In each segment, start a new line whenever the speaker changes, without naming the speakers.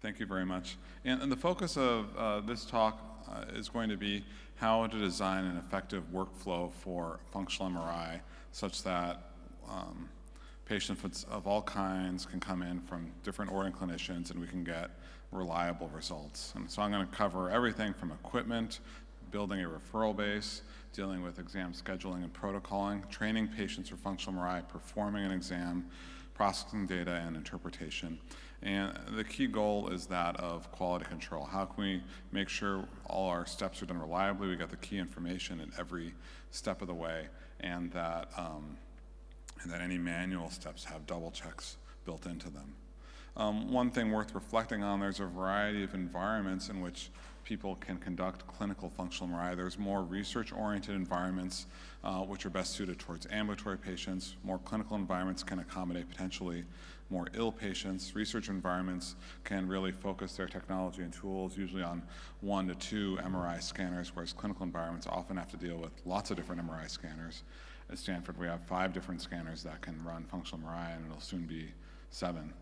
Thank you very much. And the focus of this talk is going to be how to design an effective workflow for functional MRI such that patients of all kinds can come in from different organ clinicians and we can get reliable results. And so I'm going to cover everything from equipment, building a referral base, dealing with exam scheduling and protocoling, training patients for functional MRI, performing an exam, processing data, and interpretation. And the key goal is that of quality control. How can we make sure all our steps are done reliably, we get the key information at every step of the way, and that any manual steps have double checks built into them. One thing worth reflecting on, there's a variety of environments in which people can conduct clinical functional MRI. There's more research-oriented environments which are best suited towards ambulatory patients. More clinical environments can accommodate potentially more ill patients. Research environments can really focus their technology and tools usually on 1 to 2 MRI scanners, whereas clinical environments often have to deal with lots of different MRI scanners. At Stanford, we have 5 different scanners that can run functional MRI, and it'll soon be 7.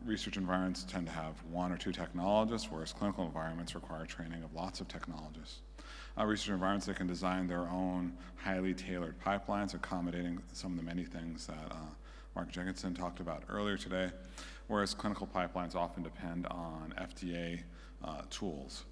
Research environments tend to have 1 or 2 technologists, whereas clinical environments require training of lots of technologists. Research environments, they can design their own highly tailored pipelines, accommodating some of the many things that Mark Jenkinson talked about earlier today, whereas clinical pipelines often depend on FDA tools.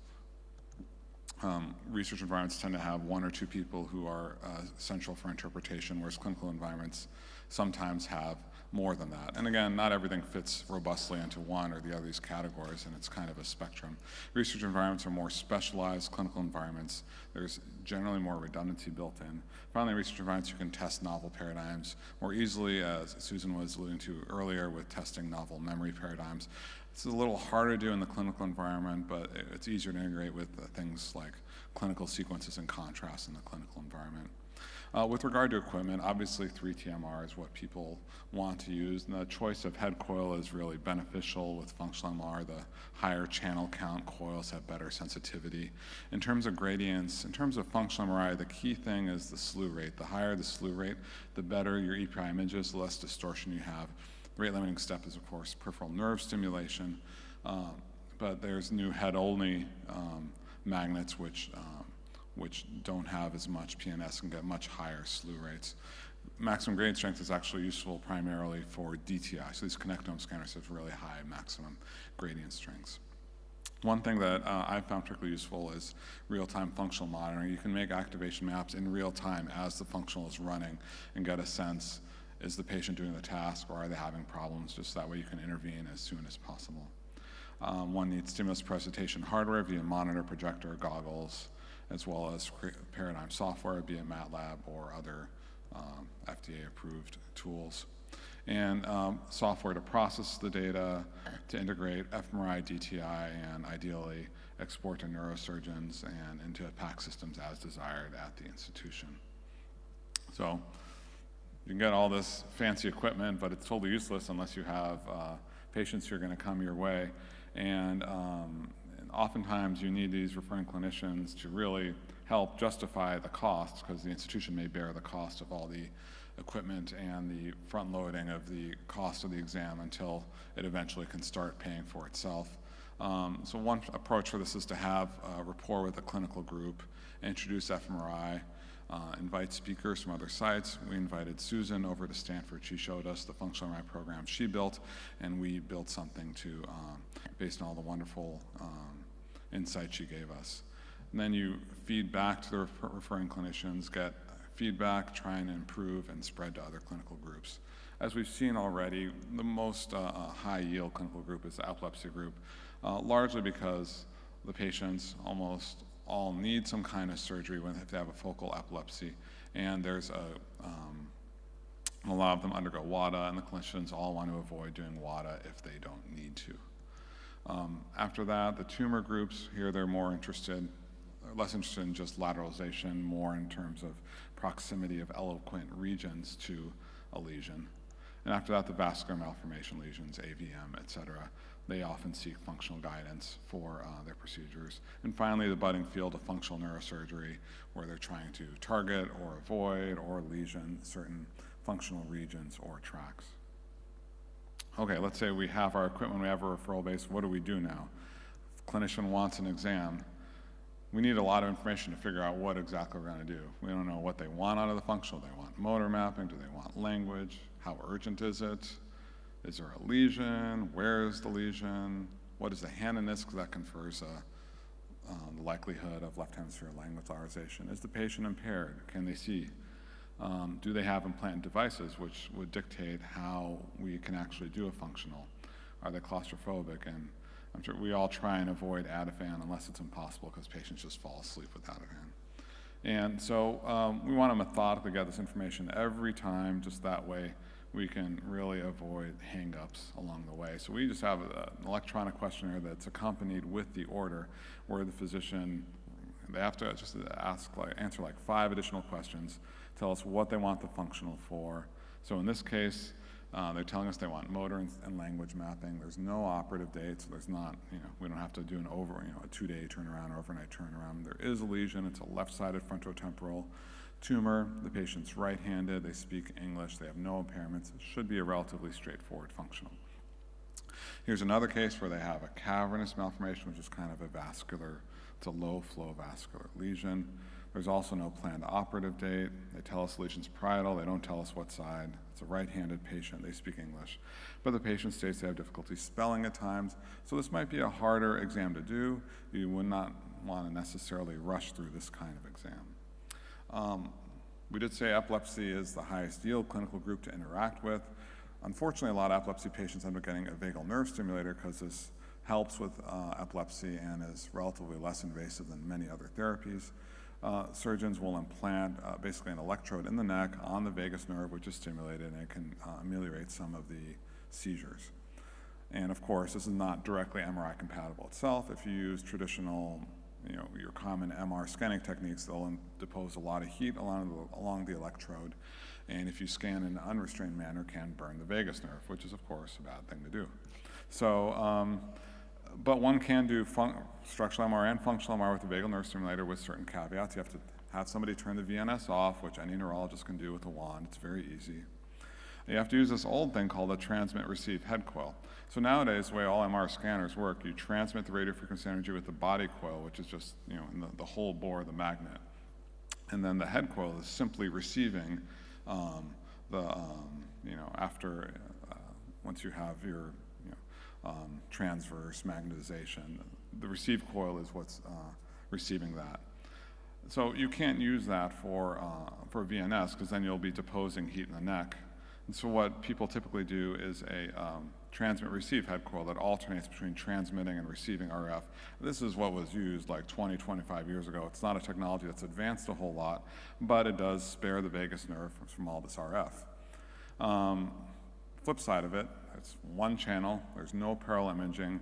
Research environments tend to have 1 or 2 people who are central for interpretation, whereas clinical environments sometimes have more than that. And again, not everything fits robustly into one or the other of these categories, and it's kind of a spectrum. Research environments are more specialized. Clinical environments, there's generally more redundancy built in. Finally, research environments, you can test novel paradigms more easily, as Susan was alluding to earlier with testing novel memory paradigms. It's a little harder to do in the clinical environment, but it's easier to integrate with things like clinical sequences and contrast in the clinical environment. With regard to equipment, obviously 3TMR is what people want to use, and the choice of head coil is really beneficial with functional MR. The higher channel count coils have better sensitivity. In terms of gradients, in terms of functional MRI, the key thing is the slew rate. The higher the slew rate, the better your EPI images, the less distortion you have. The rate limiting step is, of course, peripheral nerve stimulation, but there's new head-only magnets which don't have as much PNS and get much higher slew rates. Maximum gradient strength is actually useful primarily for DTI. So these connectome scanners have really high maximum gradient strengths. One thing that I found particularly useful is real-time functional monitoring. You can make activation maps in real time as the functional is running and get a sense, is the patient doing the task or are they having problems? Just that way you can intervene as soon as possible. One needs stimulus presentation hardware via monitor, projector, goggles, as well as paradigm software, be it MATLAB or other FDA-approved tools. And software to process the data, to integrate fMRI, DTI, and ideally export to neurosurgeons and into PACS systems as desired at the institution. So you can get all this fancy equipment, but it's totally useless unless you have patients who are going to come your way. And oftentimes you need these referring clinicians to really help justify the costs, because the institution may bear the cost of all the equipment and the front loading of the cost of the exam until it eventually can start paying for itself. So one approach for this is to have a rapport with a clinical group, introduce fMRI, invite speakers from other sites. We invited Susan over to Stanford. She showed us the functional MRI program she built, and we built something to, based on all the wonderful insights she gave us. And then you feed back to the referring clinicians, get feedback, try and improve, and spread to other clinical groups. As we've seen already, the most high-yield clinical group is the epilepsy group, largely because the patients almost all need some kind of surgery when they have a focal epilepsy, and there's a lot of them undergo WADA, and the clinicians all want to avoid doing WADA if they don't need to. After that, the tumor groups, here they're less interested in just lateralization, more in terms of proximity of eloquent regions to a lesion. And after that, the vascular malformation lesions, AVM, et cetera, they often seek functional guidance for their procedures. And finally, the budding field of functional neurosurgery, where they're trying to target or avoid or lesion certain functional regions or tracts. Okay, let's say we have our equipment, we have a referral base, what do we do now? If a clinician wants an exam, we need a lot of information to figure out what exactly we're going to do. We don't know what they want out of the functional. Do they want motor mapping? Do they want language? How urgent is it? Is there a lesion? Where is the lesion? What is the handedness? Because that confers the likelihood of left hemisphere language lateralization. Is the patient impaired? Can they see? Do they have implanted devices, which would dictate how we can actually do a functional? Are they claustrophobic? And I'm sure we all try and avoid Ativan unless it's impossible because patients just fall asleep with Ativan. And so we want to methodically get this information every time, just that way we can really avoid hang-ups along the way. So we just have an electronic questionnaire that's accompanied with the order where the physician, they have to just answer like 5 additional questions, tell us what they want the functional for. So in this case, they're telling us they want motor and language mapping. There's no operative date, so there's not, we don't have to do a 2-day turnaround or overnight turnaround. There is a lesion. It's a left-sided frontotemporal tumor. The patient's right-handed. They speak English. They have no impairments. It should be a relatively straightforward functional. Here's another case where they have a cavernous malformation, which is kind of a vascular, it's a low-flow vascular lesion. There's also no planned operative date. They tell us the lesion's parietal. They don't tell us what side. It's a right-handed patient. They speak English. But the patient states they have difficulty spelling at times. So this might be a harder exam to do. You would not want to necessarily rush through this kind of exam. We did say epilepsy is the highest yield clinical group to interact with. Unfortunately, a lot of epilepsy patients end up getting a vagal nerve stimulator because this helps with epilepsy and is relatively less invasive than many other therapies. Surgeons will implant basically an electrode in the neck on the vagus nerve, which is stimulated, and it can ameliorate some of the seizures. And of course, this is not directly MRI compatible itself. If you use traditional, your common MR scanning techniques, they'll depose a lot of heat along the electrode. And if you scan in an unrestrained manner, can burn the vagus nerve, which is of course a bad thing to do. So, but one can do structural MR and functional MR with a vagal nerve stimulator with certain caveats. You have to have somebody turn the VNS off, which any neurologist can do with a wand. It's very easy. You have to use this old thing called a transmit-receive head coil. So nowadays, the way all MR scanners work, you transmit the radiofrequency energy with the body coil, which is just in the whole bore, the magnet. And then the head coil is simply receiving after, once you have your transverse magnetization, the receive coil is what's receiving that. So you can't use that for VNS because then you'll be deposing heat in the neck. And so what people typically do is a transmit-receive head coil that alternates between transmitting and receiving RF. This is what was used like 20, 25 years ago. It's not a technology that's advanced a whole lot, but it does spare the vagus nerve from all this RF. Flip side of it, it's one channel. There's no parallel imaging.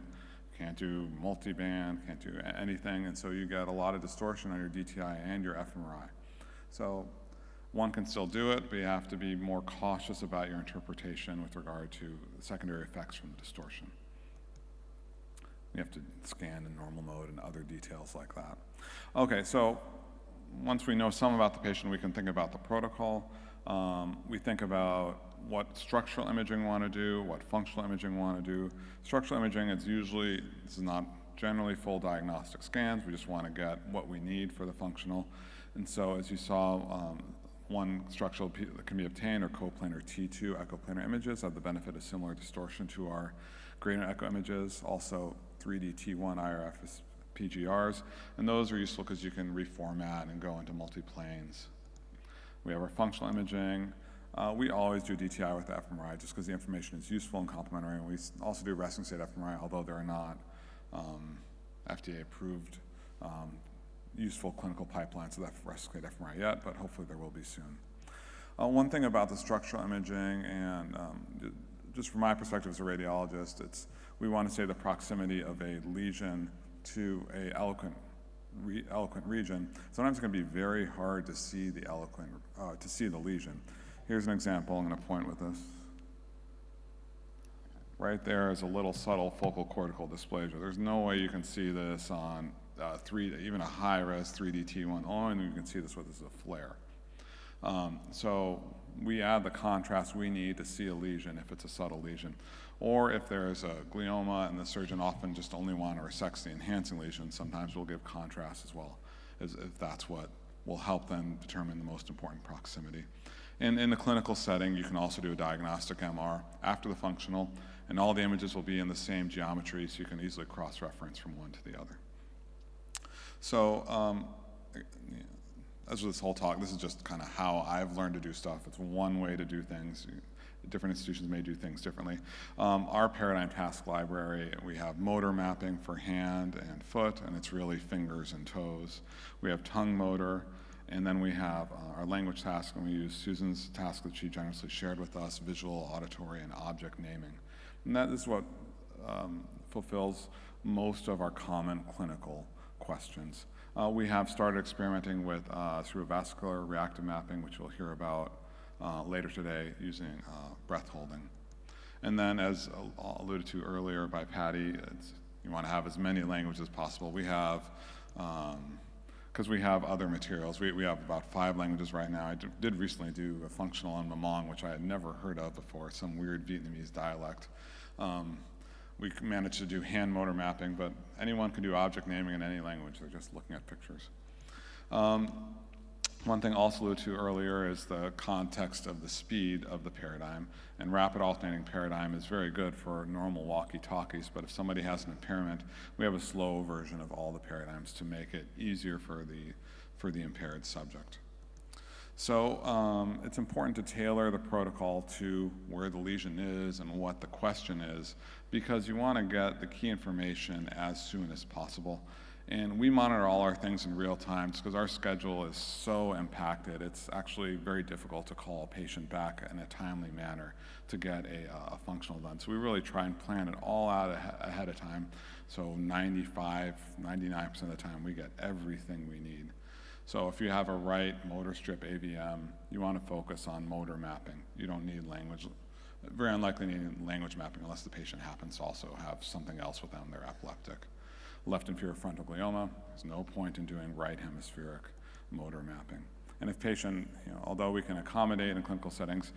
Can't do multiband, can't do anything, and so you get a lot of distortion on your DTI and your fMRI. So one can still do it, but you have to be more cautious about your interpretation with regard to the secondary effects from the distortion. You have to scan in normal mode and other details like that. Okay, so once we know some about the patient, we can think about the protocol. We think about what structural imaging we want to do, what functional imaging we want to do. Structural imaging is this is not generally full diagnostic scans. We just want to get what we need for the functional. And so as you saw, one structural that can be obtained are coplanar T2 echoplanar images have the benefit of similar distortion to our gradient echo images. Also 3D T1 IRF is PGRs, and those are useful because you can reformat and go into multi-planes. We have our functional imaging. We always do DTI with the fMRI just because the information is useful and complementary, and we also do resting state fMRI, although they're not FDA-approved useful clinical pipelines of that resting state fMRI yet, but hopefully there will be soon. One thing about the structural imaging, and just from my perspective as a radiologist, we want to say the proximity of a lesion to a eloquent region. Sometimes it can be very hard to see the lesion. Here's an example. I'm going to point with this. Right there is a little subtle focal cortical dysplasia. There's no way you can see this on even a high-res 3D T1. Only you can see this with is a flare. So we add the contrast we need to see a lesion if it's a subtle lesion. Or if there is a glioma and the surgeon often just only want to resect the enhancing lesion, sometimes we'll give contrast as well, if that's what will help them determine the most important proximity. And in the clinical setting, you can also do a diagnostic MR after the functional, and all the images will be in the same geometry, so you can easily cross-reference from one to the other. So, as with this whole talk, this is just kind of how I've learned to do stuff. It's one way to do things. Different institutions may do things differently. Our paradigm task library, we have motor mapping for hand and foot, and it's really fingers and toes. We have tongue motor, and then we have our language task, and we use Susan's task that she generously shared with us, visual, auditory, and object naming. And that is what fulfills most of our common clinical questions. We have started experimenting with cerebrovascular reactive mapping, which we'll hear about later today, using breath holding. And then, as alluded to earlier by Patty, you want to have as many languages as possible. We have, because we have other materials, we have about 5 languages right now. I did recently do a functional on Mamong, which I had never heard of before, some weird Vietnamese dialect. We managed to do hand motor mapping, but anyone can do object naming in any language. They're just looking at pictures. One thing also alluded to earlier is the context of the speed of the paradigm. And rapid alternating paradigm is very good for normal walkie-talkies, but if somebody has an impairment, we have a slow version of all the paradigms to make it easier for the impaired subject. So it's important to tailor the protocol to where the lesion is and what the question is, because you want to get the key information as soon as possible. And we monitor all our things in real time because our schedule is so impacted. It's actually very difficult to call a patient back in a timely manner to get a functional done. So we really try and plan it all out ahead of time. So 95, 99% of the time we get everything we need. So if you have a right motor strip AVM, you want to focus on motor mapping. You don't need language. Very unlikely needing language mapping unless the patient happens to also have something else with them. They're epileptic. Left inferior frontal glioma, there's no point in doing right hemispheric motor mapping. And if patient, although we can accommodate in clinical settings,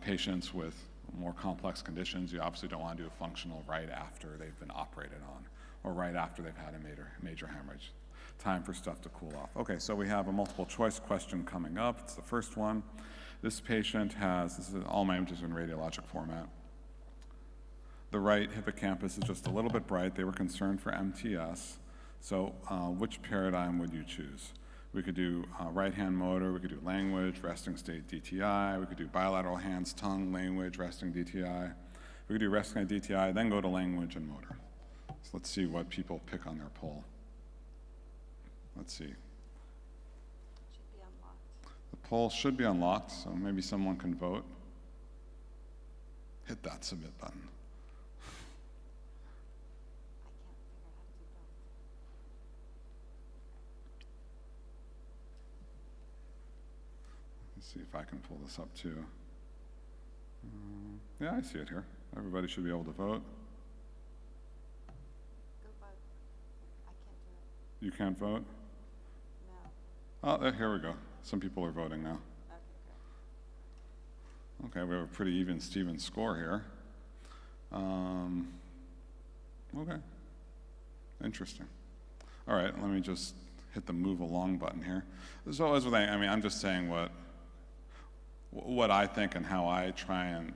patients with more complex conditions, you obviously don't want to do a functional right after they've been operated on or right after they've had a major hemorrhage. Time for stuff to cool off. Okay, so we have a multiple choice question coming up. It's the first one. This patient has, all my images are in radiologic format. The right hippocampus is just a little bit bright. They were concerned for MTS. So which paradigm would you choose? We could do right hand motor, we could do language, resting state DTI, we could do bilateral hands, tongue, language, resting DTI. We could do resting DTI, then go to language and motor. So let's see what people pick on their poll. Let's see.
Should be unlocked.
The poll should be unlocked, so maybe someone can vote. Hit that submit button. See if I can pull this up too. Yeah, I see it here. Everybody should be able to vote.
Go vote. I can't do it.
You can't vote?
No.
Oh, here we go. Some people are voting now.
Okay,
Okay, we have a pretty even Steven score here. Okay, interesting. All right, let me just hit the move along button here. So as with, I'm just saying what I think and how I try and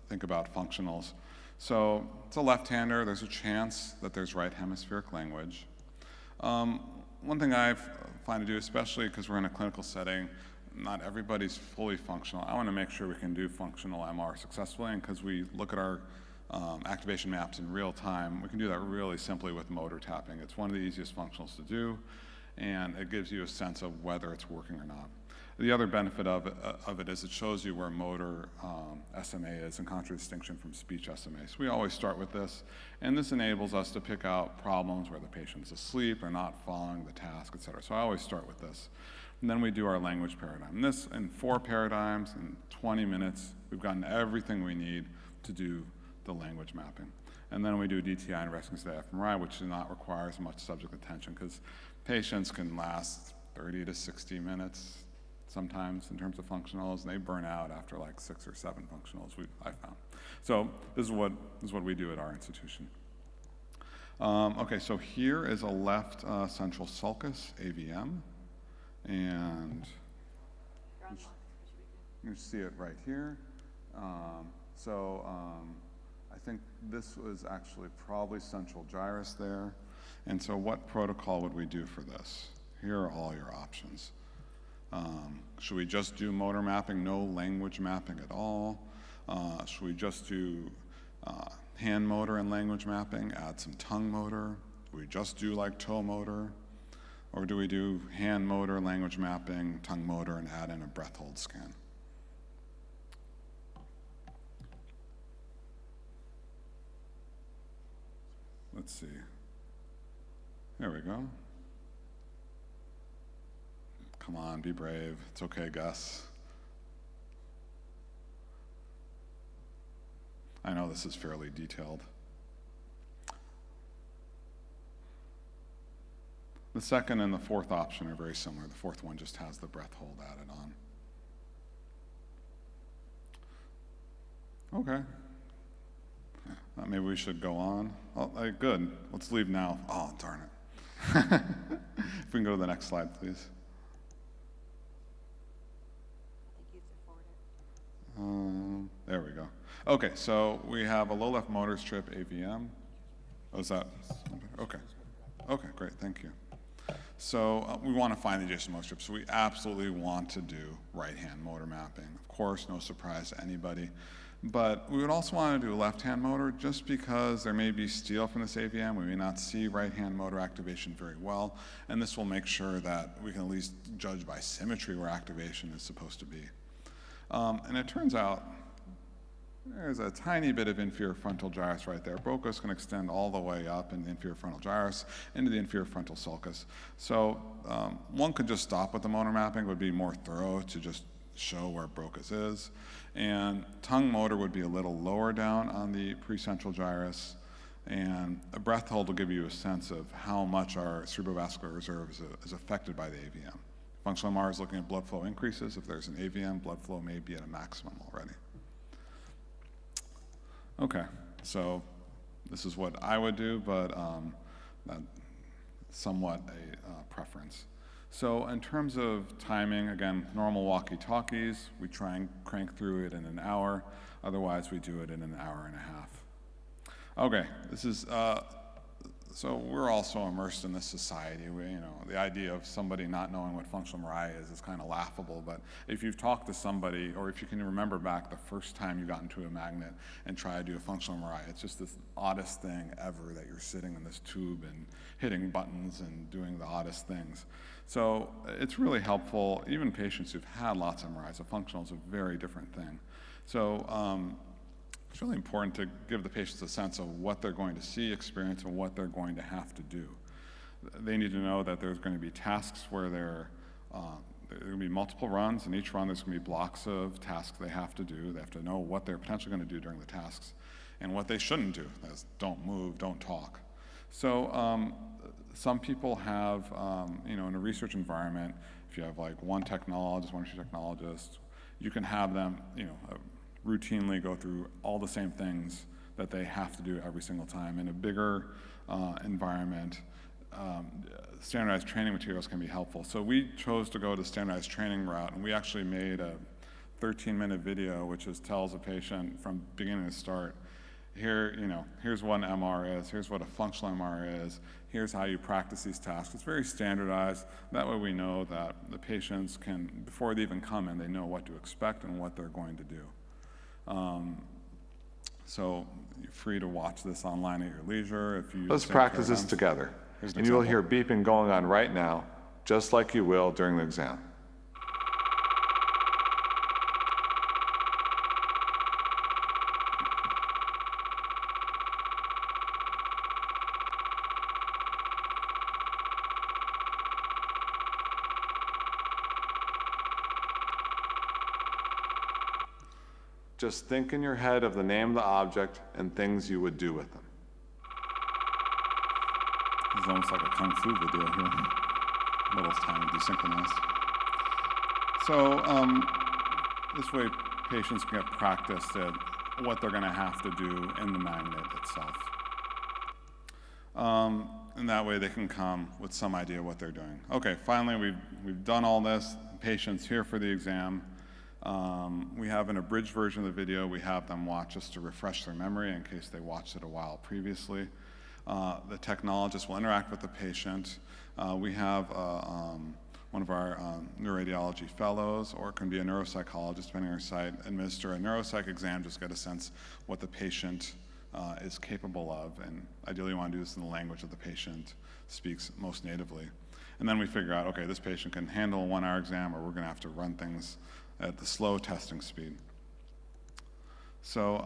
think about functionals. So it's a left-hander. There's a chance that there's right hemispheric language. One thing I find to do, especially because we're in a clinical setting, not everybody's fully functional. I want to make sure we can do functional MR successfully, and because we look at our activation maps in real time, we can do that really simply with motor tapping. It's one of the easiest functionals to do, and it gives you a sense of whether it's working or not. The other benefit of it is it shows you where motor SMA is in contradistinction from speech SMA. So we always start with this, and this enables us to pick out problems where the patient's asleep or not following the task, et cetera. So I always start with this. And then we do our language paradigm. This, in 4 paradigms, in 20 minutes, we've gotten everything we need to do the language mapping. And then we do DTI and resting state MRI, which do not require as much subject attention because patients can last 30 to 60 minutes. sometimes in terms of functionals, and they burn out after like 6 or 7 functionals, I found. So this is what we do at our institution. Okay, so here is a left central sulcus, AVM, and
You're unlocked. We should be good.
you see it right here. I think this was actually probably central gyrus there. And so what protocol would we do for this? Here are all your options. Should we just do motor mapping, no language mapping at all? Should we just do hand motor and language mapping, add some tongue motor? Do we just do like toe motor? Or do we do hand motor, language mapping, tongue motor, and add in a breath hold scan? Let's see. There we go. Come on, be brave. It's okay, Gus. I know this is fairly detailed. The second and the fourth option are very similar. The fourth one just has the breath hold added on. Okay. Maybe we should go on. Oh, good. Let's leave now. Oh, darn it. If we can go to the next slide, please.
I think you have to forward it.
There we go. Okay, so we have a low left motor strip AVM. Oh, is that? Okay. Okay, great, thank you. So we want to find the adjacent motor strip, so we absolutely want to do right-hand motor mapping. Of course, no surprise to anybody. But we would also want to do a left-hand motor just because there may be steel from this AVM. We may not see right-hand motor activation very well, and this will make sure that we can at least judge by symmetry where activation is supposed to be. And it turns out there's a tiny bit of inferior frontal gyrus right there. Broca's can extend all the way up in the inferior frontal gyrus into the inferior frontal sulcus. So one could just stop with the motor mapping. It would be more thorough to just show where Broca's is. And tongue motor would be a little lower down on the precentral gyrus. And a breath hold will give you a sense of how much our cerebrovascular reserve is affected by the AVM. Functional MR is looking at blood flow increases. If there's an AVM, blood flow may be at a maximum already. Okay, so this is what I would do, but that's somewhat a preference. So in terms of timing, again, normal walkie-talkies, we try and crank through it in an hour. Otherwise, we do it in an hour and a half. Okay, this is, so we're also immersed in this society. The idea of somebody not knowing what functional MRI is kind of laughable, but if you've talked to somebody, or if you can remember back the first time you got into a magnet and tried to do a functional MRI, it's just this oddest thing ever that you're sitting in this tube and hitting buttons and doing the oddest things. So it's really helpful, even patients who've had lots of MRIs, a functional is a very different thing. So it's really important to give the patients a sense of what they're going to see, experience, and what they're going to have to do. They need to know that there's going to be tasks where there are going to be multiple runs, and each run there's going to be blocks of tasks they have to do. They have to know what they're potentially going to do during the tasks and what they shouldn't do. That's don't move, don't talk. So some people have, in a research environment, if you have like one technologist, one or two technologists, you can have them, routinely go through all the same things that they have to do every single time. In a bigger environment, standardized training materials can be helpful. So we chose to go the standardized training route, and we actually made a 13-minute video which tells a patient from beginning to start, here's what an MR is, here's what a functional MR is, here's how you practice these tasks. It's very standardized. That way we know that the patients can, before they even come in, they know what to expect and what they're going to do. So you're free to watch this online at your leisure.
Let's practice this together. And you will hear beeping going on right now, just like you will during the exam. Just think in your head of the name of the object and things you would do with them.
It's almost like a kung fu video here. A little tiny desynchronized. So this way patients can get practiced at what they're going to have to do in the magnet itself. And that way they can come with some idea what they're doing. Okay, finally we've done all this. Patient's here for the exam. We have an abridged version of the video we have them watch just to refresh their memory in case they watched it a while previously. The technologist will interact with the patient. We have one of our neuroradiology fellows, or it can be a neuropsychologist, depending on your site, administer a neuropsych exam, just get a sense what the patient is capable of, and ideally you want to do this in the language that the patient speaks most natively. And then we figure out, okay, this patient can handle a 1-hour exam, or we're going to have to run things at the slow testing speed. So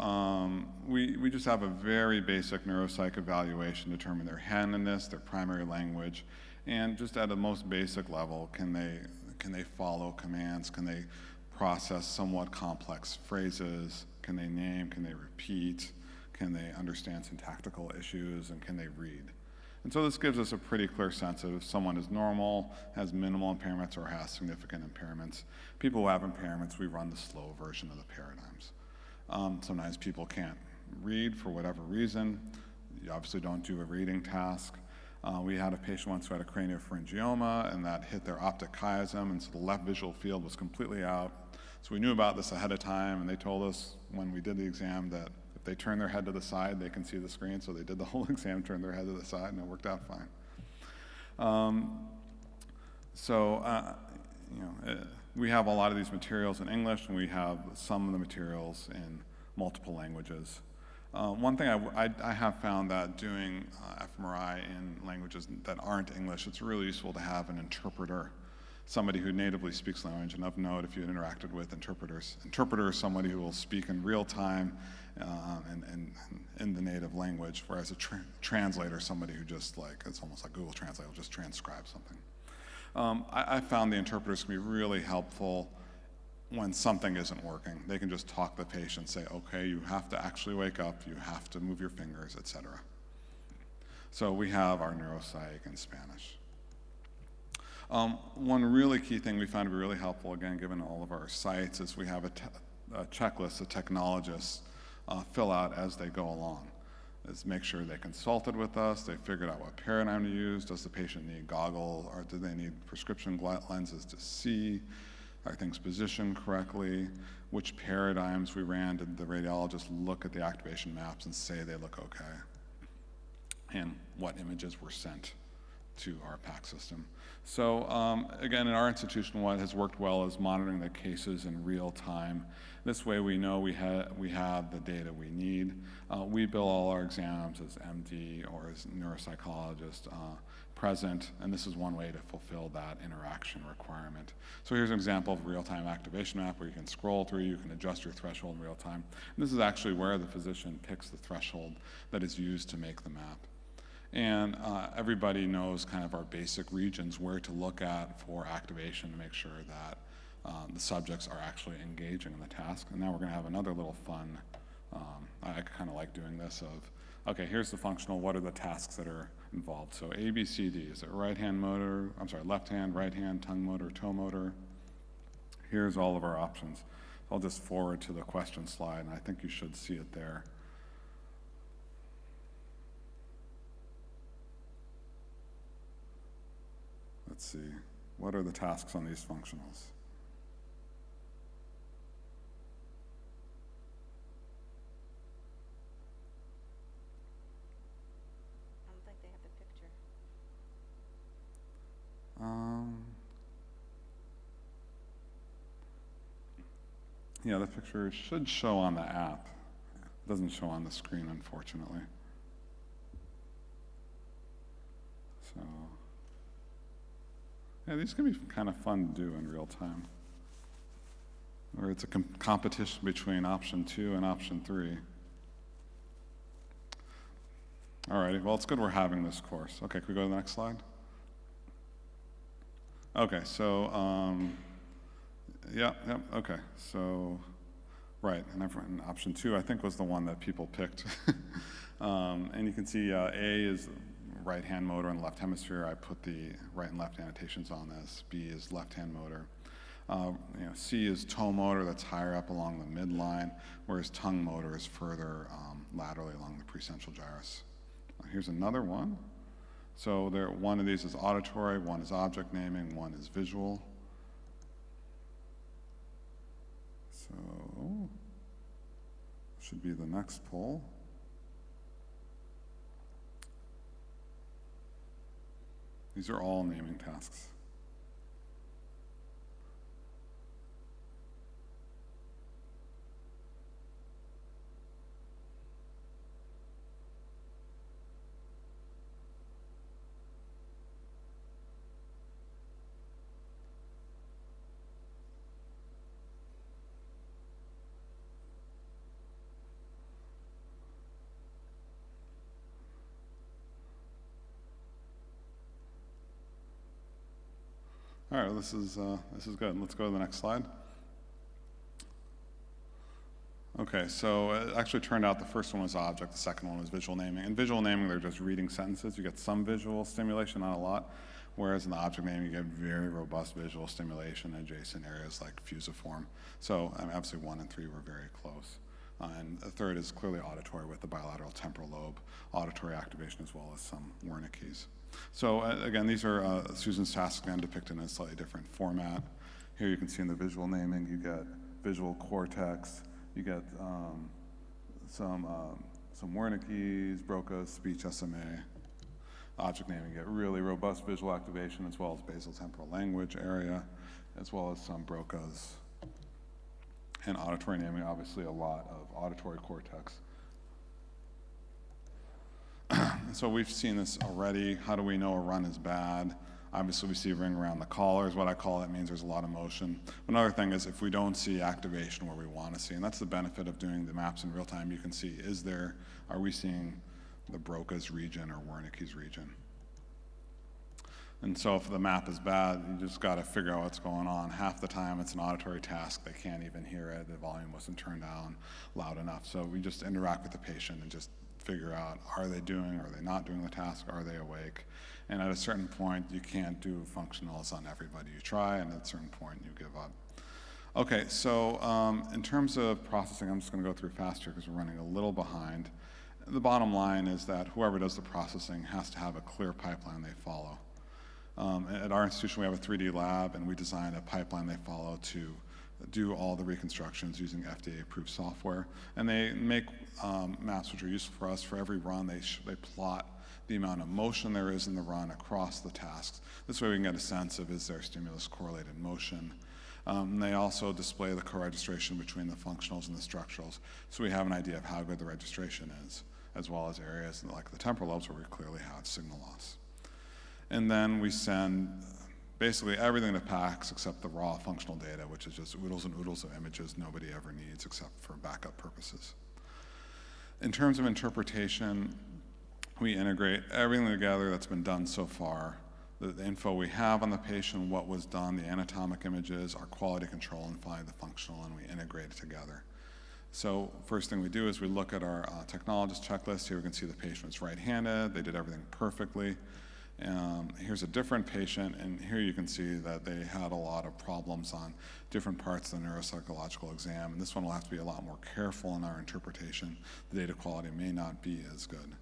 we just have a very basic neuropsych evaluation, determine their handedness, their primary language, and just at a most basic level, can they follow commands? Can they process somewhat complex phrases? Can they name? Can they repeat? Can they understand syntactical issues? And can they read? And so this gives us a pretty clear sense of if someone is normal, has minimal impairments, or has significant impairments. People who have impairments, we run the slow version of the paradigms. Sometimes people can't read for whatever reason. You obviously don't do a reading task. We had a patient once who had a craniopharyngioma, and that hit their optic chiasm, and so the left visual field was completely out. So we knew about this ahead of time, and they told us when we did the exam that if they turn their head to the side, they can see the screen. So they did the whole exam, turned their head to the side, and it worked out fine. We have a lot of these materials in English, and we have some of the materials in multiple languages. One thing I have found that doing fMRI in languages that aren't English, it's really useful to have an interpreter, somebody who natively speaks language. And of note, if you interacted with interpreters, interpreter is somebody who will speak in real time and in the native language, whereas a translator is somebody who just it's almost like Google Translate, will just transcribe something. I found the interpreters can be really helpful when something isn't working. They can just talk to the patient, say, okay, you have to actually wake up, you have to move your fingers, etc. So we have our neuropsych in Spanish. One really key thing we found to be really helpful, again, given all of our sites, is we have a checklist that technologists fill out as they go along. Is make sure they consulted with us, they figured out what paradigm to use, does the patient need goggles, or do they need prescription lenses to see, are things positioned correctly, which paradigms we ran, did the radiologist look at the activation maps and say they look okay, and what images were sent to our PAC system. So again, in our institution, what has worked well is monitoring the cases in real time. This way we know we have the data we need. We bill all our exams as MD or as neuropsychologist present, and this is one way to fulfill that interaction requirement. So here's an example of a real-time activation map where you can scroll through, you can adjust your threshold in real time. And this is actually where the physician picks the threshold that is used to make the map. And everybody knows kind of our basic regions where to look at for activation to make sure that the subjects are actually engaging in the task. And now we're going to have another little fun, I kind of like doing this of, okay, here's the functional, what are the tasks that are involved? So A, B, C, D, is it left hand, right hand, tongue motor, toe motor? Here's all of our options. I'll just forward to the question slide, and I think you should see it there. Let's see, what are the tasks on these functionals?
I don't think they have the picture.
Yeah, the picture should show on the app. It doesn't show on the screen, unfortunately. So, yeah, these can be kind of fun to do in real time. Or it's a competition between option 2 and option 3. All righty, well, it's good we're having this course. Okay, can we go to the next slide? Okay, so, okay, so, right, and I've written option 2, I think was the one that people picked. And you can see A is right hand motor in the left hemisphere. I put the right and left annotations on this. B is left hand motor. C is toe motor, that's higher up along the midline, whereas tongue motor is further laterally along the precentral gyrus. Here's another one. So one of these is auditory, one is object naming, one is visual. So, should be the next poll. These are all naming tasks. All right, this is good. Let's go to the next slide. Okay, so it actually turned out the first one was object, the second one was visual naming. In visual naming, they're just reading sentences. You get some visual stimulation, not a lot, whereas in the object naming, you get very robust visual stimulation in adjacent areas like fusiform. So obviously 1 and 3 were very close. And the third is clearly auditory with the bilateral temporal lobe, auditory activation as well as some Wernicke's. So again, these are Susan's tasks again depicted in a slightly different format. Here you can see in the visual naming, you get visual cortex, you get some Wernicke's, Broca's, speech SMA. Object naming, you get really robust visual activation as well as basal temporal language area, as well as some Broca's. And auditory naming, obviously a lot of auditory cortex. So we've seen this already. How do we know a run is bad? Obviously we see a ring around the collar is what I call it. It means there's a lot of motion. Another thing is if we don't see activation where we want to see, and that's the benefit of doing the maps in real time, you can see, are we seeing the Broca's region or Wernicke's region? And so if the map is bad, you just got to figure out what's going on. Half the time it's an auditory task. They can't even hear it. The volume wasn't turned down loud enough. So we just interact with the patient and just figure out, are they not doing the task? Are they awake? And at a certain point, you can't do functionals on everybody you try, and at a certain point, you give up. Okay, so in terms of processing, I'm just going to go through faster because we're running a little behind. The bottom line is that whoever does the processing has to have a clear pipeline they follow. At our institution, we have a 3D lab, and we design a pipeline they follow to do all the reconstructions using FDA-approved software. And they make maps which are useful for us. For every run, they plot the amount of motion there is in the run across the tasks. This way we can get a sense of, is there stimulus-correlated motion? They also display the co-registration between the functionals and the structurals, so we have an idea of how good the registration is, as well as areas like the temporal lobes where we clearly have signal loss. And then we send basically everything to PACS except the raw functional data, which is just oodles and oodles of images nobody ever needs except for backup purposes. In terms of interpretation, we integrate everything together that's been done so far, the info we have on the patient, what was done, the anatomic images, our quality control, and finally the functional, and we integrate it together. So first thing we do is we look at our technologist checklist. Here we can see the patient was right-handed. They did everything perfectly. Here's a different patient, and here you can see that they had a lot of problems on different parts of the neuropsychological exam, and this one will have to be a lot more careful in our interpretation. The data quality may not be as good.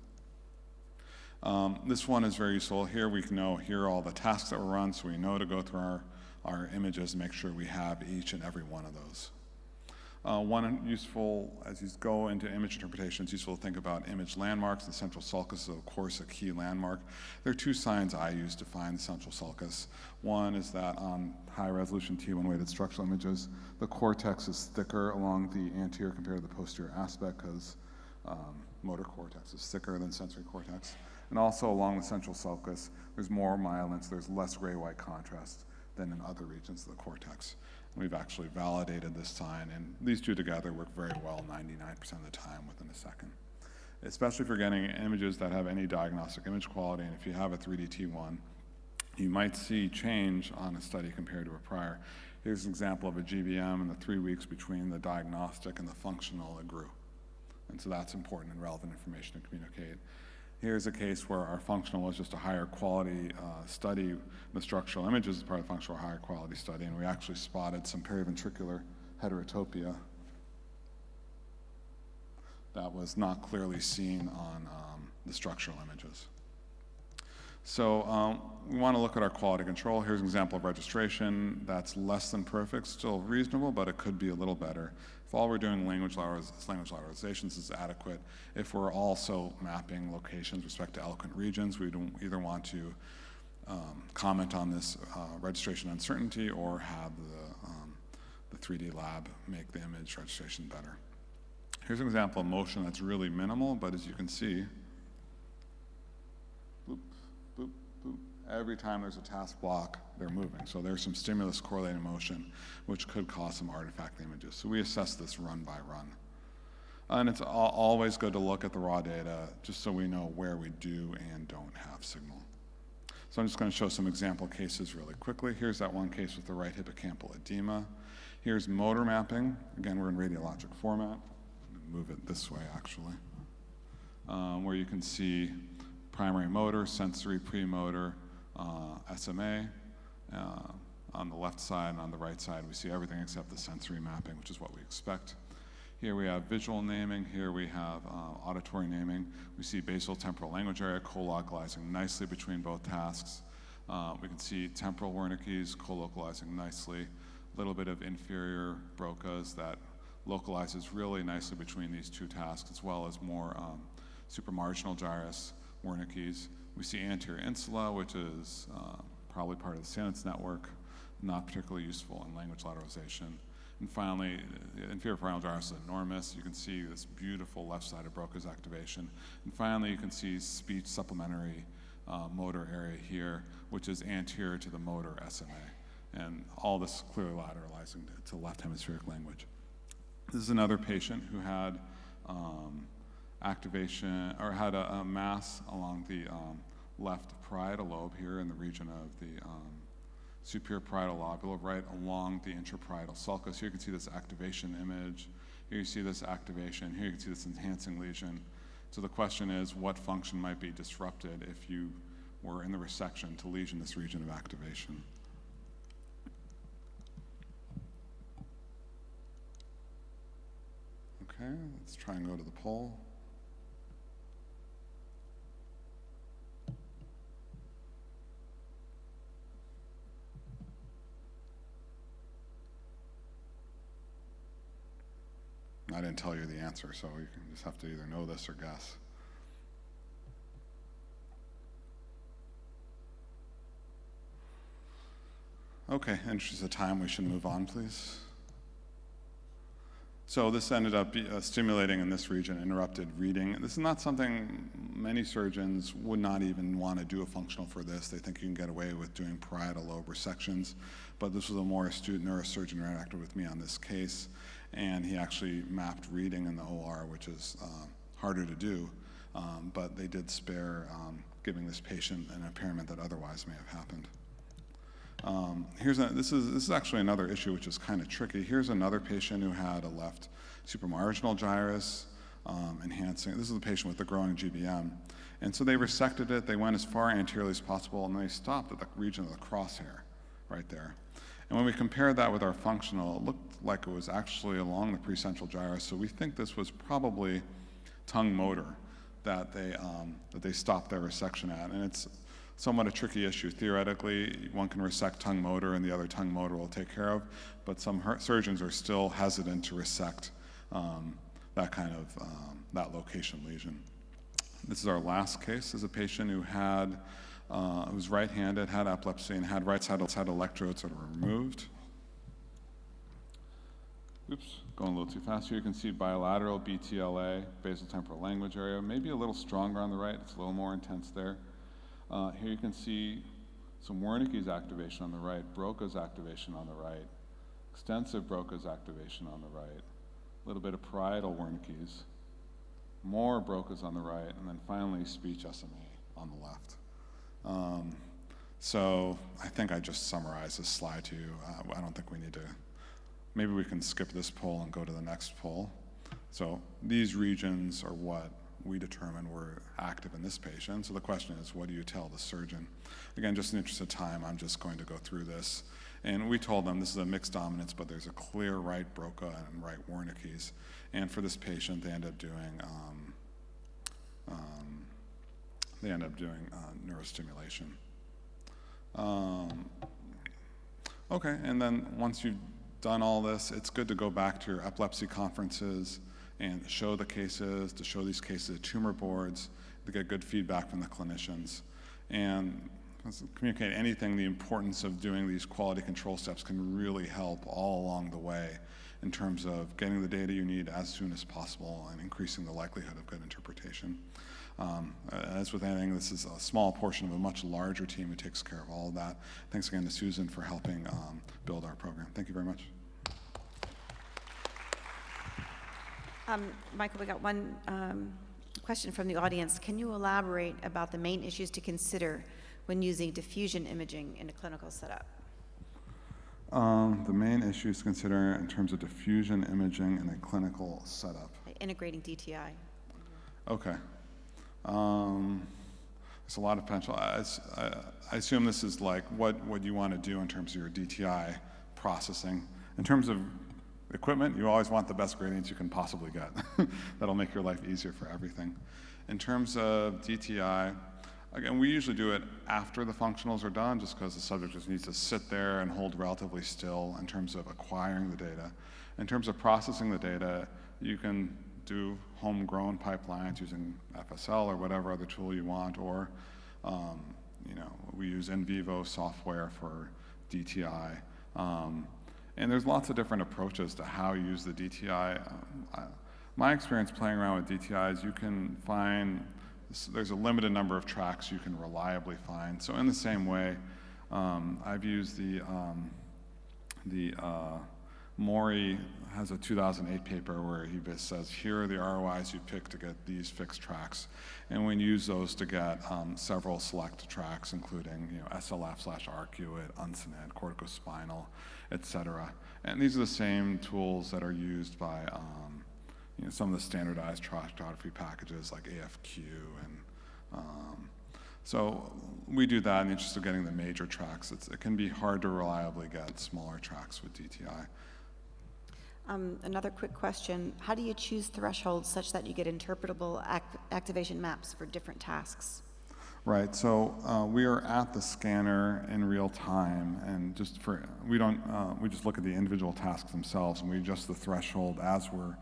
This one is very useful. Here we can know, here are all the tasks that were run, so we know to go through our images and make sure we have each and every one of those. One useful, as you go into image interpretation, it's useful to think about image landmarks. The central sulcus is, of course, a key landmark. There are two signs I use to find the central sulcus. One is that on high-resolution T1 weighted structural images, the cortex is thicker along the anterior compared to the posterior aspect because motor cortex is thicker than sensory cortex. And also along the central sulcus, there's more myelin, there's less gray-white contrast than in other regions of the cortex. We've actually validated this sign, and these two together work very well 99% of the time within a second. Especially if you're getting images that have any diagnostic image quality, and if you have a 3D T1, you might see change on a study compared to a prior. Here's an example of a GBM in the 3 weeks between the diagnostic and the functional, it grew. And so that's important and relevant information to communicate. Here's a case where our functional was just a higher quality study. The structural images is part of the functional higher quality study, and we actually spotted some periventricular heterotopia that was not clearly seen on the structural images. So we want to look at our quality control. Here's an example of registration that's less than perfect, still reasonable, but it could be a little better. If all we're doing language lateralizations is adequate, if we're also mapping locations with respect to eloquent regions, we don't either want to comment on this registration uncertainty or have the 3D lab make the image registration better. Here's an example of motion that's really minimal, but as you can see, boop, boop, boop. Every time there's a task block, they're moving. So there's some stimulus correlated motion, which could cause some artifact images. So we assess this run by run. And it's always good to look at the raw data just so we know where we do and don't have signal. So I'm just going to show some example cases really quickly. Here's that one case with the right hippocampal edema. Here's motor mapping. Again, we're in radiologic format. Move it this way, actually, where you can see primary motor, sensory, premotor, SMA. On the left side and on the right side, we see everything except the sensory mapping, which is what we expect. Here we have visual naming. Here we have auditory naming. We see basal temporal language area co-localizing nicely between both tasks. We can see temporal Wernicke's co-localizing nicely. A little bit of inferior Broca's that localizes really nicely between these two tasks, as well as more supramarginal gyrus Wernicke's. We see anterior insula, which is probably part of the Sanitz network, not particularly useful in language lateralization. And finally, the inferior parietal gyrus is enormous. You can see this beautiful left side of Broca's activation. And finally, you can see speech supplementary motor area here, which is anterior to the motor SMA. And all this clearly lateralizing to left hemispheric language. This is another patient who had activation, or had a mass along the left parietal lobe here in the region of the superior parietal lobule, right along the intraparietal sulcus. Here you can see this activation image. Here you see this activation. Here you can see this enhancing lesion. So the question is, what function might be disrupted if you were in the resection to lesion this region of activation? Okay, let's try and go to the poll. I didn't tell you the answer, so you can just have to either know this or guess. Okay, in the interest of time, we should move on, please. So this ended up stimulating in this region interrupted reading. This is not something many surgeons would not even want to do a functional for this. They think you can get away with doing parietal lobe resections, but this was a more astute neurosurgeon who interacted with me on this case, and he actually mapped reading in the OR, which is harder to do, but they did spare giving this patient an impairment that otherwise may have happened. This is actually another issue which is kind of tricky. Here's another patient who had a left supramarginal gyrus enhancing. This is the patient with the growing GBM. And so they resected it. They went as far anteriorly as possible, and they stopped at the region of the crosshair right there. And when we compared that with our functional, it looked like it was actually along the precentral gyrus. So we think this was probably tongue motor that they stopped their resection at. And it's somewhat a tricky issue. Theoretically, one can resect tongue motor and the other tongue motor will take care of, but some surgeons are still hesitant to resect that kind of, that location lesion. This is our last case. This is a patient who had, who was right-handed, had epilepsy, and had right-sided electrodes that were removed. Oops, going a little too fast here. You can see bilateral BTLA, basal temporal language area, maybe a little stronger on the right. It's a little more intense there. Here you can see some Wernicke's activation on the right, Broca's activation on the right, extensive Broca's activation on the right, a little bit of parietal Wernicke's, more Broca's on the right, and then finally speech SMA on the left. So I think I just summarized this slide to you. I don't think we need to, maybe we can skip this poll and go to the next poll. So these regions are what we determine were active in this patient. So the question is, what do you tell the surgeon? Again, just in the interest of time, I'm just going to go through this. And we told them this is a mixed dominance, but there's a clear right Broca and right Wernicke's. And for this patient, they end up doing neurostimulation. Okay, and then once you've done all this, it's good to go back to your epilepsy conferences and show the cases, to show these cases at tumor boards, to get good feedback from the clinicians. And communicate anything, the importance of doing these quality control steps can really help all along the way in terms of getting the data you need as soon as possible and increasing the likelihood of good interpretation. As with anything, this is a small portion of a much larger team who takes care of all of that. Thanks again to Susan for helping build our program. Thank you very much.
Michael, we got one question from the audience. Can you elaborate about the main issues to consider when using diffusion imaging in a clinical setup?
The main issues to consider in terms of diffusion imaging in a clinical setup.
Integrating DTI.
Okay. There's a lot of potential. I assume this is like what you want to do in terms of your DTI processing. In terms of equipment, you always want the best gradients you can possibly get. That'll make your life easier for everything. In terms of DTI, again, we usually do it after the functionals are done, just because the subject just needs to sit there and hold relatively still in terms of acquiring the data. In terms of processing the data, you can do homegrown pipelines using FSL or whatever other tool you want, or we use in vivo software for DTI. And there's lots of different approaches to how you use the DTI. My experience playing around with DTI is you can find, there's a limited number of tracks you can reliably find. So in the same way, I've used the Maury has a 2008 paper where he says, here are the ROIs you pick to get these fixed tracks. And we use those to get several select tracks, including SLF/arcuate, Uncinate, corticospinal, et cetera. And these are the same tools that are used by some of the standardized tractography packages like AFQ. And so we do that in the interest of getting the major tracks. It can be hard to reliably get smaller tracks with DTI.
Another quick question. How do you choose thresholds such that you get interpretable activation maps for different tasks?
Right, so we are at the scanner in real time, and we just look at the individual tasks themselves, and we adjust the threshold as we're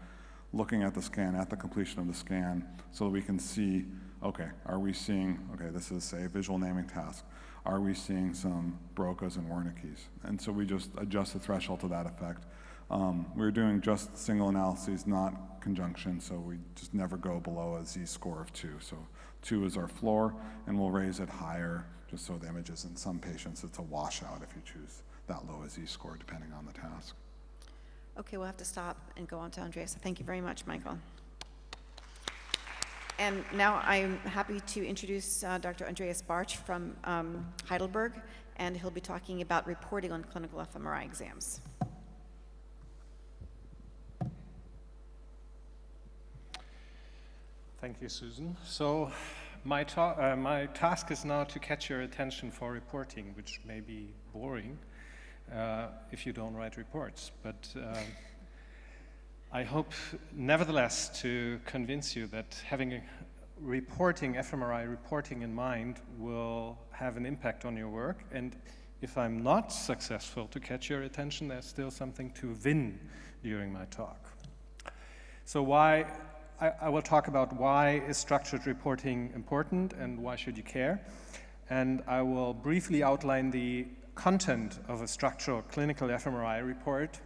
looking at the scan, at the completion of the scan, so that we can see, okay, are we seeing, okay, this is, say, a visual naming task. Are we seeing some Broca's and Wernicke's? And so we just adjust the threshold to that effect. We're doing just single analyses, not conjunction, so we just never go below a z-score of 2. So 2 is our floor, and we'll raise it higher, just so the images in some patients, it's a washout if you choose that low a z-score, depending on the task.
Okay, we'll have to stop and go on to Andreas. Thank you very much, Michael. And now I'm happy to introduce Dr. Andreas Bartsch from Heidelberg, and he'll be talking about reporting on clinical fMRI exams.
Thank you, Susan. So my task is now to catch your attention for reporting, which may be boring if you don't write reports. But I hope, nevertheless, to convince you that having a fMRI reporting in mind will have an impact on your work. And if I'm not successful to catch your attention, there's still something to win during my talk. So I will talk about why is structured reporting important and why should you care. And I will briefly outline the content of a structural clinical fMRI report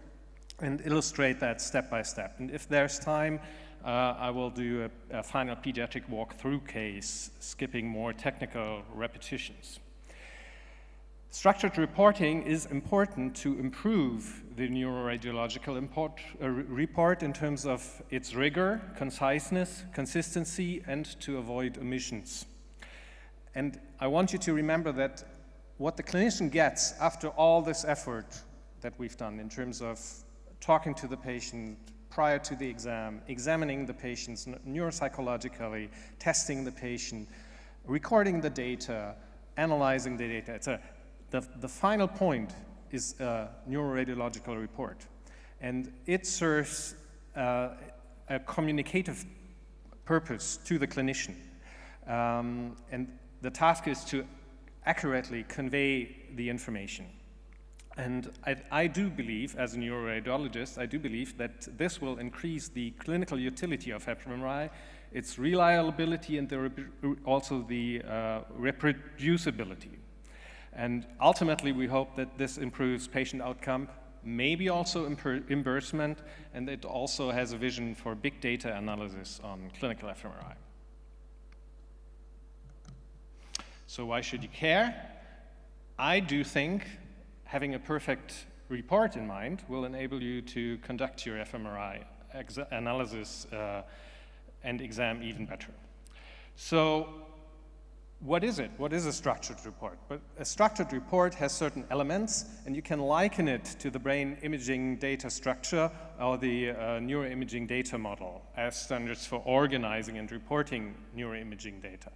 and illustrate that step by step. And if there's time, I will do a final pediatric walkthrough case, skipping more technical repetitions. Structured reporting is important to improve the neuroradiological report in terms of its rigor, conciseness, consistency, and to avoid omissions. And I want you to remember that what the clinician gets after all this effort that we've done in terms of talking to the patient, prior to the exam, examining the patients neuropsychologically, testing the patient, recording the data, analyzing the data. The final point is a neuroradiological report. And it serves a communicative purpose to the clinician. And the task is to accurately convey the information. And I do believe, as a neuroradiologist, I do believe that this will increase the clinical utility of fMRI, its reliability, and also the reproducibility. And ultimately, we hope that this improves patient outcome, maybe also reimbursement, and it also has a vision for big data analysis on clinical fMRI. So why should you care? I do think having a perfect report in mind will enable you to conduct your fMRI analysis and exam even better. So what is it? What is a structured report? But a structured report has certain elements, and you can liken it to the brain imaging data structure or the neuroimaging data model as standards for organizing and reporting neuroimaging data.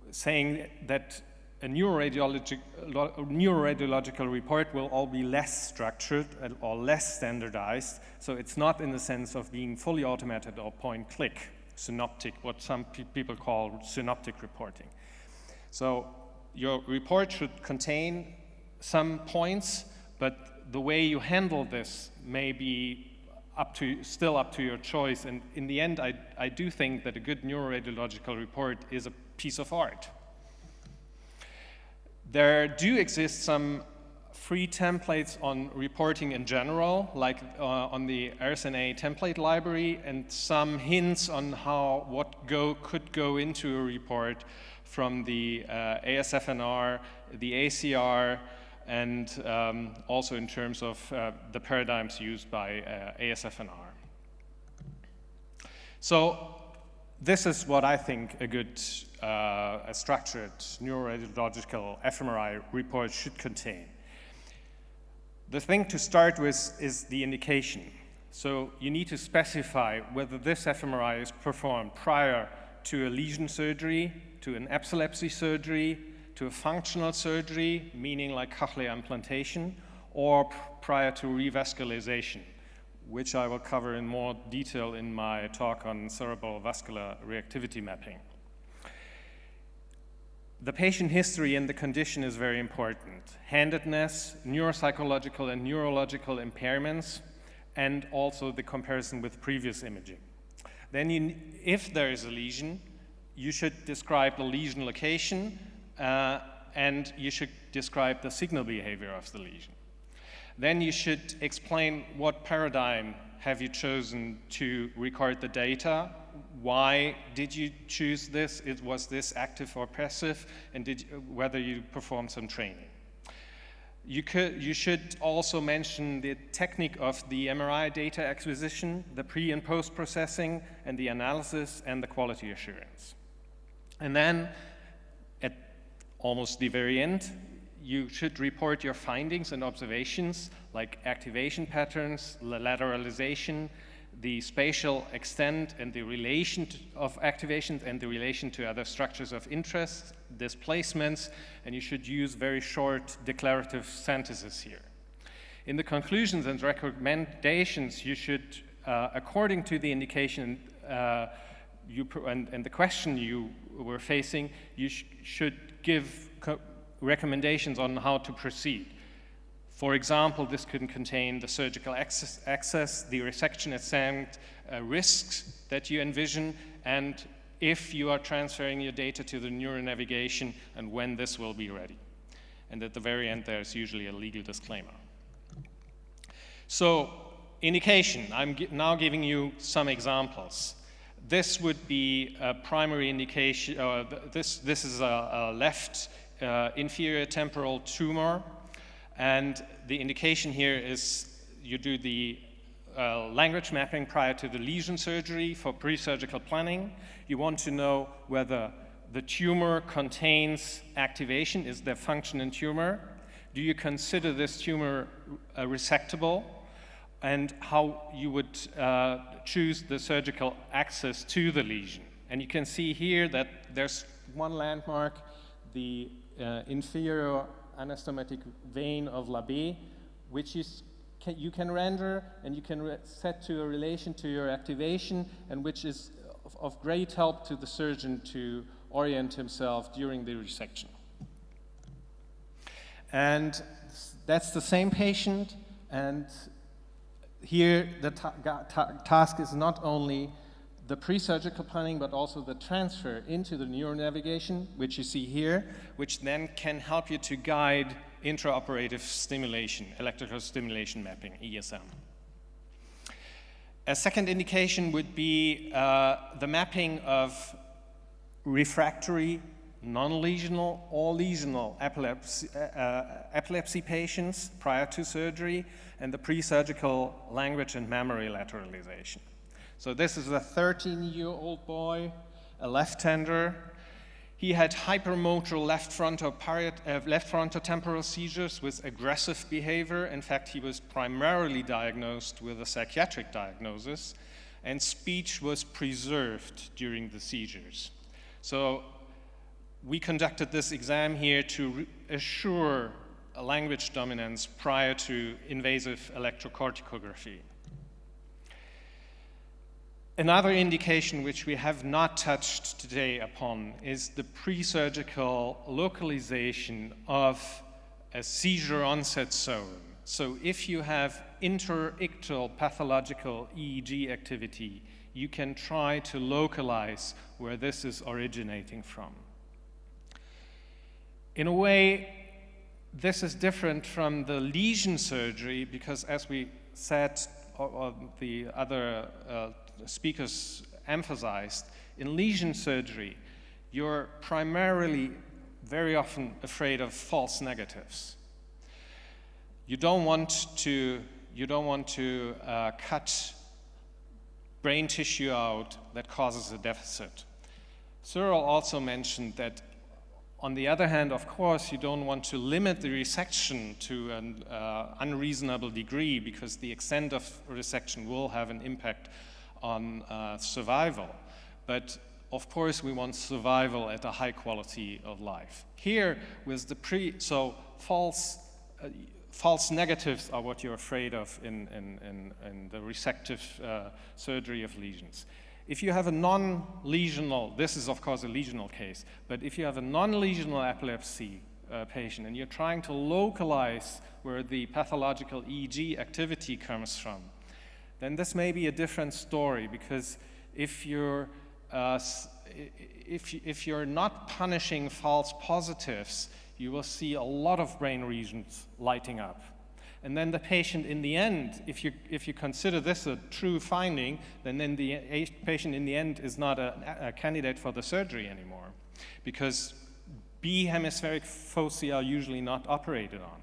Saying that a neuroradiological report will all be less structured or less standardized, so it's not in the sense of being fully automated or point-click, synoptic, what some people call synoptic reporting. So your report should contain some points, but the way you handle this may be still up to your choice, and in the end, I do think that a good neuroradiological report is a piece of art. There do exist some free templates on reporting in general, like on the RSNA template library, and some hints on what could go into a report from the ASFNR, the ACR, and also in terms of the paradigms used by ASFNR. So this is what I think a good a structured neuroradiological fMRI report should contain. The thing to start with is the indication. So you need to specify whether this fMRI is performed prior to a lesion surgery, to an epilepsy surgery, to a functional surgery, meaning like cochlear implantation, or prior to revascularization, which I will cover in more detail in my talk on cerebral vascular reactivity mapping. The patient history and the condition is very important. Handedness, neuropsychological and neurological impairments, and also the comparison with previous imaging. Then if there is a lesion, you should describe the lesion location and you should describe the signal behavior of the lesion. Then you should explain what paradigm have you chosen to record the data. Why did you choose this? Was this active or passive? And whether you performed some training. You should also mention the technique of the MRI data acquisition, the pre and post processing, and the analysis and the quality assurance. And then at almost the very end, you should report your findings and observations like activation patterns, lateralization, the spatial extent and the relation of activations and the relation to other structures of interest, displacements, and you should use very short declarative sentences here. In the conclusions and recommendations, you should, according to the indication and the question you were facing, you should give recommendations on how to proceed. For example, this could contain the surgical access, the resection attempt risks that you envision, and if you are transferring your data to the neuronavigation and when this will be ready. And at the very end, there's usually a legal disclaimer. So, indication, I'm now giving you some examples. This would be a primary indication, this is a left inferior temporal tumor. And the indication here is you do the language mapping prior to the lesion surgery for pre-surgical planning. You want to know whether the tumor contains activation. Is there function in tumor? Do you consider this tumor resectable? and how you would choose the surgical access to the lesion. And you can see here that there's one landmark, the inferior anastomotic vein of Labbé, which you can render and you can set to a relation to your activation, and which is of great help to the surgeon to orient himself during the resection. And that's the same patient, and here the task is not only the pre-surgical planning, but also the transfer into the neuronavigation, which you see here, which then can help you to guide intraoperative stimulation, electrical stimulation mapping, ESM. A second indication would be the mapping of refractory, non-lesional or lesional epilepsy patients prior to surgery, and the pre-surgical language and memory lateralization. So this is a 13-year-old boy, a left-hander. He had hypermotor left frontotemporal seizures with aggressive behavior. In fact, he was primarily diagnosed with a psychiatric diagnosis, and speech was preserved during the seizures. So we conducted this exam here to assure a language dominance prior to invasive electrocorticography. Another indication which we have not touched today upon is the pre-surgical localization of a seizure onset zone. So if you have interictal pathological EEG activity, you can try to localize where this is originating from. In a way, this is different from the lesion surgery because, as we said, or the other speakers emphasized, in lesion surgery, you're primarily very often afraid of false negatives. You don't want to cut brain tissue out that causes a deficit. Cyril also mentioned that, on the other hand, of course, you don't want to limit the resection to an unreasonable degree, because the extent of resection will have an impact on survival. But of course, we want survival at a high quality of life. Here, with the false negatives are what you're afraid of in the resective surgery of lesions. If you have a non-lesional, this is of course a lesional case, but if you have a non-lesional epilepsy patient and you're trying to localize where the pathological EEG activity comes from, then this may be a different story, because if you're not punishing false positives, you will see a lot of brain regions lighting up. And then the patient in the end, if you consider this a true finding, then the patient in the end is not a candidate for the surgery anymore, because B hemispheric foci are usually not operated on.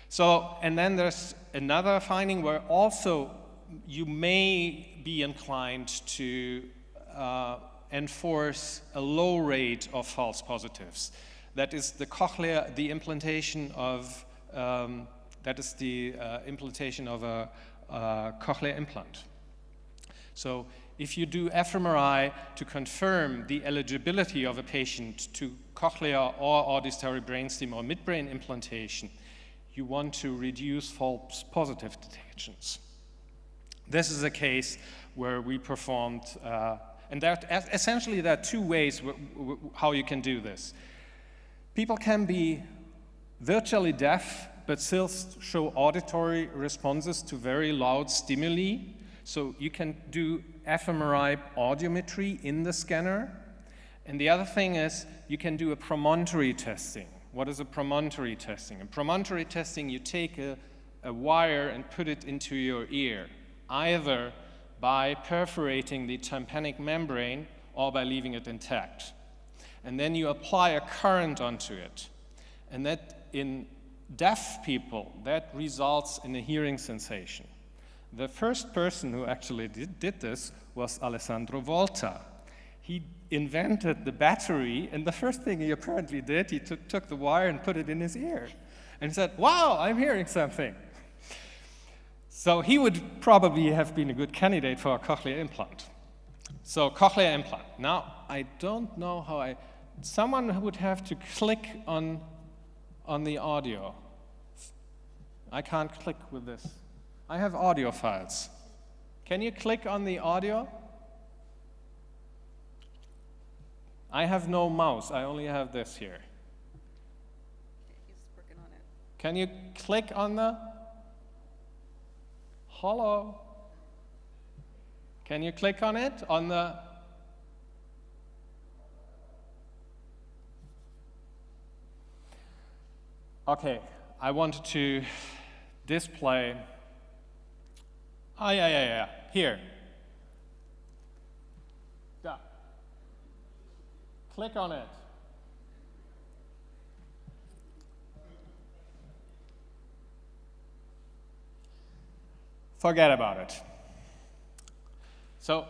So, and then there's another finding where also you may be inclined to enforce a low rate of false positives. That is the cochlear, the implantation of a cochlear implant. So if you do fMRI to confirm the eligibility of a patient to cochlear or auditory brainstem or midbrain implantation, you want to reduce false positive detections. This is a case where we performed, and essentially there are two ways how you can do this. People can be virtually deaf, but still show auditory responses to very loud stimuli. So you can do fMRI audiometry in the scanner. And the other thing is you can do a promontory testing. What is a promontory testing? In promontory testing, you take a wire and put it into your ear, either by perforating the tympanic membrane or by leaving it intact. And then you apply a current onto it. And that, in deaf people, that results in a hearing sensation. The first person who actually did this was Alessandro Volta. He invented the battery, and the first thing he apparently did, he took the wire and put it in his ear. And he said, wow, I'm hearing something. So he would probably have been a good candidate for a cochlear implant. So cochlear implant. Now, I don't know how someone would have to click on the audio. I can't click with this. I have audio files. Can you click on the audio? I have no mouse, I only have this here.
He's working on it.
Can you click on the, hello? Can you click on it, on the, okay, I wanted to display, yeah, here. Yeah. Click on it. Forget about it. So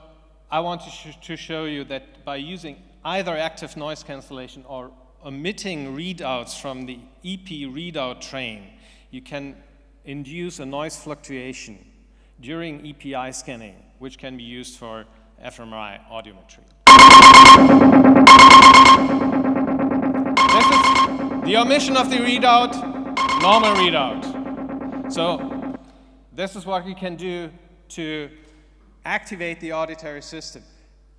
I want to show you that by using either active noise cancellation or omitting readouts from the EP readout train, you can induce a noise fluctuation during EPI scanning, which can be used for fMRI audiometry. This is the omission of the readout, normal readout. So this is what we can do to activate the auditory system.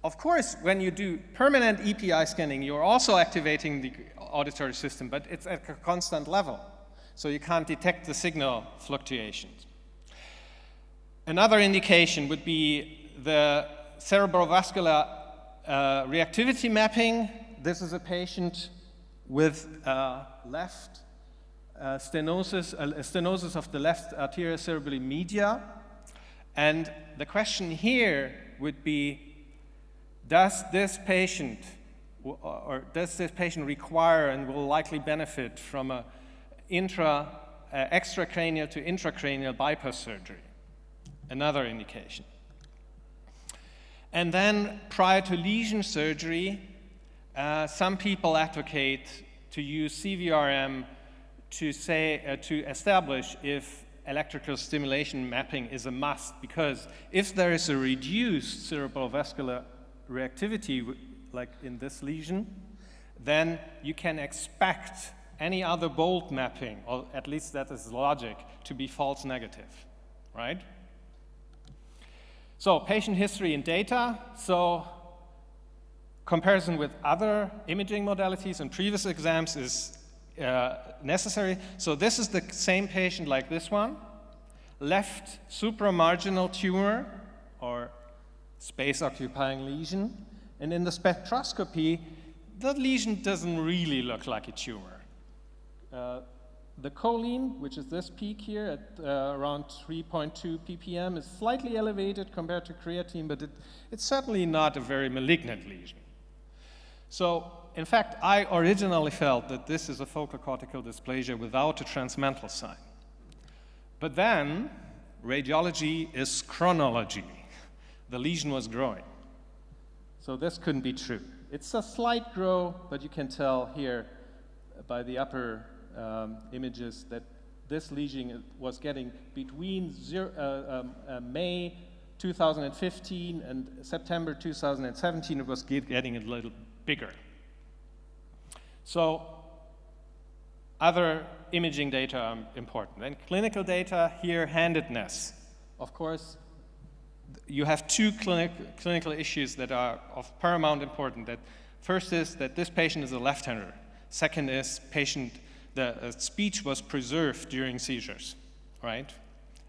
Of course, when you do permanent EPI scanning, you're also activating the auditory system, but it's at a constant level, so you can't detect the signal fluctuations. Another indication would be the cerebrovascular reactivity mapping. This is a patient with left stenosis of the left arteria cerebelli media. And the question here would be, does this patient require and will likely benefit from a extracranial to intracranial bypass surgery? Another indication. And then prior to lesion surgery, some people advocate to use CVRM to establish if electrical stimulation mapping is a must, because if there is a reduced cerebrovascular reactivity, like in this lesion, then you can expect any other bolt mapping, or at least that is logic, to be false negative, right? So patient history and data. So comparison with other imaging modalities and previous exams is necessary. So this is the same patient like this one. Left supramarginal tumor, or space-occupying lesion. And in the spectroscopy, the lesion doesn't really look like a tumor. The choline, which is this peak here at around 3.2 ppm, is slightly elevated compared to creatine, but it's certainly not a very malignant lesion. So, in fact, I originally felt that this is a focal cortical dysplasia without a transmental sign. But then, radiology is chronology. The lesion was growing. So this couldn't be true. It's a slight grow, but you can tell here by the upper images that this lesion was getting between May 2015 and September 2017, it was getting a little bigger. So other imaging data are important. And clinical data here, handedness. Of course, you have two clinical issues that are of paramount importance. That first is that this patient is a left-hander. Second is the speech was preserved during seizures, right?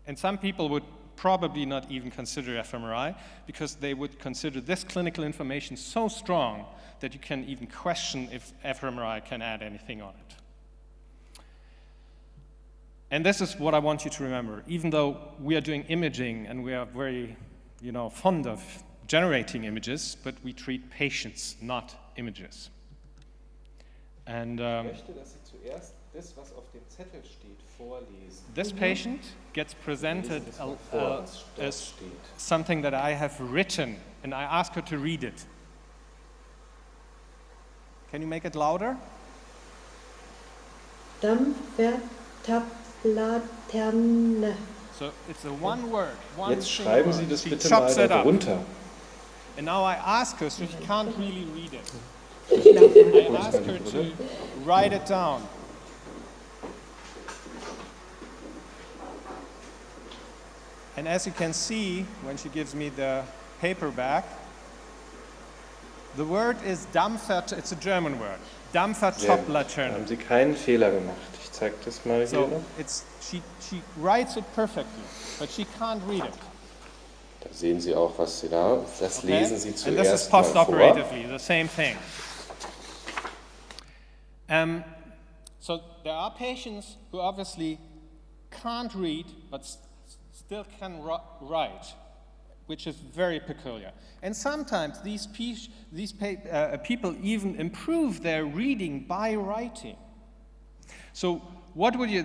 And some people would probably not even consider fMRI because they would consider this clinical information so strong that you can even question if fMRI can add anything on it. And this is what I want you to remember. Even though we are doing imaging and we are very, fond of generating images, but we treat patients, not images. And this patient gets presented something that I have written, and I ask her to read it. Can you make it louder?
Dampfverteilerlaterne
So it's a one word, one
Jetzt
single
schreiben Sie
word.
das
She
bitte mal
chops it
da
up.
runter.
And now I ask her, so she can't really read it. I ask her to write it down. And as you can see, when she gives me the paper back, the word is it's a German word,
Da
Dampfertopflaternen.
haben Sie keinen Fehler gemacht. Ich zeige das mal
So
hier.
she writes it perfectly, but she can't read it.
Da sehen Sie auch, was Sie da. Das
Okay?
lesen Sie
And this is
zuerst mal vor.
postoperatively, the same thing. So there are patients who obviously can't read, but still can write, which is very peculiar. And sometimes these people even improve their reading by writing. So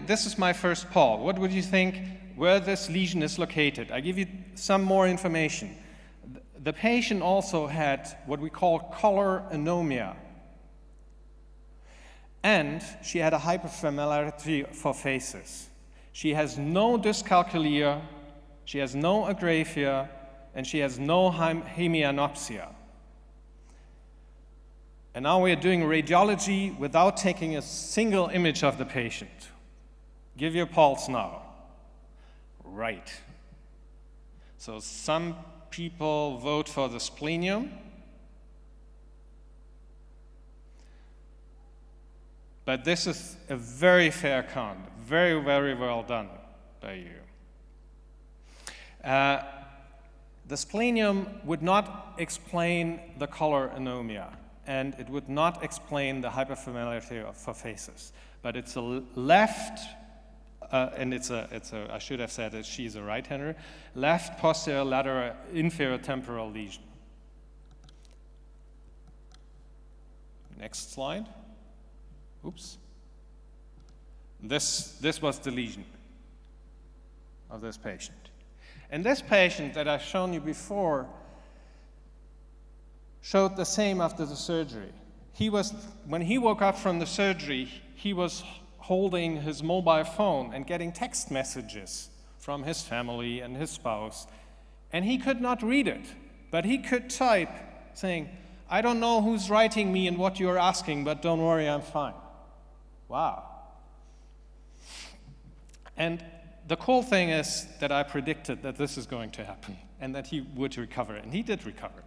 this is my first poll. What would you think where this lesion is located? I give you some more information. The patient also had what we call color anomia. And she had a hyperfamiliarity for faces. She has no dyscalculia, she has no agraphia, and she has no hemianopsia. And now we are doing radiology without taking a single image of the patient. Give your pulse now. Right. So some people vote for the splenium. But this is a very fair count, very, very well done by you. The splenium would not explain the color anomia, and it would not explain the hyperfamiliarity for faces. But it's a left, and I should have said that she's a right-hander, left posterior lateral inferior temporal lesion. Next slide. Oops. This was the lesion of this patient. And this patient that I've shown you before showed the same after the surgery. When he woke up from the surgery, he was holding his mobile phone and getting text messages from his family and his spouse. And he could not read it, but he could type saying, "I don't know who's writing me and what you're asking, but don't worry, I'm fine." Wow. And the cool thing is that I predicted that this is going to happen and that he would recover, and he did recover.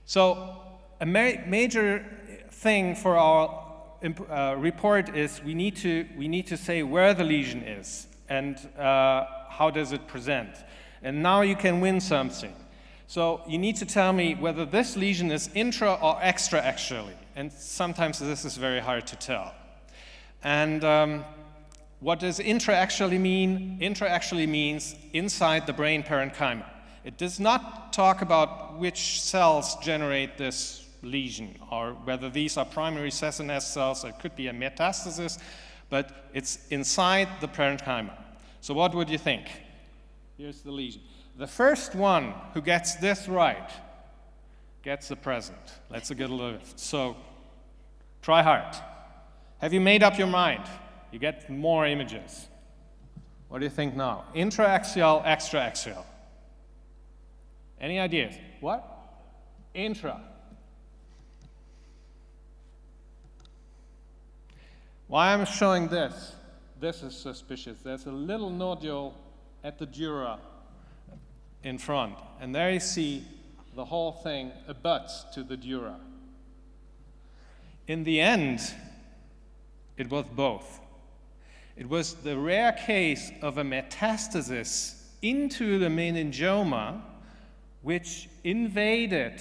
So a major thing for our report is we need to say where the lesion is and how does it present. And now you can win something. So you need to tell me whether this lesion is intra or extra actually, and sometimes this is very hard to tell. And what does intra actually mean? Intra actually means inside the brain parenchyma. It does not talk about which cells generate this lesion or whether these are primary Sessiness cells, or it could be a metastasis, but it's inside the parenchyma. So what would you think? Here's the lesion. The first one who gets this right gets the present. Let's get a lift. So try hard. Have you made up your mind? You get more images. What do you think now? Intraaxial, extraaxial. Any ideas? What? Intra. Why I'm showing this is suspicious. There's a little nodule at the dura in front, and there you see the whole thing abuts to the dura. In the end, it was both. It was the rare case of a metastasis into the meningioma which invaded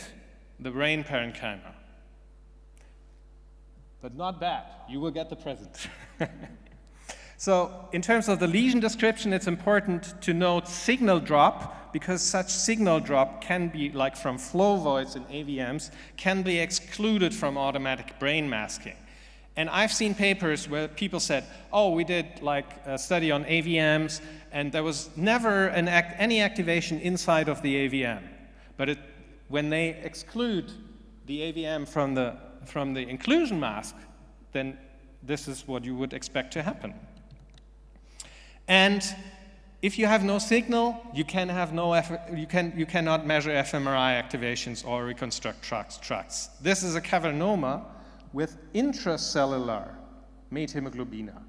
the brain parenchyma. But not bad. You will get the present. So in terms of the lesion description, it's important to note signal drop, because such signal drop can be, like from flow voids in AVMs, can be excluded from automatic brain masking. And I've seen papers where people said, oh, we did like a study on AVMs, and there was never any activation inside of the AVM. But when they exclude the AVM from the inclusion mask, then this is what you would expect to happen. And if you have no signal, you cannot measure fMRI activations or reconstruct tracts. This is a cavernoma with intracellular methemoglobina,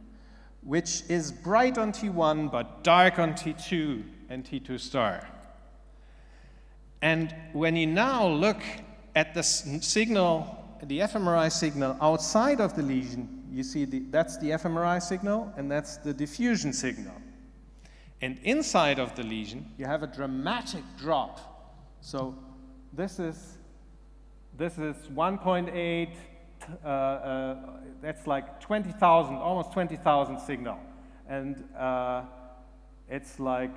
which is bright on T1 but dark on T2 and T2 star. And when you now look at the signal, the fMRI signal outside of the lesion, you see that's the fMRI signal and that's the diffusion signal. And inside of the lesion, you have a dramatic drop. So this is 1.8, that's like 20,000, almost 20,000 signal. And it's like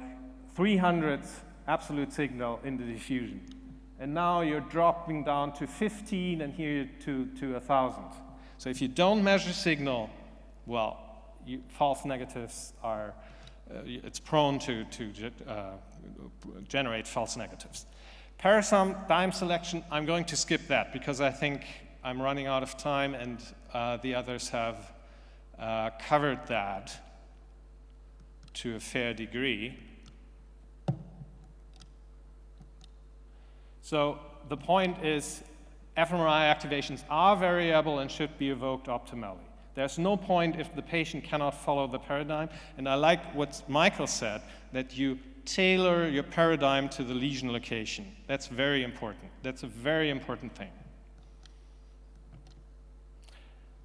300 absolute signal in the diffusion. And now you're dropping down to 15 and here to 1,000. So if you don't measure signal, well, false negatives are, it's prone to generate false negatives. Paradigm selection, I'm going to skip that because I think I'm running out of time and the others have covered that to a fair degree. So the point is fMRI activations are variable and should be evoked optimally. There's no point if the patient cannot follow the paradigm. And I like what Michael said, that you tailor your paradigm to the lesion location. That's very important. That's a very important thing.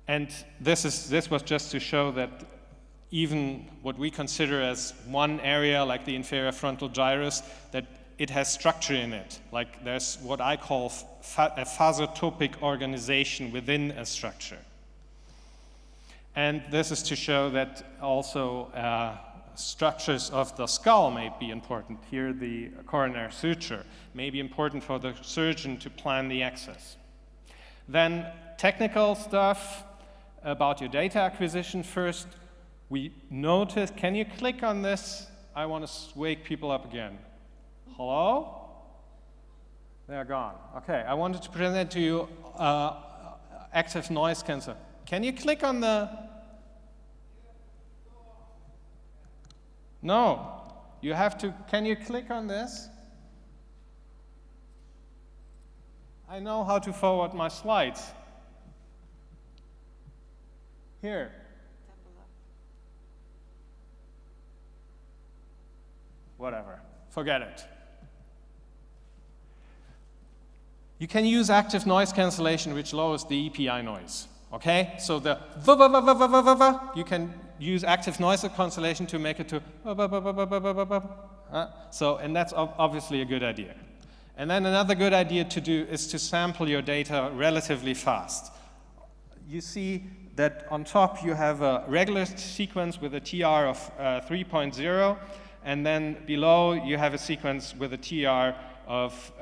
And this was just to show that even what we consider as one area, like the inferior frontal gyrus, that it has structure in it. Like there's what I call a phasotopic organization within a structure. And this is to show that also structures of the skull may be important. Here the coronary suture may be important for the surgeon to plan the access. Then technical stuff about your data acquisition. First, we notice, can you click on this? I want to wake people up again. Hello? They're gone. Okay, I wanted to present to you active noise cancellation. Can you click on the... No, you have to, can you click on this? I know how to forward my slides. Here. Whatever, forget it. You can use active noise cancellation, which lowers the EPI noise. Okay, so the you can use active noise cancellation to make it to so, and that's obviously a good idea. And then another good idea to do is to sample your data relatively fast. You see that on top you have a regular sequence with a TR of 3.0, and then below you have a sequence with a TR of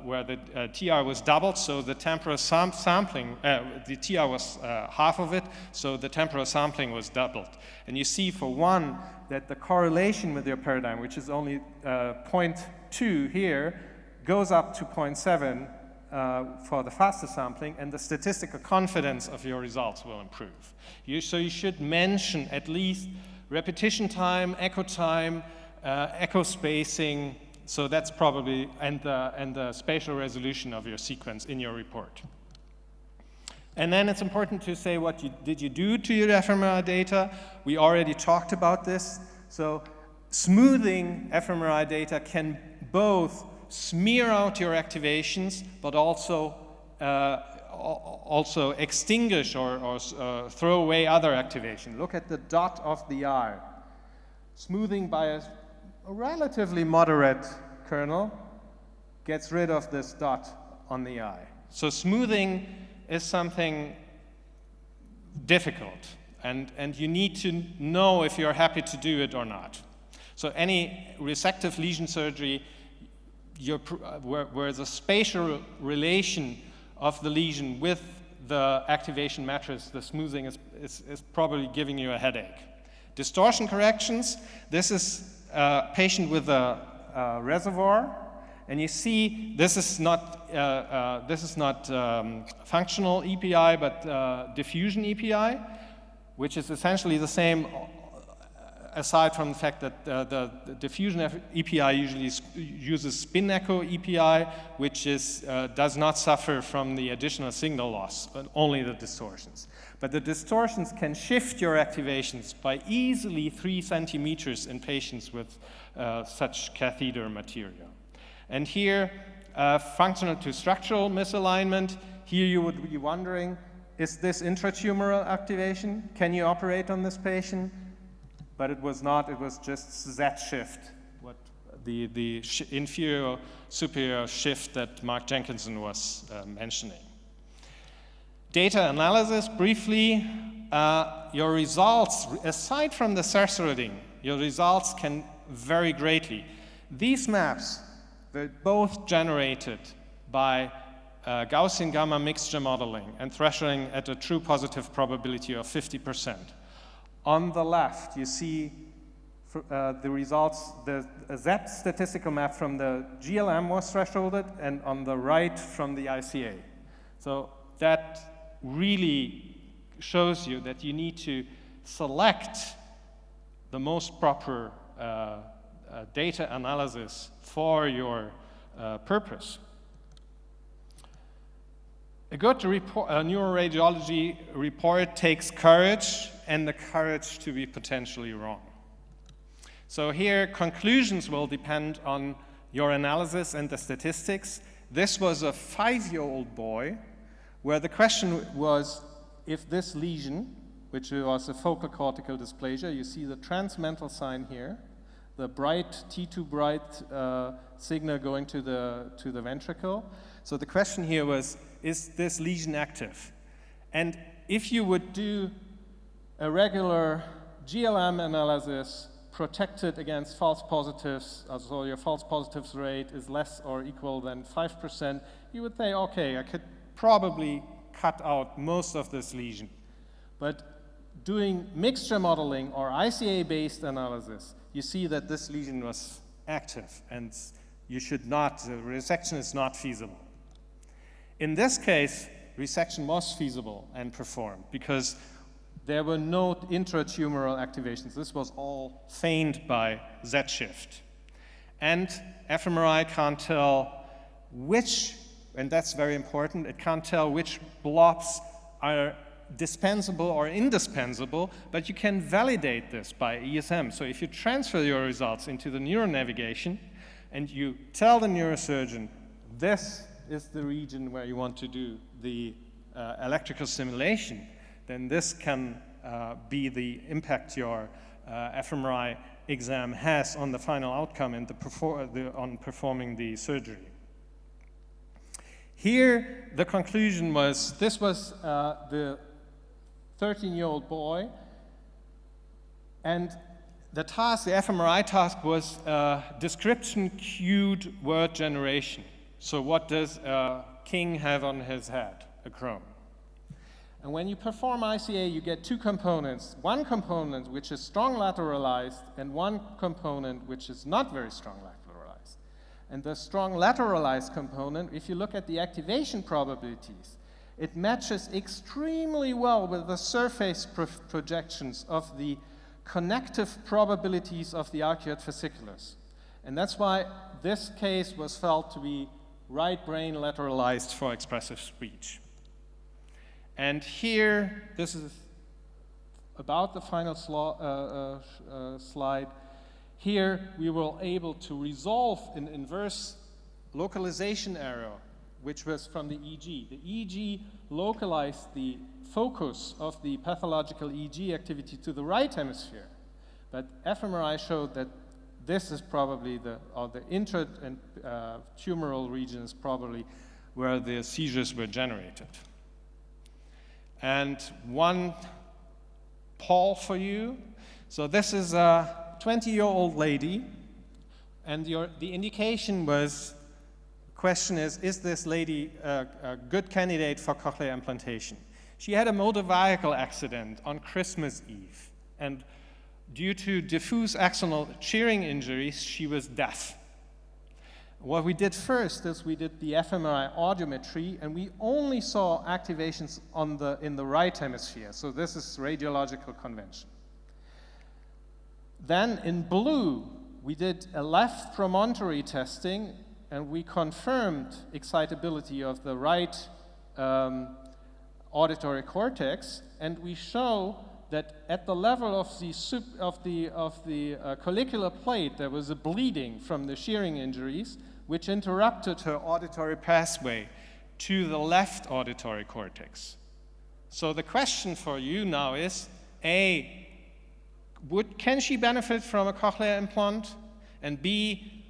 where the TR was doubled, so the temporal sampling, the TR was half of it, so the temporal sampling was doubled. And you see for one that the correlation with your paradigm, which is only 0.2 here, goes up to 0.7 for the faster sampling, and the statistical confidence of your results will improve. So you should mention at least repetition time, echo spacing. So that's probably, and the spatial resolution of your sequence in your report. And then it's important to say what did you do to your fMRI data. We already talked about this. So smoothing fMRI data can both smear out your activations, but also extinguish or throw away other activation. Look at the dot of the eye. Smoothing by a relatively moderate kernel gets rid of this dot on the eye. So smoothing is something difficult, and you need to know if you're happy to do it or not. So any resective lesion surgery where the spatial relation of the lesion with the activation matrix, the smoothing is probably giving you a headache. Distortion corrections, this is a patient with a reservoir, and you see this is not functional EPI, but diffusion EPI, which is essentially the same aside from the fact that the diffusion EPI usually uses spin echo EPI, which does not suffer from the additional signal loss, but only the distortions. But the distortions can shift your activations by easily 3 centimeters in patients with such catheter material. And here, functional to structural misalignment. Here you would be wondering, is this intratumoral activation? Can you operate on this patient? But it was not, it was just Z shift, what the inferior superior shift that Mark Jenkinson was mentioning. Data analysis, briefly, your results, aside from the sorting, your results can vary greatly. These maps were both generated by Gaussian gamma mixture modeling and thresholding at a true positive probability of 50%. On the left, you see the results, the Z statistical map from the GLM was thresholded, and on the right from the ICA. So that really shows you that you need to select the most proper data analysis for your purpose. A good neuroradiology report takes courage, and the courage to be potentially wrong. So here, conclusions will depend on your analysis and the statistics. This was a 5-year-old boy, where the question was if this lesion, which was a focal cortical dysplasia, you see the transmental sign here, the bright T2 bright signal going to the ventricle. So the question here was, is this lesion active? And if you would do a regular GLM analysis protected against false positives, so your false positives rate is less or equal than 5%, you would say, okay, I could probably cut out most of this lesion. But doing mixture modeling or ICA-based analysis, you see that this lesion was active, and you should not, the resection is not feasible. In this case, resection was feasible and performed because there were no intratumoral activations. This was all feigned by Z-shift. And fMRI can't tell which, and that's very important, it can't tell which blobs are dispensable or indispensable, but you can validate this by ESM. So if you transfer your results into the neuronavigation and you tell the neurosurgeon, this is the region where you want to do the electrical stimulation, then this can be the impact your fMRI exam has on the final outcome and on performing the surgery. Here, the conclusion was, this was the 13-year-old boy, and the task, the fMRI task, was description-cued word generation. So what does King have on his head? A chrome. And when you perform ICA, you get 2 components. One component which is strong lateralized, and one component which is not very strong lateralized. And the strong lateralized component, if you look at the activation probabilities, it matches extremely well with the surface projections of the connective probabilities of the arcuate fasciculus. And that's why this case was felt to be right brain lateralized for expressive speech. And here, this is about the final slide. Here, we were able to resolve an inverse localization error, which was from the EEG. The EEG localized the focus of the pathological EEG activity to the right hemisphere. But fMRI showed that this is probably the intra and tumoral region is probably where the seizures were generated. And one poll for you. So this is a 20-year-old lady, and the indication was, question is this lady a good candidate for cochlear implantation? She had a motor vehicle accident on Christmas Eve, and due to diffuse axonal shearing injuries, she was deaf. What we did first is we did the fMRI audiometry, and we only saw activations in the right hemisphere. So this is radiological convention. Then in blue, we did a left promontory testing, and we confirmed excitability of the right auditory cortex, and we show that at the level of the collicular plate, there was a bleeding from the shearing injuries, which interrupted her auditory pathway to the left auditory cortex. So the question for you now is, A, can she benefit from a cochlear implant? And B,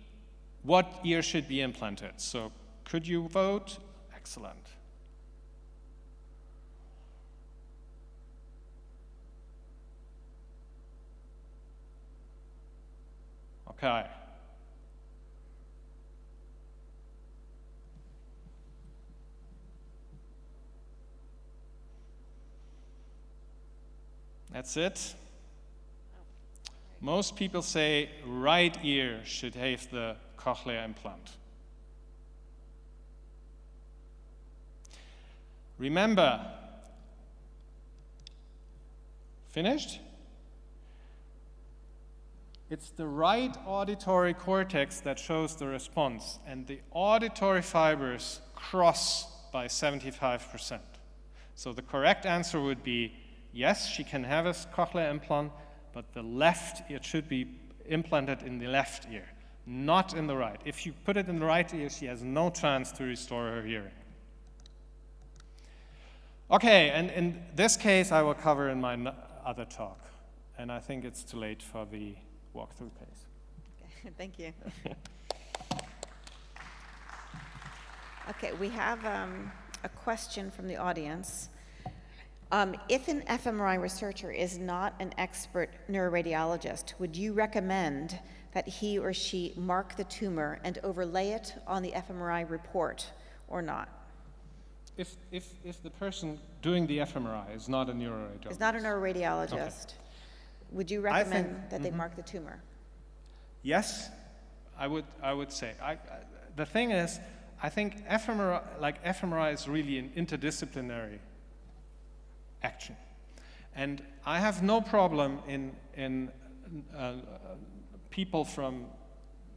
what ear should be implanted? So could you vote? Excellent. Okay. That's it. Most people say right ear should have the cochlear implant. Remember, finished? It's the right auditory cortex that shows the response, and the auditory fibers cross by 75%. So the correct answer would be, yes, she can have a cochlear implant, but it should be implanted in the left ear, not in the right. If you put it in the right ear, she has no chance to restore her hearing. Okay, and in this case, I will cover in my other talk, and I think it's too late for the walkthrough case.
Okay, thank you. Okay, we have a question from the audience. If an fMRI researcher is not an expert neuroradiologist, would you recommend that he or she mark the tumor and overlay it on the fMRI report or not?
If the person doing the fMRI is not a neuroradiologist.
Is not a neuroradiologist. Okay. Would you recommend that they mark the tumor?
Yes, I would say. The thing is, I think fMRI is really an interdisciplinary action. And I have no problem in people from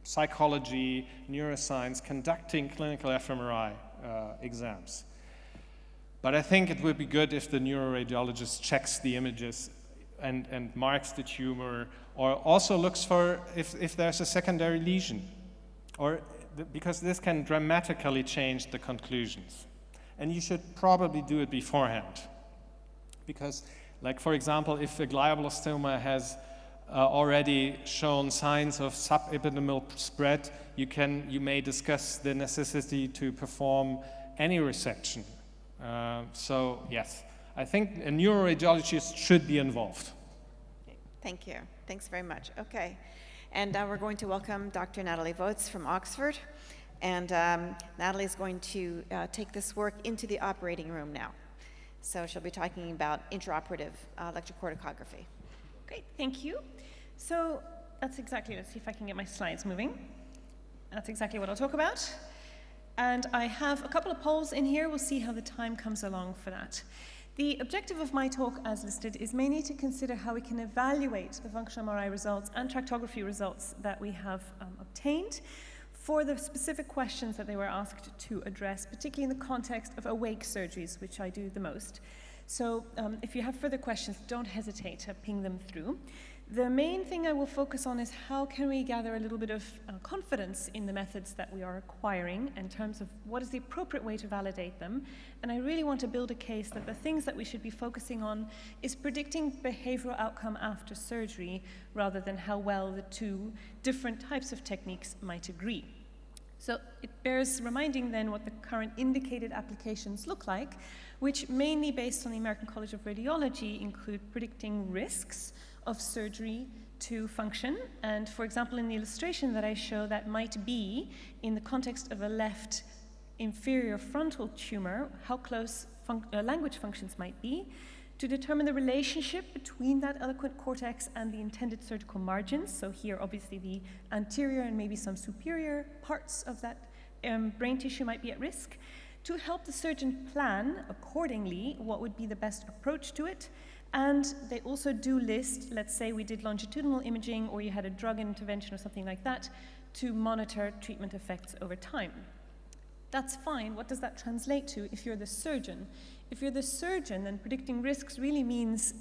psychology, neuroscience, conducting clinical fMRI exams. But I think it would be good if the neuroradiologist checks the images and marks the tumor, or also looks for if there's a secondary lesion, because this can dramatically change the conclusions. And you should probably do it beforehand. Because, like, for example, if a glioblastoma has already shown signs of subepidermal spread, you may discuss the necessity to perform any resection. So, yes, I think a neuroradiologist should be involved.
Thank you. Thanks very much. Okay. And we're going to welcome Dr. Natalie Voets from Oxford. And Natalie is going to take this work into the operating room now. So she'll be talking about intraoperative electrocorticography.
Great, thank you. So that's exactly, let's see if I can get my slides moving. That's exactly what I'll talk about. And I have a couple of polls in here. We'll see how the time comes along for that. The objective of my talk, as listed, is mainly to consider how we can evaluate the functional MRI results and tractography results that we have obtained for the specific questions that they were asked to address, particularly in the context of awake surgeries, which I do the most. So if you have further questions, don't hesitate to ping them through. The main thing I will focus on is how can we gather a little bit of confidence in the methods that we are acquiring in terms of what is the appropriate way to validate them. And I really want to build a case that the things that we should be focusing on is predicting behavioral outcome after surgery rather than how well the two different types of techniques might agree. So it bears reminding then what the current indicated applications look like, which mainly based on the American College of Radiology include predicting risks of surgery to function. And for example, in the illustration that I show, that might be in the context of a left inferior frontal tumor, how close language functions might be, to determine the relationship between that eloquent cortex and the intended surgical margins. So here, obviously, the anterior and maybe some superior parts of that brain tissue might be at risk. to help the surgeon plan accordingly what would be the best approach to it. And they also do list, let's say we did longitudinal imaging or you had a drug intervention or something like that, to monitor treatment effects over time. That's fine. What does that translate to if you're the surgeon? If you're the surgeon, then predicting risks really means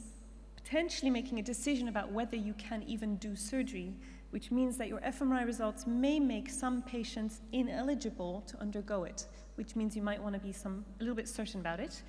potentially making a decision about whether you can even do surgery, which means that your fMRI results may make some patients ineligible to undergo it, which means you might want to be a little bit certain about it.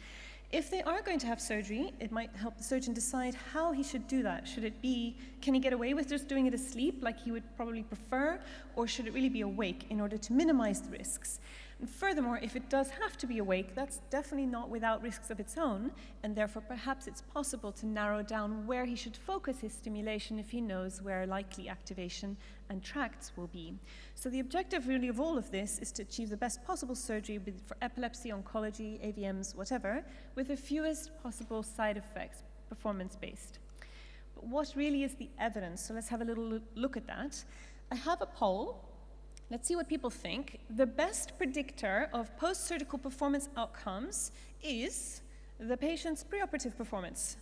If they are going to have surgery, it might help the surgeon decide how he should do that. Should it be, can he get away with just doing it asleep like he would probably prefer, or should it really be awake in order to minimize the risks? And furthermore, if it does have to be awake, that's definitely not without risks of its own, and therefore perhaps it's possible to narrow down where he should focus his stimulation if he knows where likely activation and tracts will be. So the objective really of all of this is to achieve the best possible surgery for epilepsy, oncology, AVMs, whatever, with the fewest possible side effects, performance-based. But what really is the evidence? So let's have a little look at that. I have a poll. Let's see what people think. The best predictor of post-surgical performance outcomes is the patient's preoperative performance.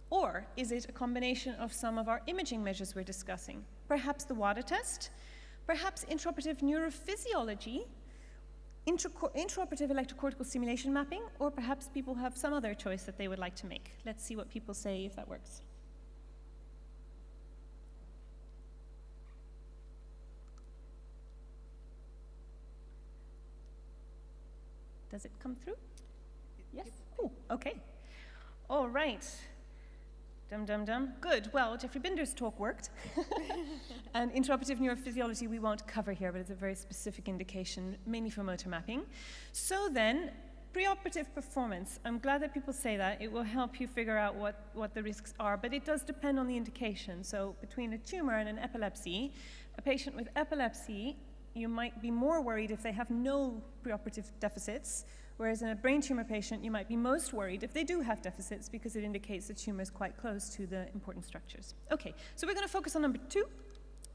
Or is it a combination of some of our imaging measures we're discussing? Perhaps the WADA test, perhaps intraoperative neurophysiology, intraoperative electrocortical stimulation mapping, or perhaps people have some other choice that they would like to make. Let's see what people say if that works. Does it come through? Yes? Oh, okay. All right. Dum, dum, dum. Good. Well, Jeffrey Binder's talk worked. And intraoperative neurophysiology we won't cover here, but it's a very specific indication, mainly for motor mapping. So then, preoperative performance. I'm glad that people say that. It will help you figure out what the risks are, but it does depend on the indication. So between a tumor and an epilepsy, a patient with epilepsy, you might be more worried if they have no preoperative deficits, whereas in a brain tumor patient, you might be most worried if they do have deficits because it indicates the tumor is quite close to the important structures. Okay, so we're going to focus on number 2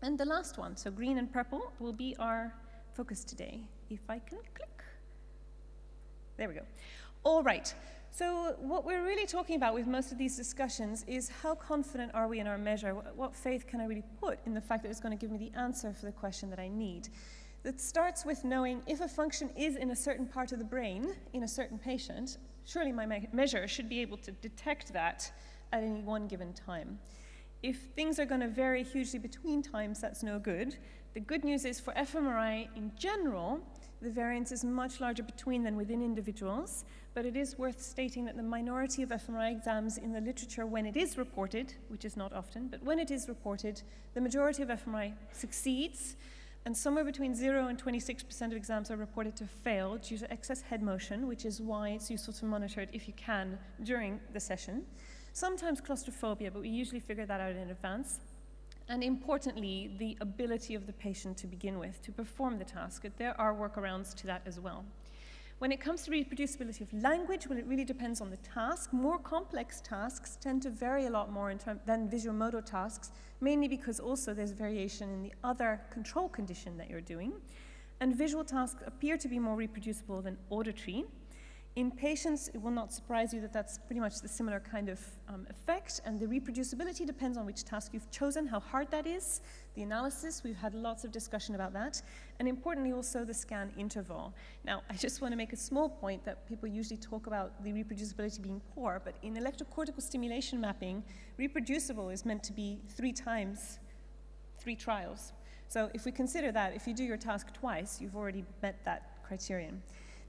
and the last one. So green and purple will be our focus today. If I can click. There we go. All right. So what we're really talking about with most of these discussions is how confident are we in our measure? What faith can I really put in the fact that it's going to give me the answer for the question that I need? That starts with knowing if a function is in a certain part of the brain in a certain patient, surely my measure should be able to detect that at any one given time. If things are going to vary hugely between times, that's no good. The good news is for fMRI in general, the variance is much larger between than within individuals, but it is worth stating that the minority of fMRI exams in the literature, when it is reported, which is not often, but when it is reported, the majority of fMRI succeeds, and somewhere between 0 and 26% of exams are reported to fail due to excess head motion, which is why it's useful to monitor it if you can during the session. Sometimes claustrophobia, but we usually figure that out in advance. And importantly, the ability of the patient to begin with, to perform the task. There are workarounds to that as well. When it comes to reproducibility of language, well, it really depends on the task. More complex tasks tend to vary a lot more than visual-motor tasks, mainly because also there's variation in the other control condition that you're doing. And visual tasks appear to be more reproducible than auditory. In patients, it will not surprise you that that's pretty much the similar kind of effect, and the reproducibility depends on which task you've chosen, how hard that is, the analysis, we've had lots of discussion about that, and importantly also the scan interval. Now, I just want to make a small point that people usually talk about the reproducibility being poor, but in electrocortical stimulation mapping, reproducible is meant to be 3 times 3 trials. So if we consider that, if you do your task twice, you've already met that criterion.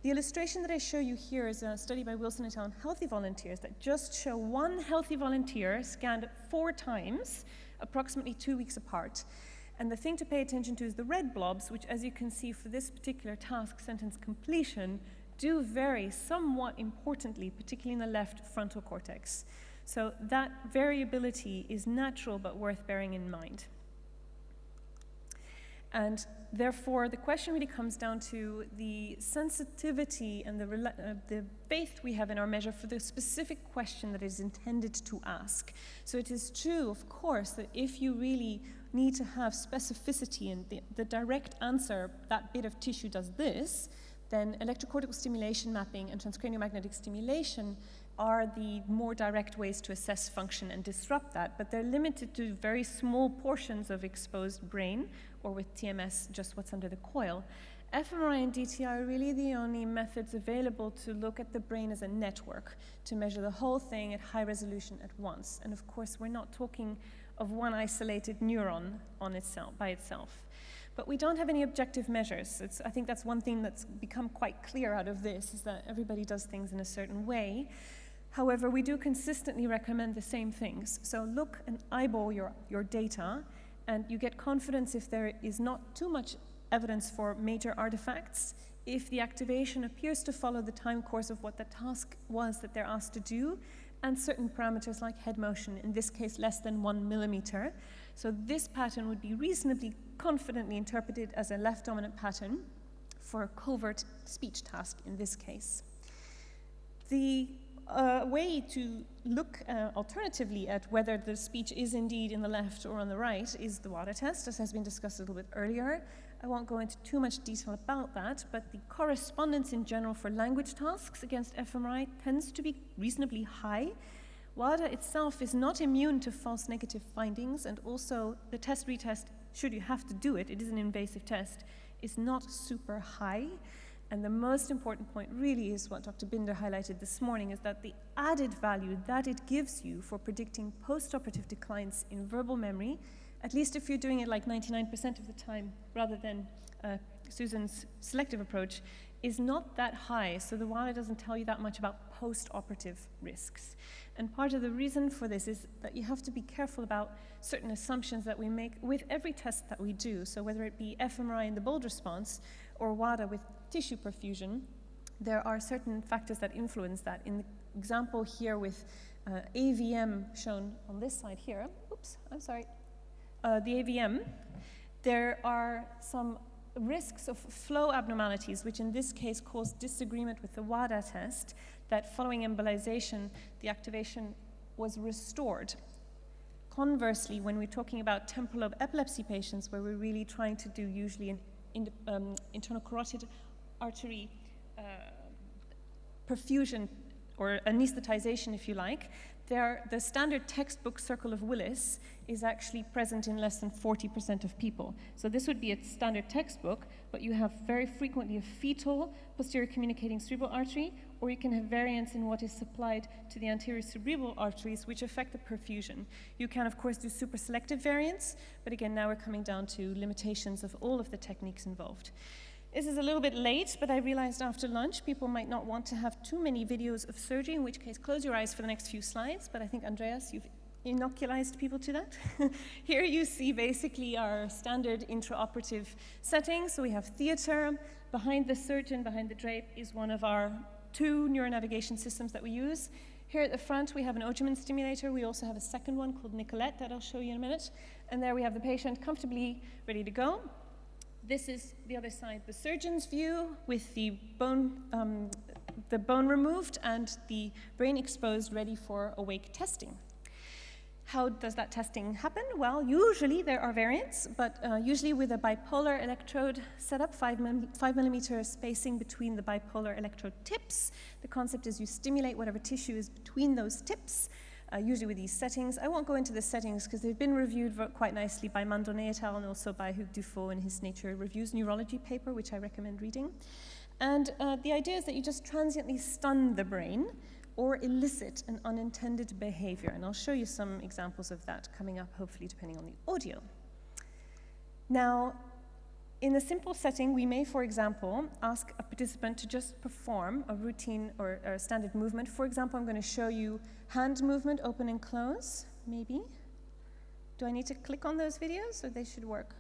The illustration that I show you here is a study by Wilson et al. On healthy volunteers that just show one healthy volunteer scanned 4 times, approximately 2 weeks apart. And the thing to pay attention to is the red blobs, which, as you can see for this particular task, sentence completion, do vary somewhat importantly, particularly in the left frontal cortex. So that variability is natural but worth bearing in mind. And therefore, the question really comes down to the sensitivity and the faith we have in our measure for the specific question that is intended to ask. So it is true, of course, that if you really need to have specificity and the direct answer, that bit of tissue does this, then electrocortical stimulation mapping and transcranial magnetic stimulation are the more direct ways to assess function and disrupt that, but they're limited to very small portions of exposed brain, or with TMS, just what's under the coil. fMRI and DTI are really the only methods available to look at the brain as a network, to measure the whole thing at high resolution at once. And of course, we're not talking of one isolated neuron on itself, by itself. But we don't have any objective measures. I think that's one thing that's become quite clear out of this, is that everybody does things in a certain way. However, we do consistently recommend the same things. So look and eyeball your data, and you get confidence if there is not too much evidence for major artifacts, if the activation appears to follow the time course of what the task was that they're asked to do, and certain parameters like head motion, in this case less than 1 millimeter. So this pattern would be reasonably confidently interpreted as a left dominant pattern for a covert speech task in this case. The way to look alternatively at whether the speech is indeed in the left or on the right is the WADA test, as has been discussed a little bit earlier. I won't go into too much detail about that, but the correspondence in general for language tasks against fMRI tends to be reasonably high. WADA itself is not immune to false negative findings, and also the test retest, should you have to do it, it is an invasive test, is not super high. And the most important point really is what Dr. Binder highlighted this morning, is that the added value that it gives you for predicting post-operative declines in verbal memory, at least if you're doing it like 99% of the time, rather than Susan's selective approach, is not that high. So the WADA doesn't tell you that much about post-operative risks. And part of the reason for this is that you have to be careful about certain assumptions that we make with every test that we do. So whether it be fMRI in the bold response or WADA with tissue perfusion, there are certain factors that influence that. In the example here with AVM shown on this side here, oops, I'm sorry, the AVM, there are some risks of flow abnormalities, which in this case cause disagreement with the WADA test, that following embolization, the activation was restored. Conversely, when we're talking about temporal lobe epilepsy patients, where we're really trying to do usually an internal carotid artery perfusion, or anesthetization if you like, the standard textbook circle of Willis is actually present in less than 40% of people. So this would be a standard textbook, but you have very frequently a fetal posterior communicating cerebral artery, or you can have variants in what is supplied to the anterior cerebral arteries, which affect the perfusion. You can, of course, do super selective variants, but again, now we're coming down to limitations of all of the techniques involved. This is a little bit late, but I realized after lunch people might not want to have too many videos of surgery, in which case close your eyes for the next few slides, but I think, Andreas, you've inoculized people to that. Here you see basically our standard intraoperative settings. So we have theater. Behind the surgeon, behind the drape, is one of our 2 neuronavigation systems that we use. Here at the front, we have an OHBM stimulator. We also have a second one called Nicolette that I'll show you in a minute. And there we have the patient comfortably ready to go. This is the other side, the surgeon's view, with the bone removed and the brain exposed, ready for awake testing. How does that testing happen? Well, usually there are variants, but usually with a bipolar electrode setup, 5 millimeter spacing between the bipolar electrode tips. The concept is you stimulate whatever tissue is between those tips, usually with these settings. I won't go into the settings because they've been reviewed quite nicely by Mandone et al. And also by Douw in his Nature Reviews Neurology paper, which I recommend reading. And the idea is that you just transiently stun the brain or elicit an unintended behavior. And I'll show you some examples of that coming up, hopefully, depending on the audio. Now, in a simple setting, we may, for example, ask a participant to just perform a routine or a standard movement. For example, I'm going to show you hand movement, open and close, maybe. Do I need to click on those videos, or they should work?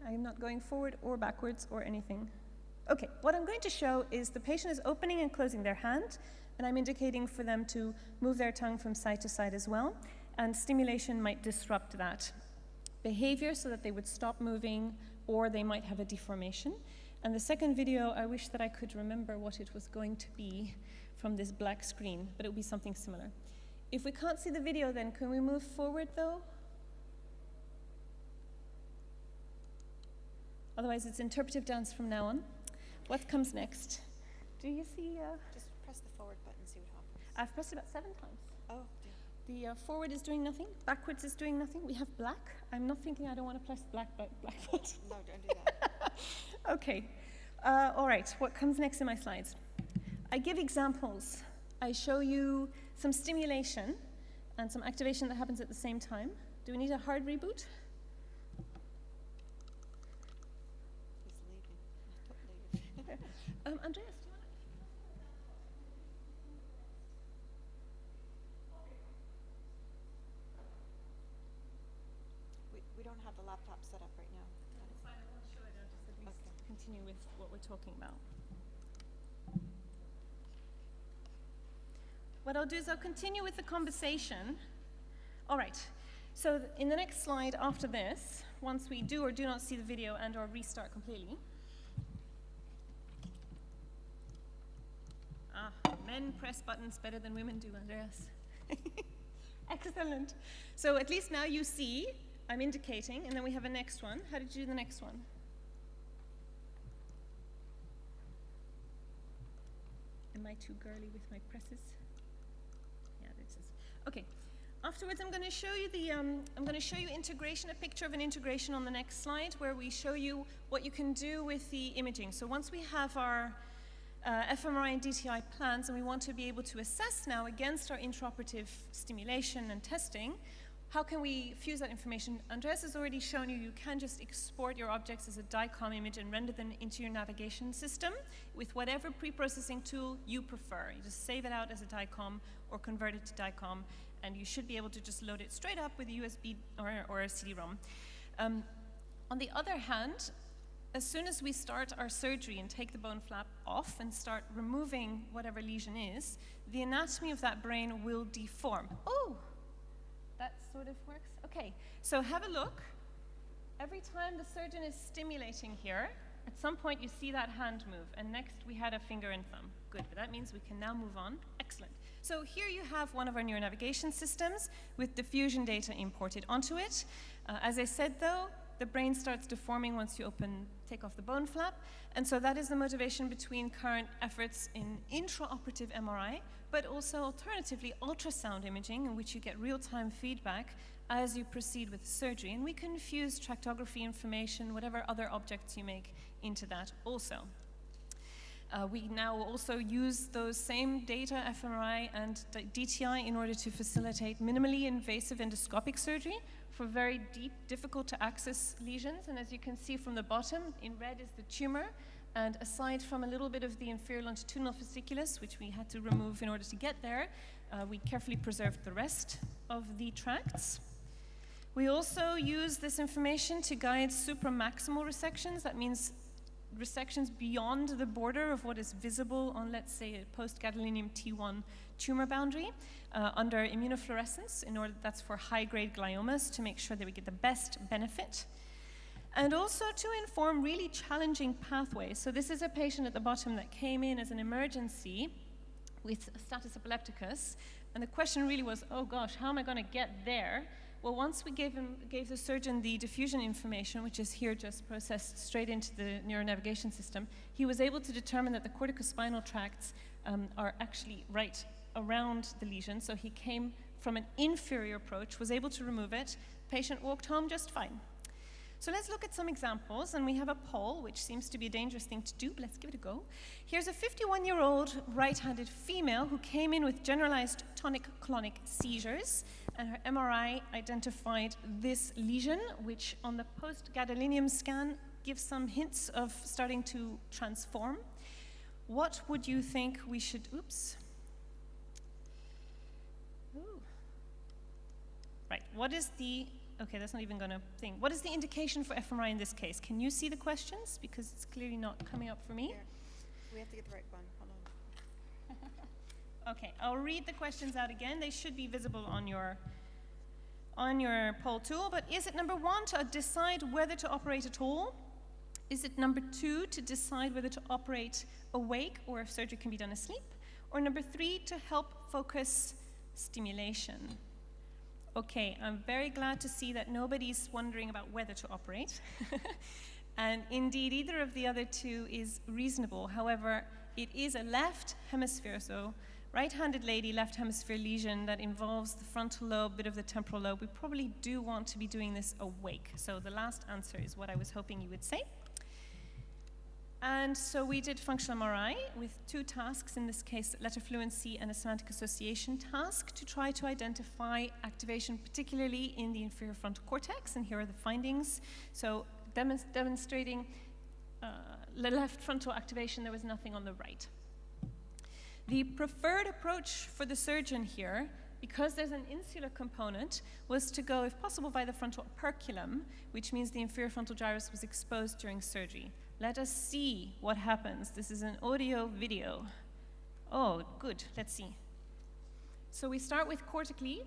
I'm not going forward or backwards or anything. Okay, what I'm going to show is the patient is opening and closing their hand, and I'm indicating for them to move their tongue from side to side as well, and stimulation might disrupt that behavior so that they would stop moving, or they might have a deformation. And the second video, I wish that I could remember what it was going to be from this black screen, but it would be something similar. If we can't see the video, then can we move forward though? Otherwise, it's interpretive dance from now on. What comes next? Do you see?
Just press the forward button, see what happens.
I've pressed it about 7 times.
Oh,
The forward is doing nothing. Backwards is doing nothing. We have black. I'm not thinking I don't want to press black foot.
no, don't do that.
Okay. All right. What comes next in my slides? I give examples. I show you some stimulation and some activation that happens at the same time. Do we need a hard reboot?
He's leaving. Don't leave.
Andreas, do you want to?
We don't have the laptop set up right now.
That's fine. I won't show it. I'll just at least continue with what we're talking about. What I'll do is I'll continue with the conversation. All right. So in the next slide after this, once we do or do not see the video and or restart completely. Men press buttons better than women do, Andreas. Excellent. So at least now you see, I'm indicating, and then we have a next one. How did you do the next one? Am I too girly with my presses? Yeah, this is. Okay. Afterwards, I'm going to show you integration, a picture of an integration on the next slide, where we show you what you can do with the imaging. So once we have our fMRI and DTI plans, and we want to be able to assess now against our intraoperative stimulation and testing, how can we fuse that information? Andreas has already shown you can just export your objects as a DICOM image and render them into your navigation system with whatever pre-processing tool you prefer. You just save it out as a DICOM or convert it to DICOM, and you should be able to just load it straight up with a USB or a CD-ROM. On the other hand, as soon as we start our surgery and take the bone flap off and start removing whatever lesion is, the anatomy of that brain will deform. Oh, that sort of works. Okay, so have a look. Every time the surgeon is stimulating here, at some point you see that hand move, and next we had a finger and thumb. Good, but that means we can now move on. Excellent. So here you have one of our neuronavigation systems with diffusion data imported onto it. As I said though, the brain starts deforming once you take off the bone flap, and so that is the motivation between current efforts in intraoperative MRI, but also alternatively ultrasound imaging, in which you get real-time feedback as you proceed with surgery, and we can fuse tractography information, whatever other objects you make, into that also. We now also use those same data, fMRI and DTI, in order to facilitate minimally invasive endoscopic surgery for very deep, difficult to access lesions. And as you can see from the bottom, in red is the tumor. And aside from a little bit of the inferior longitudinal fasciculus, which we had to remove in order to get there, we carefully preserved the rest of the tracts. We also use this information to guide supramaximal resections. That means resections beyond the border of what is visible on, let's say, a post-gadolinium T1 tumor boundary under immunofluorescence, in order that's for high-grade gliomas, to make sure that we get the best benefit. And also to inform really challenging pathways. So this is a patient at the bottom that came in as an emergency with status epilepticus, and the question really was, oh gosh, how am I going to get there? Well, once we gave the surgeon the diffusion information, which is here just processed straight into the neuronavigation system, he was able to determine that the corticospinal tracts are actually right around the lesion. So he came from an inferior approach, was able to remove it. Patient walked home just fine. So let's look at some examples, and we have a poll, which seems to be a dangerous thing to do, but let's give it a go. Here's a 51-year-old right-handed female who came in with generalized tonic-clonic seizures, and her MRI identified this lesion, which on the post-gadolinium scan gives some hints of starting to transform. What would you think we should, oops. Ooh. Right, what is the, okay, that's not even gonna think. What is the indication for fMRI in this case? Can you see the questions? Because it's clearly not coming up for me.
Here. We have to get the right one, hold on.
Okay, I'll read the questions out again. They should be visible on your poll tool, but is it number 1 to decide whether to operate at all? Is it number 2 to decide whether to operate awake or if surgery can be done asleep? Or number 3 to help focus stimulation? Okay, I'm very glad to see that nobody's wondering about whether to operate. And indeed, either of the other two is reasonable. However, it is a left hemisphere, so right-handed lady, left hemisphere lesion that involves the frontal lobe, bit of the temporal lobe. We probably do want to be doing this awake. So the last answer is what I was hoping you would say. And so we did functional MRI with 2 tasks, in this case, letter fluency and a semantic association task, to try to identify activation, particularly in the inferior frontal cortex. And here are the findings. So demonstrating the left frontal activation, there was nothing on the right. The preferred approach for the surgeon here, because there's an insular component, was to go, if possible, by the frontal operculum, which means the inferior frontal gyrus was exposed during surgery. Let us see what happens. This is an audio video. Oh, good. Let's see. So we start with cortically.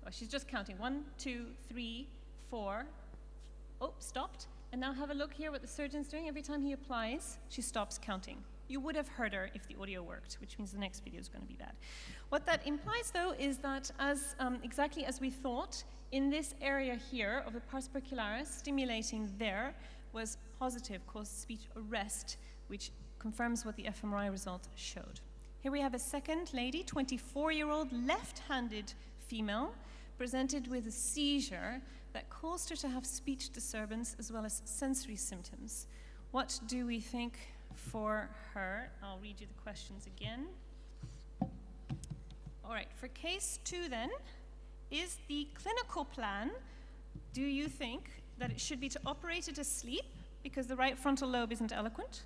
Oh, she's just counting. 1, 2, 3, 4. Oh, stopped. And now have a look here what the surgeon's doing. Every time he applies, she stops counting. You would have heard her if the audio worked, which means the next video is going to be bad. What that implies, though, is that exactly as we thought, in this area here of the pars opercularis, stimulating there was positive, caused speech arrest, which confirms what the fMRI result showed. Here we have a second lady, 24-year-old left-handed female, presented with a seizure that caused her to have speech disturbance as well as sensory symptoms. What do we think for her? I'll read you the questions again. All right, for case 2 then, is the clinical plan, do you think that it should be to operate it asleep because the right frontal lobe isn't eloquent?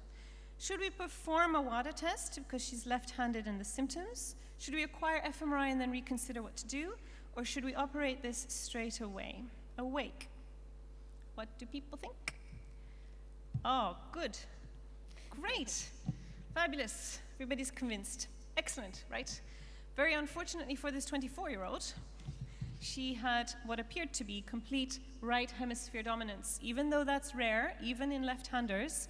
Should we perform a WADA test because she's left-handed and the symptoms? Should we acquire fMRI and then reconsider what to do? Or should we operate this straight away? Awake. What do people think? Oh, good. Great. Fabulous. Everybody's convinced. Excellent, right? Very unfortunately for this 24-year-old, she had what appeared to be complete right hemisphere dominance. Even though that's rare, even in left-handers,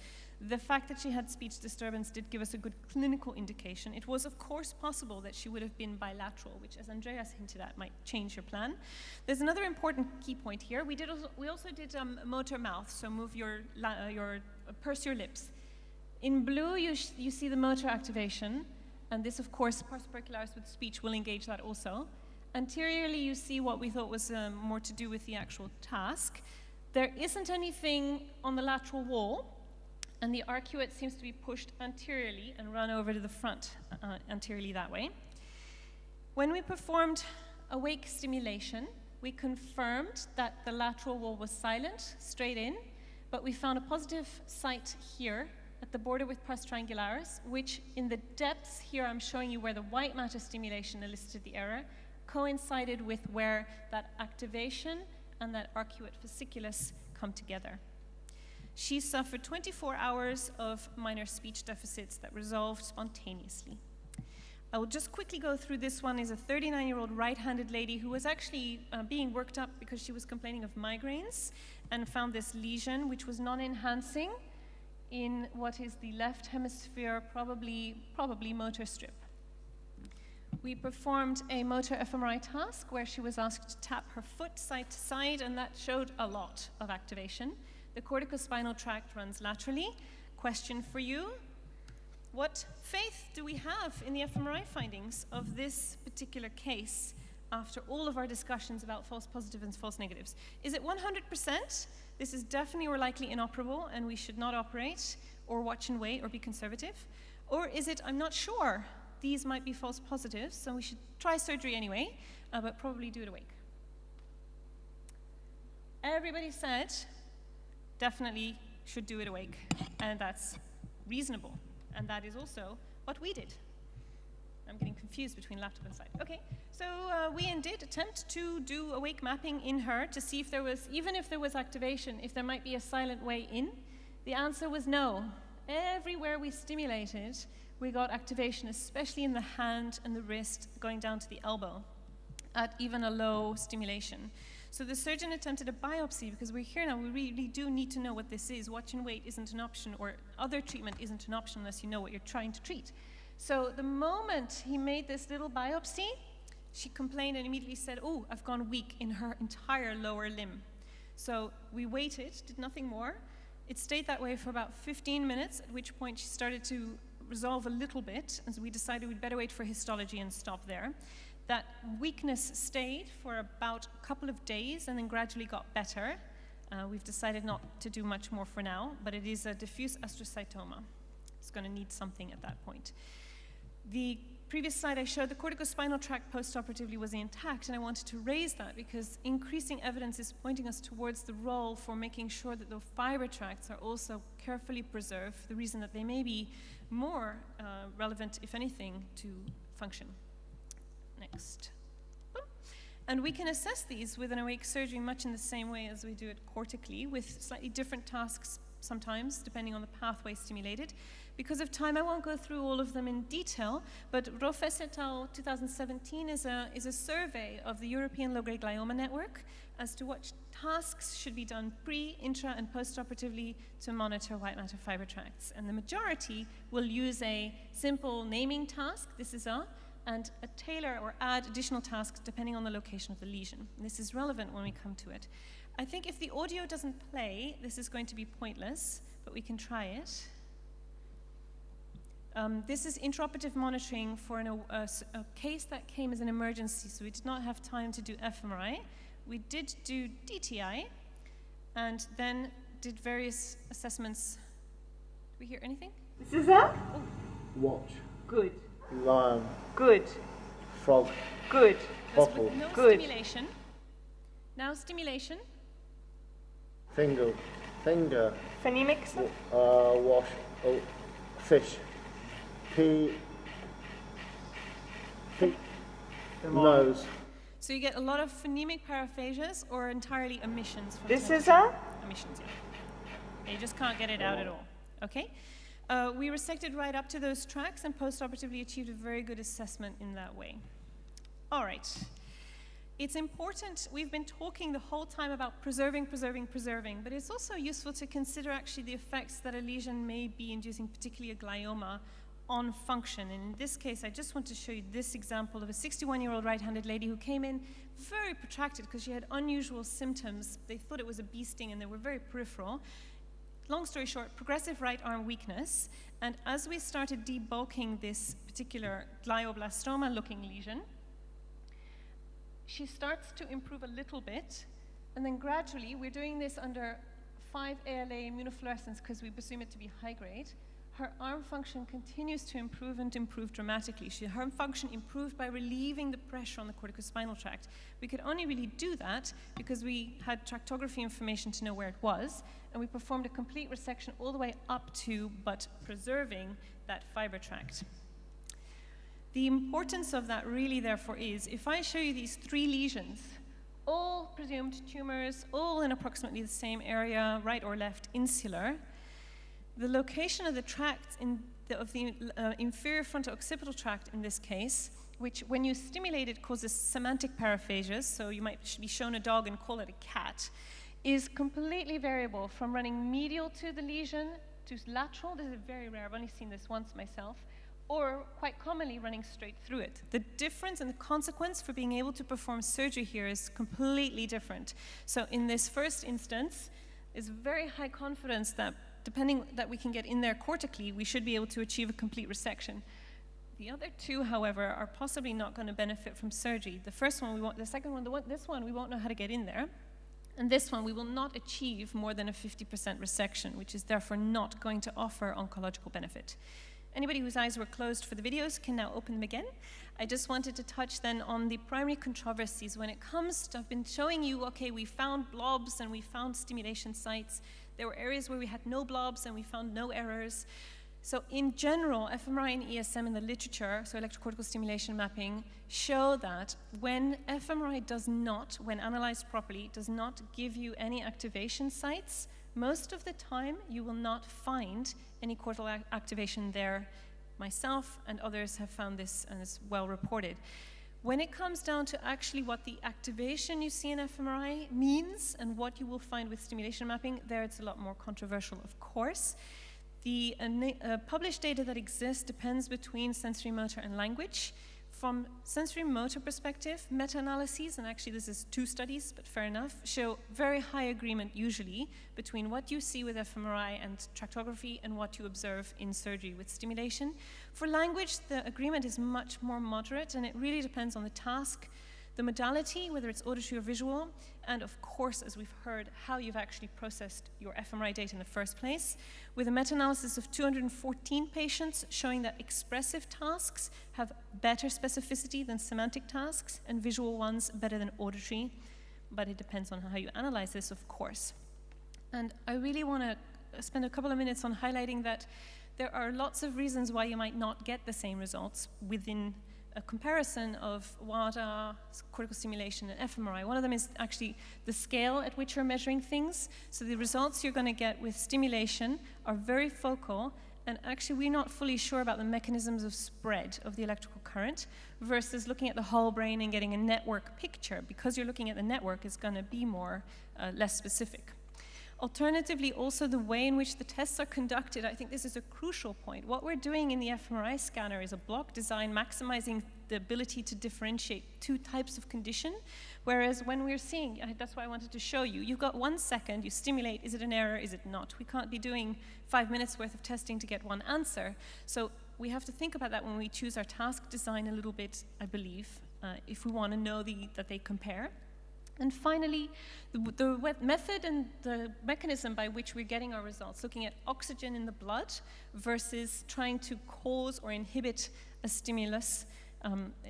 the fact that she had speech disturbance did give us a good clinical indication. It was, of course, possible that she would have been bilateral, which, as Andreas hinted at, might change your plan. There's another important key point here. We also did motor mouth, so move purse your lips. In blue, you see the motor activation, and this, of course, pars opercularis with speech will engage that also. Anteriorly, you see what we thought was more to do with the actual task. There isn't anything on the lateral wall, and the arcuate seems to be pushed anteriorly and run over to the front anteriorly that way. When we performed awake stimulation, we confirmed that the lateral wall was silent, straight in, but we found a positive site here at the border with pars triangularis, which in the depths here, I'm showing you where the white matter stimulation elicited the error, coincided with where that activation and that arcuate fasciculus come together. She suffered 24 hours of minor speech deficits that resolved spontaneously. I will just quickly go through this one. Is a 39-year-old right-handed lady who was actually being worked up because she was complaining of migraines and found this lesion, which was non-enhancing in what is the left hemisphere, probably motor strip. We performed a motor fMRI task where she was asked to tap her foot side to side, and that showed a lot of activation. The corticospinal tract runs laterally. Question for you: what faith do we have in the fMRI findings of this particular case after all of our discussions about false positives and false negatives? Is it 100%? This is definitely or likely inoperable and we should not operate or watch and wait or be conservative? Or is it, I'm not sure, these might be false positives, so we should try surgery anyway, but probably do it awake? Everybody said definitely should do it awake, and that's reasonable, and that is also what we did. I'm getting confused between laptop and slide. Okay, so we did attempt to do awake mapping in her to see if there was, even if there was activation, if there might be a silent way in. The answer was no. Everywhere we stimulated, we got activation, especially in the hand and the wrist, going down to the elbow, at even a low stimulation. So the surgeon attempted a biopsy because we're here now, we really do need to know what this is. Watch and wait isn't an option, or other treatment isn't an option unless you know what you're trying to treat. So the moment he made this little biopsy, she complained and immediately said, oh, I've gone weak in her entire lower limb. So we waited, did nothing more. It stayed that way for about 15 minutes, at which point she started to resolve a little bit, and so we decided we'd better wait for histology and stop there. That weakness stayed for about a couple of days and then gradually got better. We've decided not to do much more for now, but it is a diffuse astrocytoma. It's going to need something at that point. The previous slide I showed, the corticospinal tract postoperatively was intact, and I wanted to raise that because increasing evidence is pointing us towards the role for making sure that the fiber tracts are also carefully preserved, for the reason that they may be more relevant, if anything, to function. Next. And we can assess these with an awake surgery much in the same way as we do it cortically, with slightly different tasks sometimes, depending on the pathway stimulated. Because of time, I won't go through all of them in detail, but Rofes et al. 2017 is a survey of the European low-grade glioma network as to what tasks should be done pre, intra, and postoperatively to monitor white matter fiber tracts. And the majority will use a simple naming task, this is a, and a tailor or add additional tasks depending on the location of the lesion. And this is relevant when we come to it. I think if the audio doesn't play, this is going to be pointless, but we can try it. This is intraoperative monitoring for a case that came as an emergency, so we did not have time to do fMRI. We did do DTI, and then did various assessments. Did we hear anything?
This is a
Watch.
good,
Lion.
good,
Frog.
good,
That's
Bottle.
with no
Good.
stimulation. Now stimulation.
Finger. Finger.
phonemics,
Wash. Oh. Fish. Pea. Feet. Nose.
So you get a lot of phonemic paraphasias or entirely omissions. From
this
time
is
to time.
a
Omissions, yeah. You just can't get it out at all, okay? We resected right up to those tracks and postoperatively achieved a very good assessment in that way. All right. It's important, we've been talking the whole time about preserving, but it's also useful to consider actually the effects that a lesion may be inducing, particularly a glioma, on function. And in this case, I just want to show you this example of a 61-year-old right-handed lady who came in very protracted because she had unusual symptoms. They thought it was a bee sting and they were very peripheral. Long story short, progressive right arm weakness. And as we started debulking this particular glioblastoma-looking lesion, she starts to improve a little bit, and then gradually, we're doing this under 5 ALA immunofluorescence because we presume it to be high grade. Her arm function continues to improve and improve dramatically. Her function improved by relieving the pressure on the corticospinal tract. We could only really do that because we had tractography information to know where it was, and we performed a complete resection all the way up to, but preserving that fiber tract. The importance of that really, therefore, is if I show you these 3 lesions, all presumed tumors, all in approximately the same area, right or left, insular, the location of the tract of the inferior fronto-occipital tract in this case, which when you stimulate it causes semantic paraphasias, so you might be shown a dog and call it a cat, is completely variable from running medial to the lesion to lateral. This is very rare, I've only seen this once myself, or quite commonly running straight through it. The difference and the consequence for being able to perform surgery here is completely different. So in this first instance, is very high confidence that depending that we can get in there cortically, we should be able to achieve a complete resection. The other 2, however, are possibly not going to benefit from surgery. The first one, this one, we won't know how to get in there. And this one, we will not achieve more than a 50% resection, which is therefore not going to offer oncological benefit. Anybody whose eyes were closed for the videos can now open them again. I just wanted to touch then on the primary controversies. When it comes to, I've been showing you, okay, we found blobs and we found stimulation sites. There were areas where we had no blobs and we found no errors. So in general, fMRI and ESM in the literature, so electrocortical stimulation mapping, show that when fMRI does not, when analyzed properly, does not give you any activation sites, most of the time you will not find any cortical activation there. Myself and others have found this and it's well reported. When it comes down to actually what the activation you see in fMRI means and what you will find with stimulation mapping, there it's a lot more controversial, of course. The published data that exists depends between sensory motor and language. from sensory motor perspective, meta-analyses, and actually this is 2 studies, but fair enough, show very high agreement usually between what you see with fMRI and tractography and what you observe in surgery with stimulation. For language, the agreement is much more moderate, and it really depends on the task, the modality, whether it's auditory or visual, and of course, as we've heard, how you've actually processed your fMRI data in the first place, with a meta-analysis of 214 patients showing that expressive tasks have better specificity than semantic tasks, and visual ones better than auditory, but it depends on how you analyze this, of course. And I really want to spend a couple of minutes on highlighting that there are lots of reasons why you might not get the same results within a comparison of WADA, cortical stimulation, and fMRI. One of them is actually the scale at which you're measuring things. So the results you're going to get with stimulation are very focal, and actually we're not fully sure about the mechanisms of spread of the electrical current versus looking at the whole brain and getting a network picture. Because you're looking at the network is going to be more less specific. Alternatively, also the way in which the tests are conducted, I think this is a crucial point. What we're doing in the fMRI scanner is a block design maximizing the ability to differentiate 2 types of condition, whereas when we're seeing, that's why I wanted to show you, you've got 1 second, you stimulate, is it an error, is it not? We can't be doing 5 minutes worth of testing to get 1 answer. So we have to think about that when we choose our task design a little bit, I believe, if we want to know that they compare. And finally, the method and the mechanism by which we're getting our results, looking at oxygen in the blood versus trying to cause or inhibit a stimulus,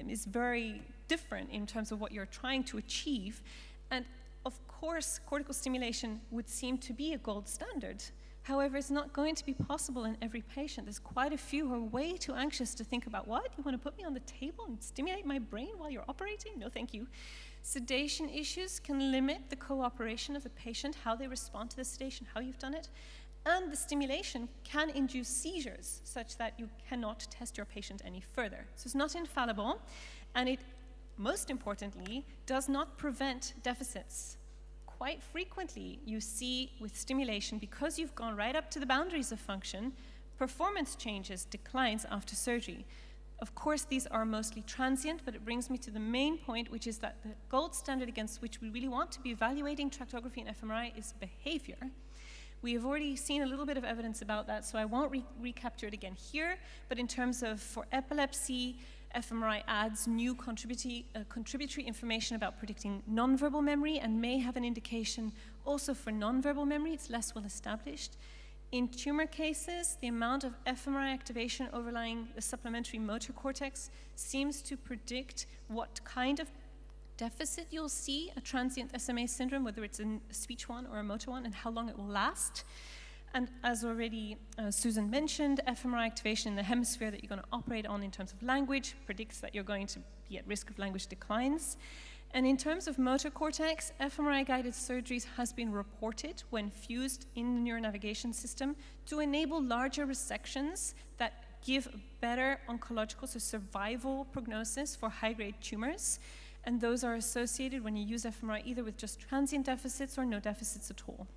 is very different in terms of what you're trying to achieve. And of course, cortical stimulation would seem to be a gold standard. However, it's not going to be possible in every patient. There's quite a few who are way too anxious to think about, what? You want to put me on the table and stimulate my brain while you're operating? No, thank you. Sedation issues can limit the cooperation of the patient, how they respond to the sedation, how you've done it. And the stimulation can induce seizures such that you cannot test your patient any further. So it's not infallible, and it, most importantly, does not prevent deficits. Quite frequently, you see with stimulation, because you've gone right up to the boundaries of function, performance changes, declines after surgery. Of course, these are mostly transient, but it brings me to the main point, which is that the gold standard against which we really want to be evaluating tractography and fMRI is behavior. We have already seen a little bit of evidence about that, so I won't recapture it again here, but in terms of for epilepsy, fMRI adds new contributory information about predicting nonverbal memory and may have an indication also for nonverbal memory. It's less well established. In tumor cases, the amount of fMRI activation overlying the supplementary motor cortex seems to predict what kind of deficit you'll see, a transient SMA syndrome, whether it's a speech one or a motor one, and how long it will last. And as already Susan mentioned, fMRI activation in the hemisphere that you're going to operate on in terms of language predicts that you're going to be at risk of language declines. And in terms of motor cortex, fMRI-guided surgeries has been reported when fused in the neuronavigation system to enable larger resections that give better oncological, so survival prognosis for high-grade tumors. And those are associated when you use fMRI either with just transient deficits or no deficits at all.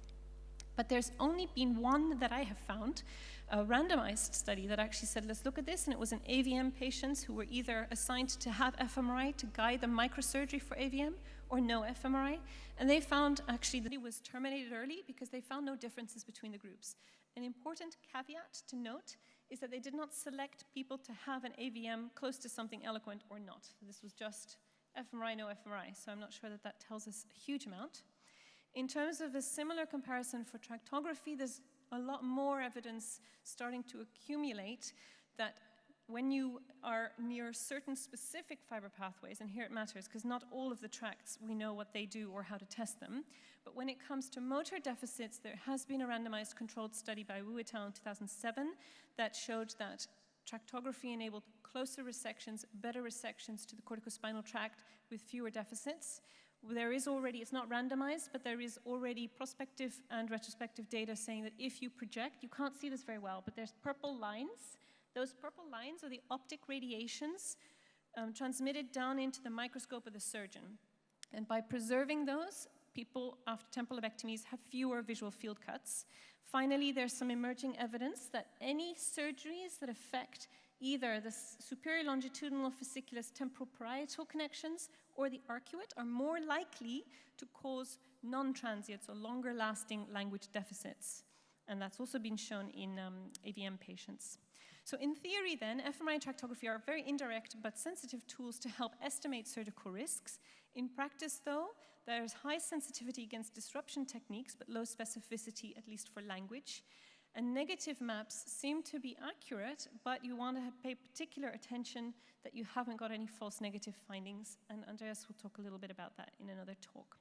But there's only been one that I have found, a randomized study that actually said, let's look at this, and it was in AVM patients who were either assigned to have fMRI to guide the microsurgery for AVM or no fMRI, and they found actually that it was terminated early because they found no differences between the groups. An important caveat to note is that they did not select people to have an AVM close to something eloquent or not. This was just fMRI, no fMRI, so I'm not sure that that tells us a huge amount. In terms of a similar comparison for tractography, there's a lot more evidence starting to accumulate that when you are near certain specific fiber pathways, and here it matters because not all of the tracts we know what they do or how to test them, but when it comes to motor deficits, there has been a randomized controlled study by Wu et al. In 2007 that showed that tractography enabled closer resections, better resections to the corticospinal tract with fewer deficits. There is already, it's not randomized, but there is already prospective and retrospective data saying that if you project, you can't see this very well, but there's purple lines. Those purple lines are the optic radiations transmitted down into the microscope of the surgeon. And by preserving those, people after temporal lobectomies have fewer visual field cuts. Finally, there's some emerging evidence that any surgeries that affect either the superior longitudinal fasciculus temporoparietal connections or the arcuate are more likely to cause non-transient, so longer-lasting language deficits. And that's also been shown in AVM patients. So in theory then, fMRI and tractography are very indirect but sensitive tools to help estimate surgical risks. In practice though, there's high sensitivity against disruption techniques but low specificity, at least for language. And negative maps seem to be accurate, but you want to pay particular attention that you haven't got any false negative findings. And Andreas will talk a little bit about that in another talk.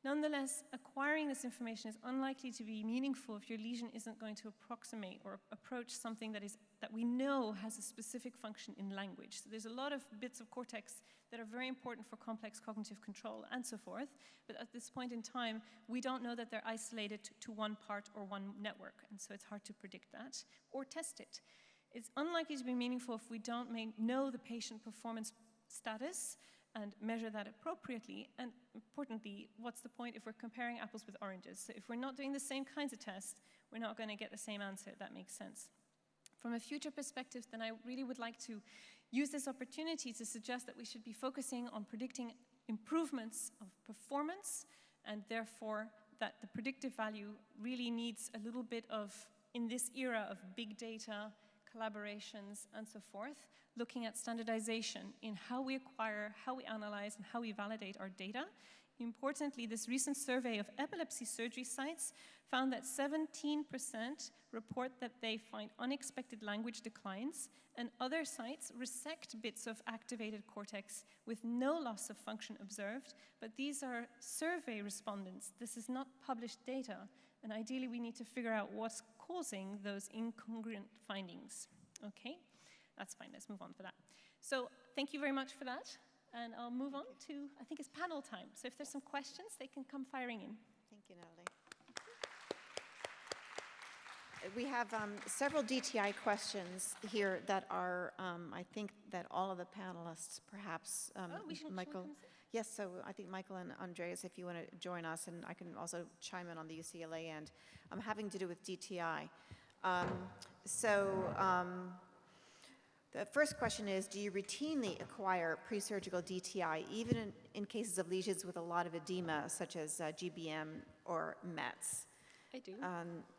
Nonetheless, acquiring this information is unlikely to be meaningful if your lesion isn't going to approximate or approach something that we know has a specific function in language. So there's a lot of bits of cortex that are very important for complex cognitive control and so forth, but at this point in time, we don't know that they're isolated to one part or one network, and so it's hard to predict that or test it. It's unlikely to be meaningful if we don't know the patient performance status and measure that appropriately. And importantly, what's the point if we're comparing apples with oranges? So if we're not doing the same kinds of tests, we're not going to get the same answer. That makes sense. From a future perspective, then I really would like to use this opportunity to suggest that we should be focusing on predicting improvements of performance, and therefore that the predictive value really needs a little bit of, in this era of big data, collaborations, and so forth, looking at standardization in how we acquire, how we analyze, and how we validate our data. Importantly, this recent survey of epilepsy surgery sites found that 17% report that they find unexpected language declines, and other sites resect bits of activated cortex with no loss of function observed, but these are survey respondents. This is not published data, and ideally we need to figure out what's causing those incongruent findings. Okay, that's fine, let's move on for that. So thank you very much for that. And I'll move on to, I think it's panel time. So if there's some questions, they can come firing in.
Thank you, Natalie. We have several DTI questions here that are, I think that all of the panelists, perhaps, Michael. Yes, so I think Michael and Andreas, if you want to join us, and I can also chime in on the UCLA end, having to do with DTI. The first question is, do you routinely acquire pre-surgical DTI, even in cases of lesions with a lot of edema, such as GBM or METs?
I do.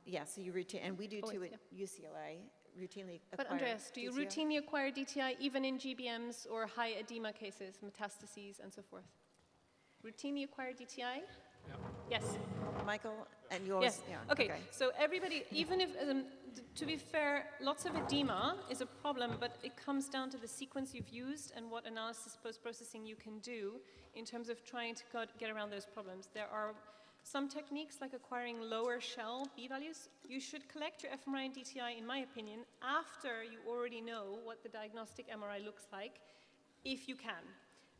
Yeah, so you routine, and we do too at UCLA, routinely acquire.
But Andreas, do you
DTI?
routinely acquire DTI even in GBMs or high edema cases, metastases, and so forth? Routinely acquire DTI?
Yeah.
Yes.
Michael, and yours?
Yes.
Yeah,
Okay, so everybody, even if, to be fair, lots of edema is a problem, but it comes down to the sequence you've used and what analysis post-processing you can do in terms of trying to get around those problems. There are some techniques like acquiring lower shell B-values. You should collect your fMRI and DTI, in my opinion, after you already know what the diagnostic MRI looks like, if you can.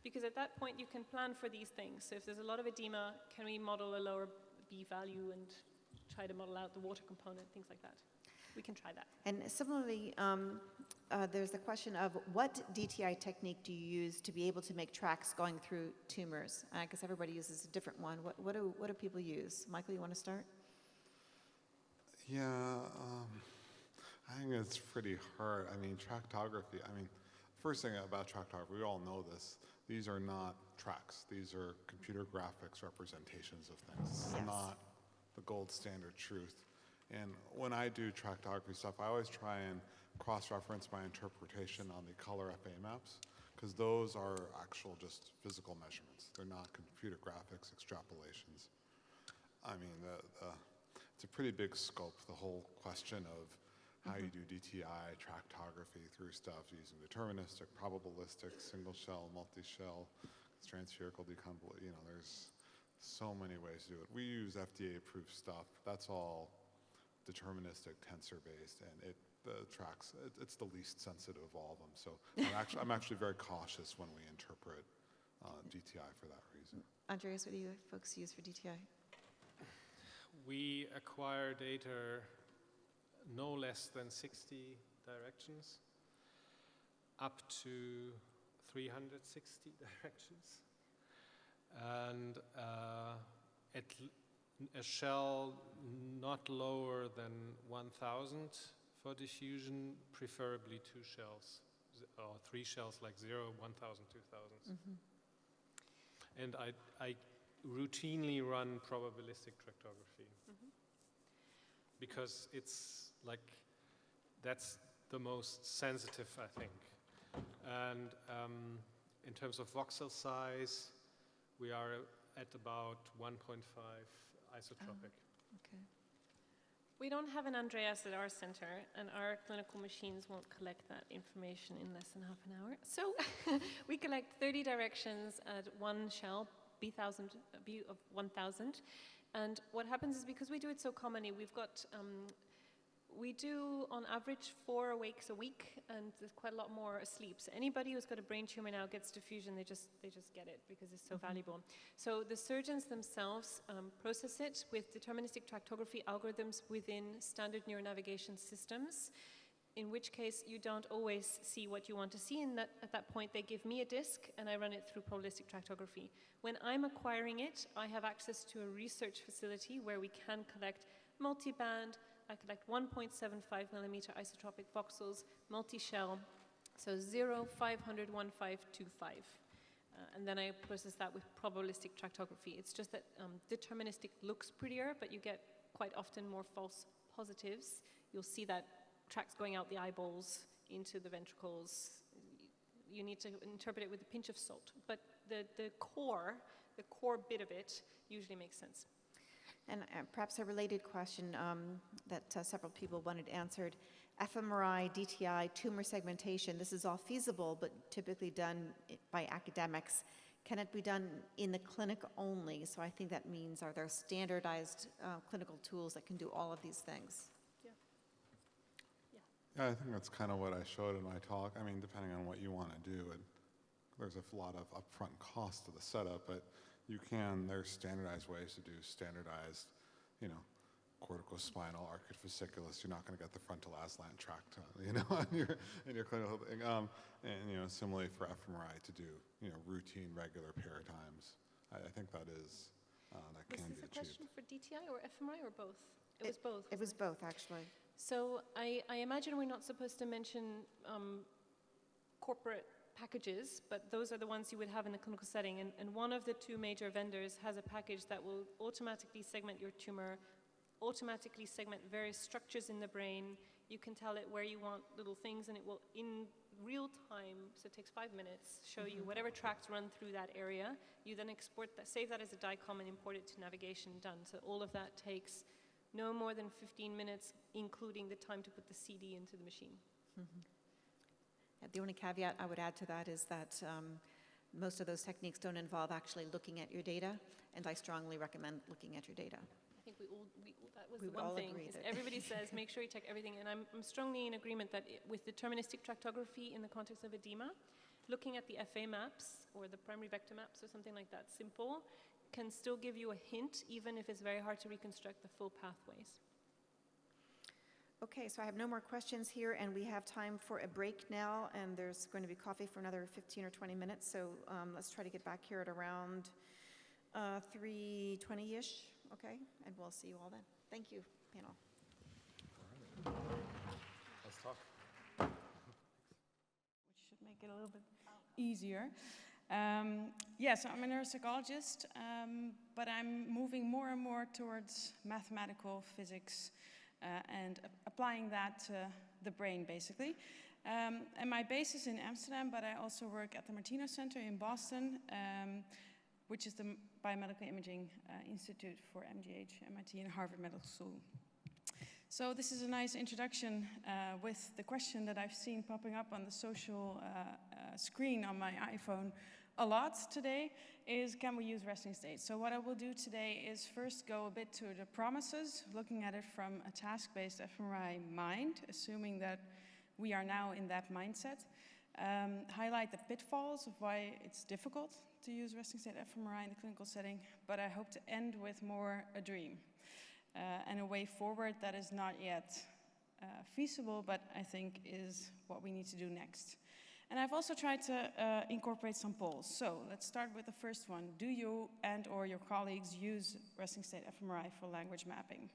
Because at that point, you can plan for these things. So if there's a lot of edema, can we model a lower B value and try to model out the water component, things like that? We can try that.
And similarly, there's the question of what DTI technique do you use to be able to make tracks going through tumors? I guess everybody uses a different one. What do people use? Michael, you want to start?
Yeah, I think it's pretty hard. I mean, tractography, first thing about tractography, we all know this. These are not tracks. These are computer graphics representations of things. It's not the gold standard truth. And when I do tractography stuff, I always try and cross-reference my interpretation on the color FA maps, because those are actual just physical measurements. They're not computer graphics extrapolations. I mean, it's a pretty big scope, the whole question of how you do DTI, tractography through stuff using deterministic, probabilistic, single shell, multi-shell, transpherical deconvolution. There's so many ways to do it. We use FDA-approved stuff. That's all deterministic, tensor-based, and the tracks. It's the least sensitive of all of them. So I'm actually very cautious when we interpret DTI for that reason.
Andreas, what do you folks use for DTI?
We acquire data no less than 60 directions, up to 360 directions, and a shell not lower than 1,000 For diffusion, preferably 2 shells, or 3 shells like 0, 1,000, 2,000. And I routinely run probabilistic tractography. Because it's like, that's the most sensitive, I think. And in terms of voxel size, we are at about 1.5 isotropic.
Okay.
We don't have an Andreas at our center, and our clinical machines won't collect that information in less than half an hour. So we collect 30 directions at 1 shell, B of 1,000. And what happens is, because we do it so commonly, we've got, we do on average 4 awakes a week, and there's quite a lot more asleep. So anybody who's got a brain tumor now gets diffusion, they just get it because it's so valuable. So the surgeons themselves process it with deterministic tractography algorithms within standard neuronavigation systems, in which case you don't always see what you want to see, and at that point they give me a disk and I run it through probabilistic tractography. When I'm acquiring it, I have access to a research facility where we can collect multiband. I collect 1.75 millimeter isotropic voxels, multi-shell, so 0, 500, 1525. And then I process that with probabilistic tractography. It's just that deterministic looks prettier, but you get quite often more false positives. You'll see that tracks going out the eyeballs into the ventricles. You need to interpret it with a pinch of salt. But the core bit of it usually makes sense.
And perhaps a related question that several people wanted answered. fMRI, DTI, tumor segmentation, this is all feasible, but typically done by academics. Can it be done in the clinic only? So I think that means, are there standardized clinical tools that can do all of these things?
Yeah, I think that's kind of what I showed in my talk. I mean, depending on what you want to do, there's a lot of upfront cost to the setup, but there's standardized ways to do standardized, corticospinal arcuate fasciculus. You're not going to get the frontal aslant tract, in your clinical thing. And, similarly for fMRI to do, routine, regular paradigms. I think that is, that can be achieved.
Was this a question for DTI or fMRI or both? It was both.
It was both, actually.
So I imagine we're not supposed to mention corporate packages, but those are the ones you would have in the clinical setting. And one of the 2 major vendors has a package that will automatically segment your tumor, automatically segment various structures in the brain. You can tell it where you want little things, and it will, in real time, so it takes 5 minutes, show you whatever tracts run through that area. You then export that, save that as a DICOM, and import it to navigation, done. So all of that takes no more than 15 minutes, including the time to put the CD into the machine.
The only caveat I would add to that is that most of those techniques don't involve actually looking at your data, and I strongly recommend looking at your data.
I think that was
We
the one
all
thing.
agree
Is
that-
everybody says, make sure you check everything, and I'm strongly in agreement that with deterministic tractography in the context of edema, looking at the FA maps or the primary vector maps or something like that, simple, can still give you a hint, even if it's very hard to reconstruct the full pathways.
Okay, so I have no more questions here, and we have time for a break now, and there's going to be coffee for another 15 or 20 minutes, so let's try to get back here at around 3:20-ish, okay? And we'll see you all then. Thank you, panel.
Let's talk.
Which should make it a little bit easier. So I'm a neuropsychologist, but I'm moving more and more towards mathematical physics and applying that to the brain, basically. And my base is in Amsterdam, but I also work at the Martino Center in Boston, which is the Biomedical Imaging Institute for MGH, MIT, and Harvard Medical School. So this is a nice introduction with the question that I've seen popping up on the social screen on my iPhone a lot today is, can we use resting state? So what I will do today is first go a bit to the promises, looking at it from a task-based fMRI mind, assuming that we are now in that mindset. Highlight the pitfalls of why it's difficult to use resting state fMRI in the clinical setting, but I hope to end with more a dream. And a way forward that is not yet feasible, but I think is what we need to do next. And I've also tried to incorporate some polls. So let's start with the first one. Do you and or your colleagues use resting state fMRI for language mapping?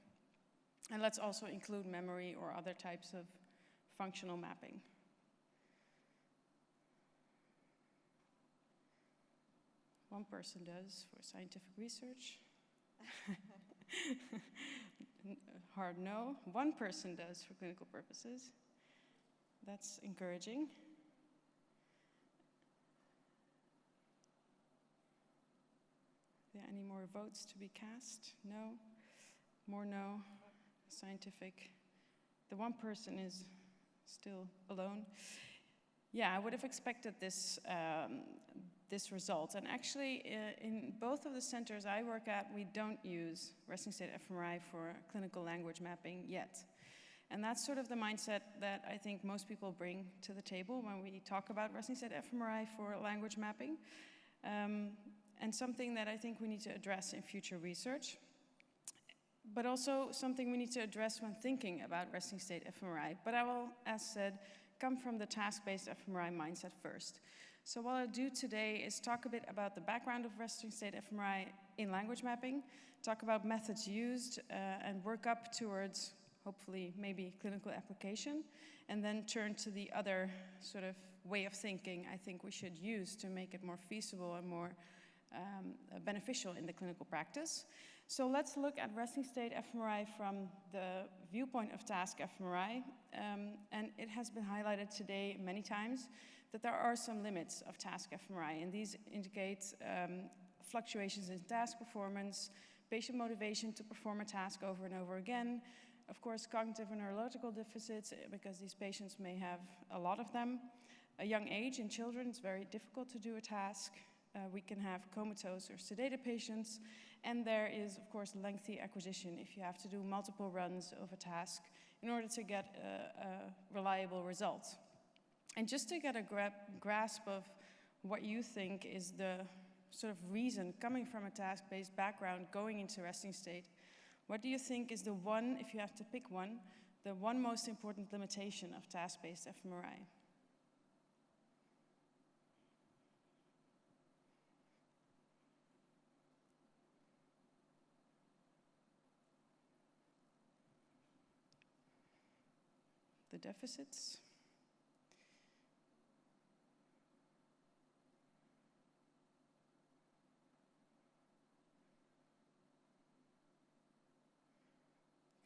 And let's also include memory or other types of functional mapping. One person does for scientific research. Hard no. One person does for clinical purposes. That's encouraging. Are there any more votes to be cast? No? More no. Scientific. The one person is still alone. Yeah, I would have expected this result. And actually, in both of the centers I work at, we don't use resting state fMRI for clinical language mapping yet. And that's sort of the mindset that I think most people bring to the table when we talk about resting state fMRI for language mapping. And something that I think we need to address in future research, but also something we need to address when thinking about resting state fMRI. But I will, as said, come from the task-based fMRI mindset first. So what I'll do today is talk a bit about the background of resting state fMRI in language mapping, talk about methods used, and work up towards, hopefully, maybe clinical application, and then turn to the other sort of way of thinking I think we should use to make it more feasible and more beneficial in the clinical practice. So let's look at resting state fMRI from the viewpoint of task fMRI. And it has been highlighted today many times that there are some limits of task fMRI, and these indicate fluctuations in task performance, patient motivation to perform a task over and over again, of course, cognitive and neurological deficits, because these patients may have a lot of them. A young age in children, it's very difficult to do a task. We can have comatose or sedated patients, and there is, of course, lengthy acquisition if you have to do multiple runs of a task in order to get a reliable result. And just to get a grasp of what you think is the sort of reason coming from a task-based background going into resting state, what do you think is the one, if you have to pick one, the one most important limitation of task-based fMRI? The deficits?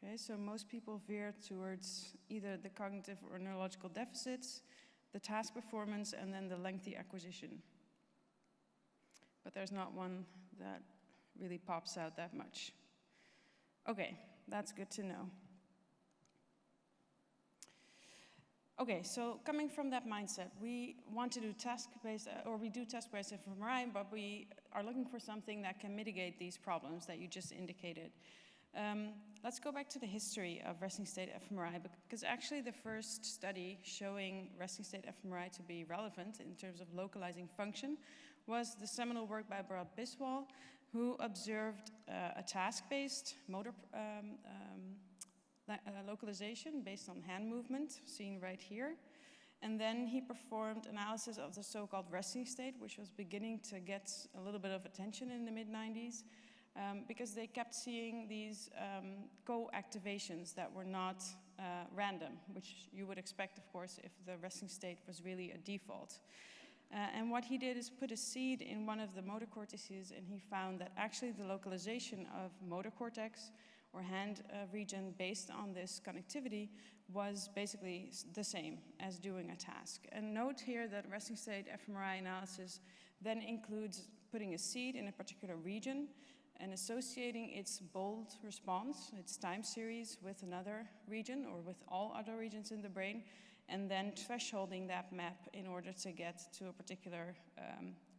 Okay, so most people veer towards either the cognitive or neurological deficits, the task performance, and then the lengthy acquisition. But there's not one that really pops out that much. Okay, that's good to know. Okay, so coming from that mindset, we want to do task-based, or we do task-based fMRI, but we are looking for something that can mitigate these problems that you just indicated. Let's go back to the history of resting state fMRI, because actually the first study showing resting state fMRI to be relevant in terms of localizing function was the seminal work by Bartsch, who observed a task-based motor localization based on hand movement, seen right here. And then he performed analysis of the so-called resting state, which was beginning to get a little bit of attention in the mid-90s, because they kept seeing these co-activations that were not random, which you would expect, of course, if the resting state was really a default. And what he did is put a seed in one of the motor cortices, and he found that actually the localization of motor cortex or hand region based on this connectivity was basically the same as doing a task. And note here that resting state fMRI analysis then includes putting a seed in a particular region and associating its bold response, its time series, with another region or with all other regions in the brain, and then thresholding that map in order to get to a particular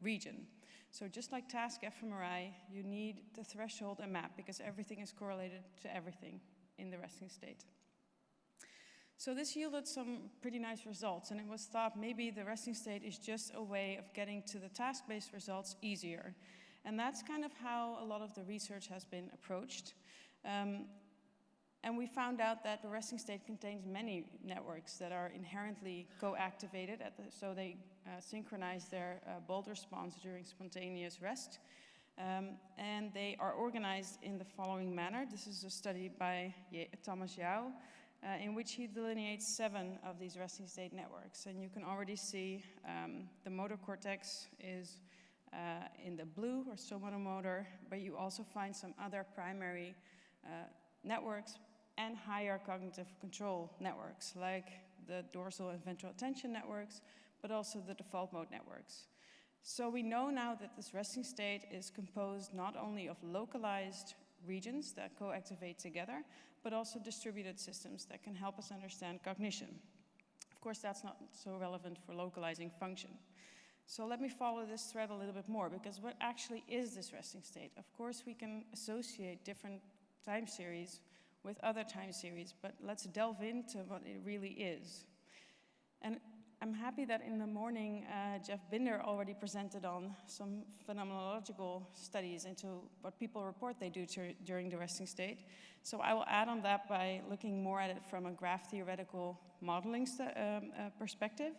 region. So just like task fMRI, you need to threshold a map because everything is correlated to everything in the resting state. So this yielded some pretty nice results, and it was thought maybe the resting state is just a way of getting to the task-based results easier. And that's kind of how a lot of the research has been approached. And we found out that the resting state contains many networks that are inherently co-activated, so they synchronize their bold response during spontaneous rest. And they are organized in the following manner. This is a study by Thomas Douw, in which he delineates 7 of these resting state networks. And you can already see the motor cortex is in the blue, or somotor, but you also find some other primary networks and higher cognitive control networks, like the dorsal and ventral attention networks, but also the default mode networks. So we know now that this resting state is composed not only of localized regions that co-activate together, but also distributed systems that can help us understand cognition. Of course, that's not so relevant for localizing function. So let me follow this thread a little bit more, because what actually is this resting state? Of course, we can associate different time series with other time series, but let's delve into what it really is. And I'm happy that in the morning, Jeff Binder already presented on some phenomenological studies into what people report they do during the resting state. So I will add on that by looking more at it from a graph theoretical modeling perspective.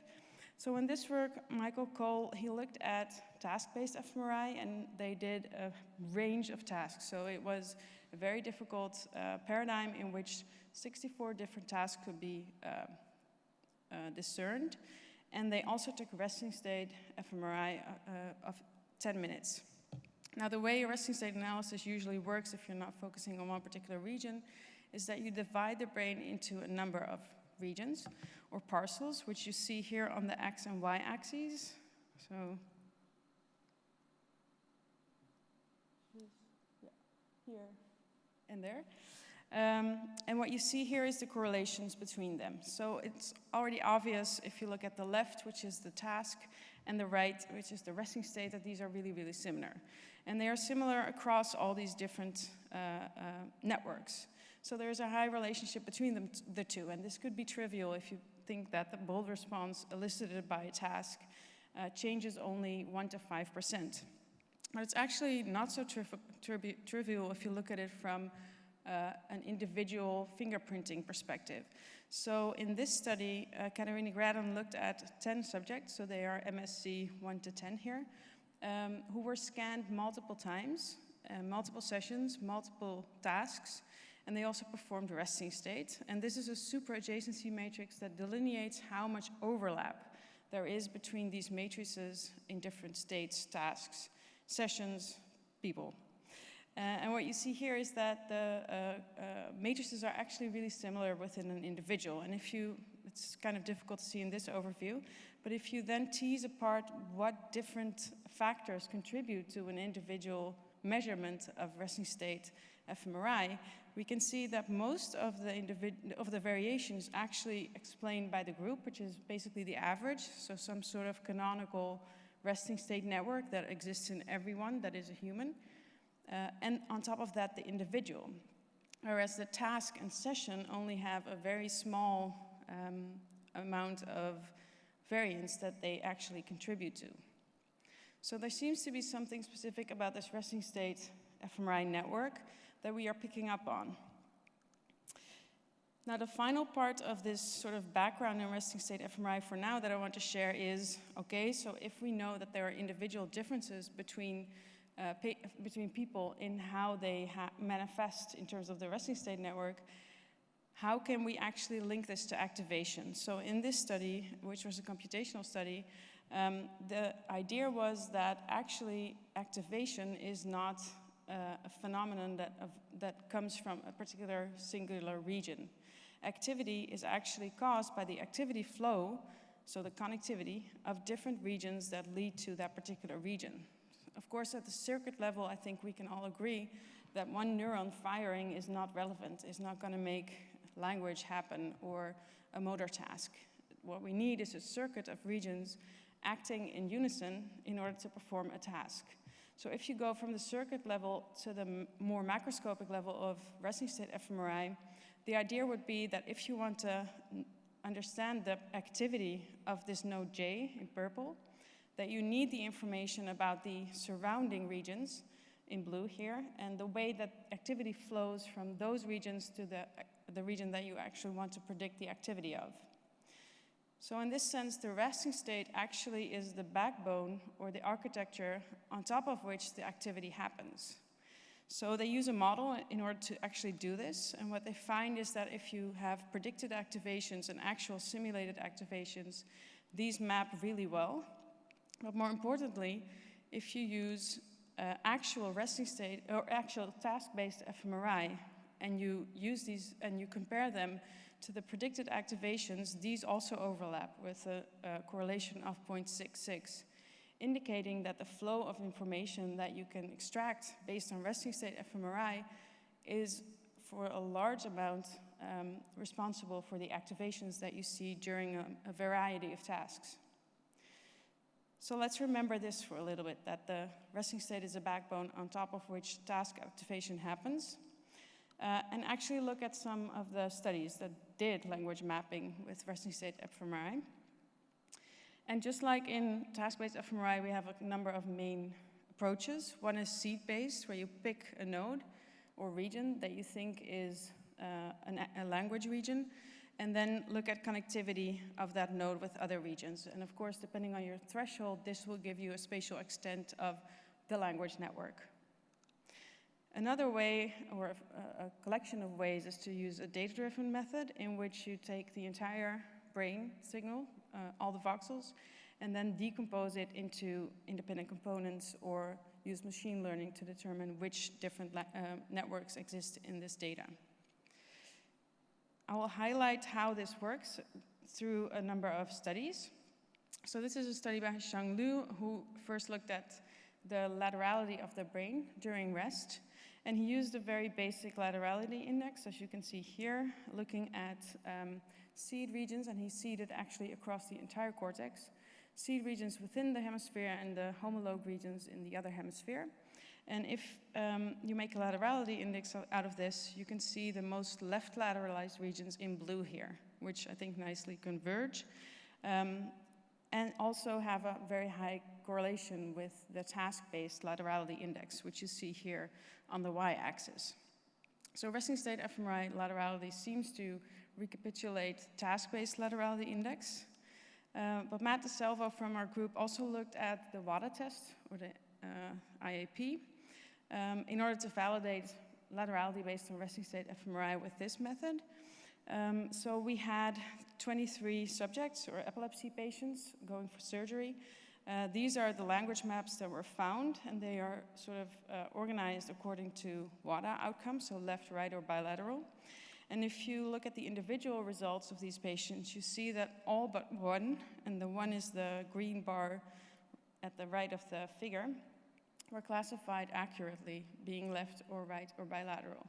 So in this work, Michael Cole, he looked at task-based fMRI, and they did a range of tasks. So it was a very difficult paradigm in which 64 different tasks could be discerned, and they also took resting state fMRI of 10 minutes. Now, the way a resting state analysis usually works, if you're not focusing on one particular region, is that you divide the brain into a number of regions or parcels, which you see here on the X and Y axes. So, here and there. And what you see here is the correlations between them. So it's already obvious if you look at the left, which is the task, and the right, which is the resting state, that these are really, really similar. And they are similar across all these different networks. So there's a high relationship between them, the two. And this could be trivial if you think that the bold response elicited by a task changes only 1 to 5%. But it's actually not so trivial if you look at it from an individual fingerprinting perspective. So in this study, Katarina Graden looked at 10 subjects, so they are MSc 1 to 10 here, who were scanned multiple times, multiple sessions, multiple tasks, and they also performed resting state. And this is a super adjacency matrix that delineates how much overlap there is between these matrices in different states, tasks, sessions, people. And what you see here is that the matrices are actually really similar within an individual. And it's kind of difficult to see in this overview, but if you then tease apart what different factors contribute to an individual measurement of resting state fMRI, we can see that most of the variation is actually explained by the group, which is basically the average, so some sort of canonical resting state network that exists in everyone that is a human. And on top of that, the individual. Whereas the task and session only have a very small amount of variance that they actually contribute to. So there seems to be something specific about this resting state fMRI network that we are picking up on. Now, the final part of this sort of background in resting state fMRI for now that I want to share is, okay, so if we know that there are individual differences between people in how they manifest in terms of the resting state network, how can we actually link this to activation? So in this study, which was a computational study, the idea was that actually activation is not a phenomenon that comes from a particular singular region. Activity is actually caused by the activity flow, so the connectivity of different regions that lead to that particular region. Of course, at the circuit level, I think we can all agree that one neuron firing is not relevant, is not going to make language happen or a motor task. What we need is a circuit of regions acting in unison in order to perform a task. So if you go from the circuit level to the more macroscopic level of resting state fMRI, the idea would be that if you want to understand the activity of this node J in purple, that you need the information about the surrounding regions in blue here, and the way that activity flows from those regions to the region that you actually want to predict the activity of. So in this sense, the resting state actually is the backbone or the architecture on top of which the activity happens. So they use a model in order to actually do this, and what they find is that if you have predicted activations and actual simulated activations, these map really well. But more importantly, if you use actual resting state or actual task-based fMRI, and you use these and you compare them to the predicted activations, these also overlap with a correlation of 0.66, indicating that the flow of information that you can extract based on resting state fMRI is for a large amount responsible for the activations that you see during a variety of tasks. So let's remember this for a little bit, that the resting state is a backbone on top of which task activation happens. And actually look at some of the studies that did language mapping with resting state fMRI. And just like in task-based fMRI, we have a number of main approaches. One is seed-based, where you pick a node or region that you think is a language region, and then look at connectivity of that node with other regions. And of course, depending on your threshold, this will give you a spatial extent of the language network. Another way, or a collection of ways, is to use a data-driven method in which you take the entire brain signal, all the voxels, and then decompose it into independent components or use machine learning to determine which different networks exist in this data. I will highlight how this works through a number of studies. So this is a study by Shang Liu, who first looked at the laterality of the brain during rest. And he used a very basic laterality index, as you can see here, looking at seed regions, and he seeded actually across the entire cortex, seed regions within the hemisphere and the homologue regions in the other hemisphere. And if you make a laterality index out of this, you can see the most left lateralized regions in blue here, which I think nicely converge, and also have a very high correlation with the task-based laterality index, which you see here on the y-axis. So resting state fMRI laterality seems to recapitulate task-based laterality index, but Matt DeSalvo from our group also looked at the WADA test, or the IAP, in order to validate laterality based on resting state fMRI with this method. So we had 23 subjects, or epilepsy patients, going for surgery. These are the language maps that were found, and they are sort of organized according to WADA outcomes, so left, right, or bilateral. And if you look at the individual results of these patients, you see that all but one, and the one is the green bar at the right of the figure, were classified accurately, being left or right or bilateral.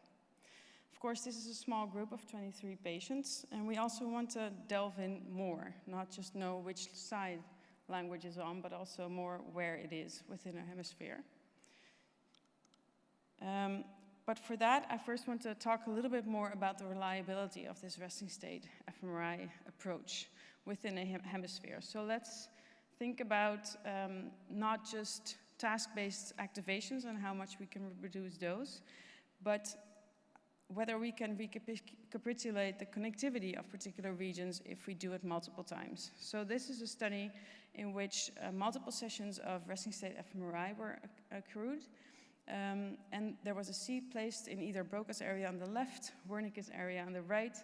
Of course, this is a small group of 23 patients, and we also want to delve in more, not just know which side language is on, but also more where it is within a hemisphere. But for that, I first want to talk a little bit more about the reliability of this resting state fMRI approach within a hemisphere. So let's think about not just task-based activations and how much we can reproduce those, but whether we can recapitulate the connectivity of particular regions if we do it multiple times. So this is a study in which multiple sessions of resting state fMRI were accrued, and there was a seed placed in either Broca's area on the left, Wernicke's area on the right,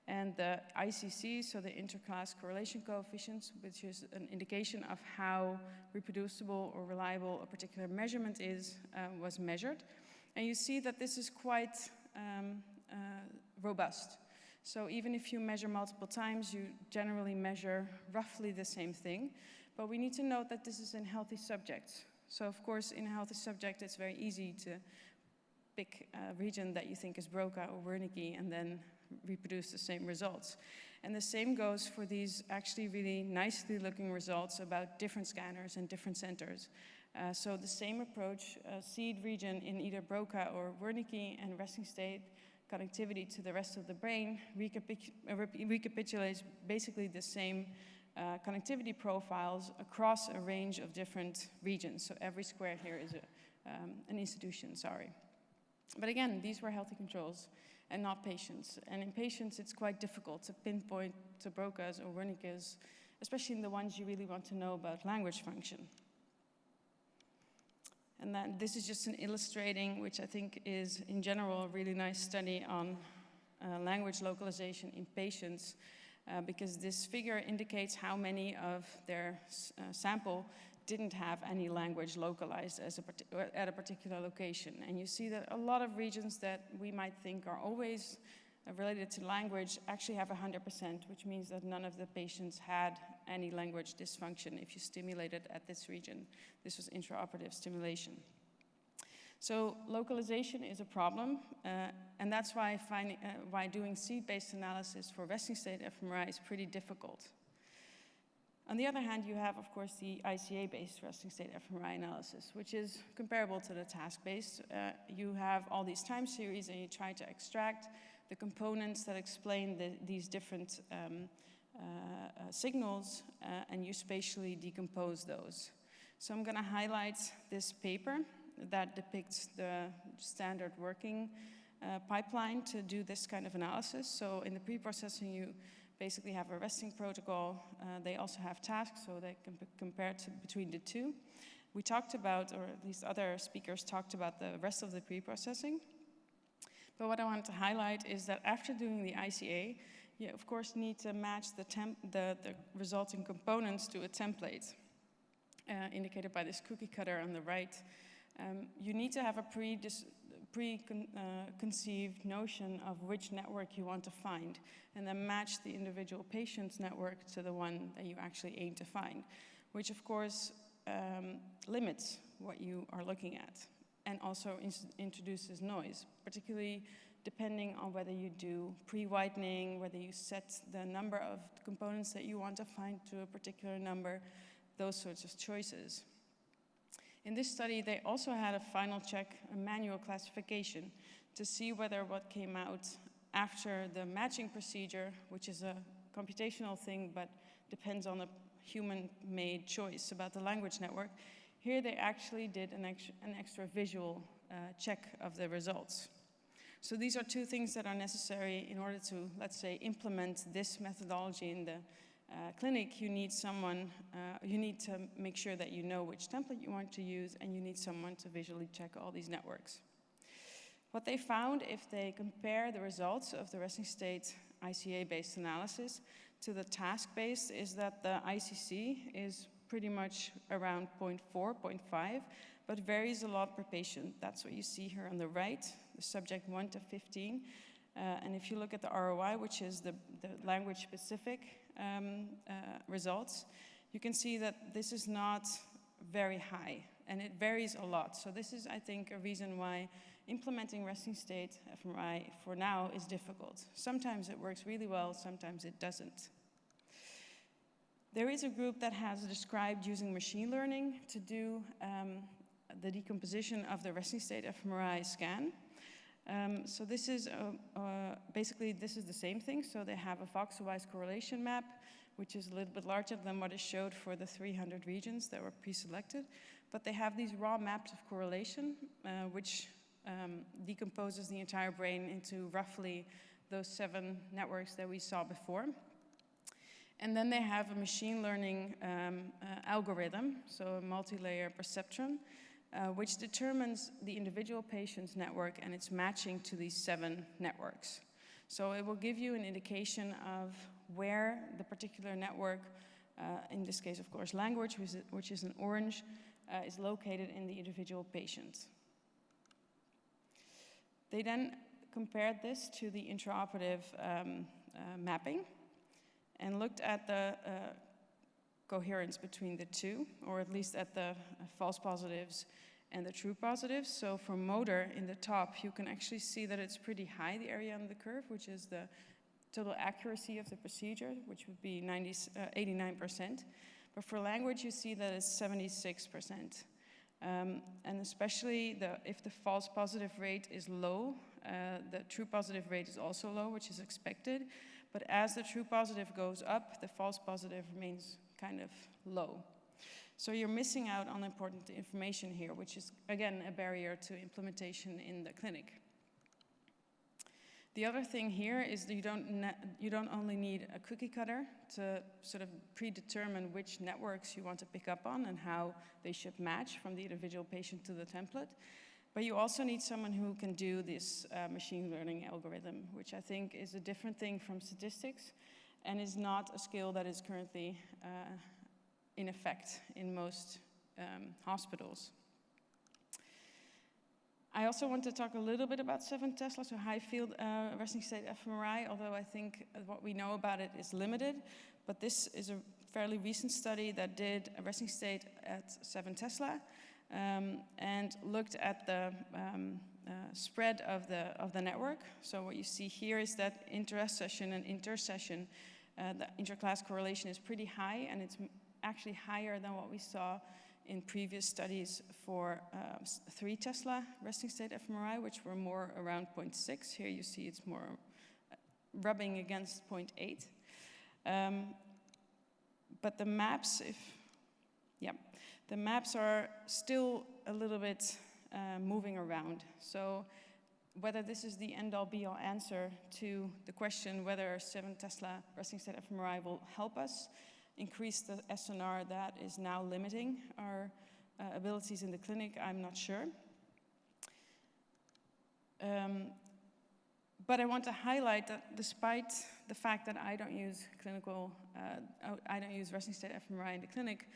and the ICC, so the interclass correlation coefficients, which is an indication of how reproducible or reliable a particular measurement is, was measured. And you see that this is quite robust. So even if you measure multiple times, you generally measure roughly the same thing. But we need to note that this is in healthy subjects. So of course, in a healthy subject, it's very easy to pick a region that you think is Broca or Wernicke and then reproduce the same results. And the same goes for these actually really nicely looking results about different scanners and different centers. So the same approach, seed region in either Broca or Wernicke and resting state connectivity to the rest of the brain recapitulates basically the same connectivity profiles across a range of different regions. So every square here is an institution, sorry. But again, these were healthy controls. and not patients. And in patients, it's quite difficult to pinpoint to Broca's or Wernicke's, especially in the ones you really want to know about language function. And then this is just an illustrating, which I think is, in general, a really nice study on language localization in patients, because this figure indicates how many of their sample didn't have any language localized at a particular location. And you see that a lot of regions that we might think are always related to language actually have 100%, which means that none of the patients had any language dysfunction if you stimulated at this region. This was intraoperative stimulation. So localization is a problem, and that's why doing seed-based analysis for resting state fMRI is pretty difficult. On the other hand, you have, of course, the ICA-based resting state fMRI analysis, which is comparable to the task-based. You have all these time series, and you try to extract the components that explain these different signals, and you spatially decompose those. So I'm going to highlight this paper that depicts the standard working pipeline to do this kind of analysis. So in the pre-processing, you basically have a resting protocol. They also have tasks, so they can compare between the two. We talked about, or at least other speakers talked about, the rest of the pre-processing. But what I want to highlight is that after doing the ICA, you of course need to match the resulting components to a template, indicated by this cookie cutter on the right. You need to have a preconceived notion of which network you want to find, and then match the individual patient's network to the one that you actually aim to find, which of course limits what you are looking at, and also introduces noise, particularly depending on whether you do pre-whitening, whether you set the number of components that you want to find to a particular number, those sorts of choices. In this study, they also had a final check, a manual classification, to see whether what came out after the matching procedure, which is a computational thing but depends on a human-made choice about the language network. Here they actually did an extra visual check of the results. So these are two things that are necessary in order to, let's say, implement this methodology in the clinic. You need someone, you need to make sure that you know which template you want to use, and you need someone to visually check all these networks. What they found, if they compare the results of the resting state ICA-based analysis to the task-based, is that the ICC is pretty much around 0.4, 0.5, but varies a lot per patient. That's what you see here on the right, the subject 1 to 15. And if you look at the ROI, which is the language-specific results, you can see that this is not very high, and it varies a lot. So this is, I think, a reason why implementing resting state fMRI for now is difficult. Sometimes it works really well, sometimes it doesn't. There is a group that has described using machine learning to do the decomposition of the resting state fMRI scan. So this is basically this is the same thing. So they have a voxel-wise correlation map, which is a little bit larger than what is showed for the 300 regions that were pre-selected. But they have these raw maps of correlation, which decomposes the entire brain into roughly those 7 networks that we saw before. And then they have a machine learning algorithm, so a multi-layer perceptron, which determines the individual patient's network and its matching to these 7 networks. So it will give you an indication of where the particular network, in this case, of course, language, which is in orange, is located in the individual patient. They then compared this to the intraoperative mapping and looked at the coherence between the two, or at least at the false positives and the true positives. So for motor in the top, you can actually see that it's pretty high, the area under the curve, which is the total accuracy of the procedure, which would be 89%. But for language, you see that it's 76%. And especially if the false positive rate is low, the true positive rate is also low, which is expected. But as the true positive goes up, the false positive remains kind of low. So you're missing out on important information here, which is, again, a barrier to implementation in the clinic. The other thing here is that you don't only need a cookie cutter to sort of predetermine which networks you want to pick up on and how they should match from the individual patient to the template, but you also need someone who can do this machine learning algorithm, which I think is a different thing from statistics and is not a skill that is currently in effect in most hospitals. I also want to talk a little bit about 7 Tesla, so high field resting state fMRI, although I think what we know about it is limited. But this is a fairly recent study that did a resting state at 7 Tesla and looked at the spread of the network. So what you see here is that inter-session and inter-session, the interclass correlation is pretty high, and it's actually higher than what we saw in previous studies for 3 Tesla resting state fMRI, which were more around 0.6. Here you see it's more rubbing against 0.8. But the maps, the maps are still a little bit moving around. So whether this is the end-all be-all answer to the question whether 7 Tesla resting state fMRI will help us increase the SNR that is now limiting our abilities in the clinic, I'm not sure. But I want to highlight that despite the fact that I don't use resting state fMRI in the clinic,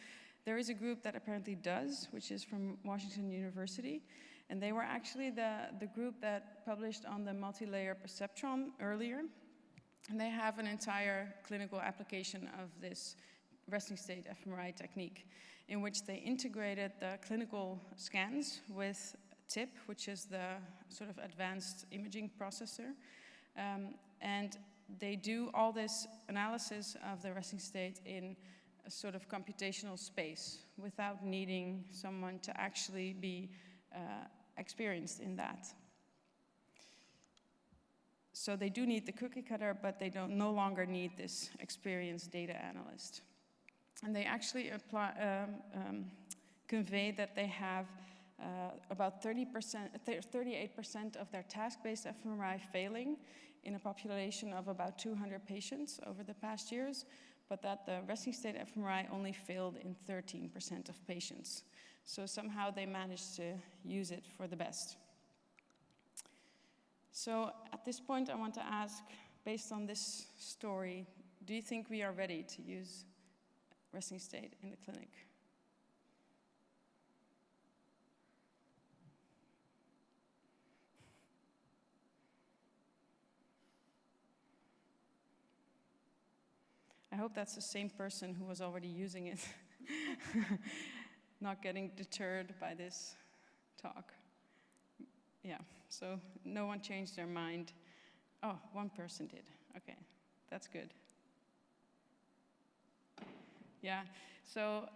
there is a group that apparently does, which is from Washington University. And they were actually the group that published on the multi-layer perceptron earlier. And they have an entire clinical application of this resting state fMRI technique, in which they integrated the clinical scans with TIP, which is the sort of advanced imaging processor. And they do all this analysis of the resting state in a sort of computational space without needing someone to actually be experienced in that. So they do need the cookie cutter, but they no longer need this experienced data analyst. And they actually convey that they have about 38% of their task-based fMRI failing in a population of about 200 patients over the past years, but that the resting state fMRI only failed in 13% of patients. So somehow they managed to use it for the best. So at this point, I want to ask, based on this story, do you think we are ready to use resting state in the clinic? I hope that's the same person who was already using it, not getting deterred by this talk. Yeah, so no one changed their mind. Oh, one person did. Okay, that's good. Yeah, so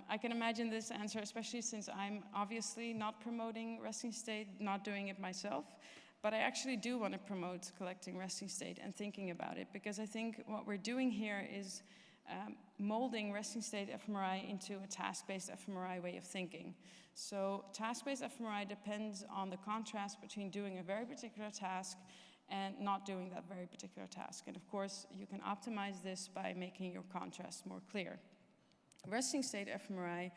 I can imagine this answer, especially since I'm obviously not promoting resting state, not doing it myself, but I actually do want to promote collecting resting state and thinking about it, because I think what we're doing here is molding resting state fMRI into a task-based fMRI way of thinking. So task-based fMRI depends on the contrast between doing a very particular task and not doing that very particular task. And of course, you can optimize this by making your contrast more clear. Resting state fMRI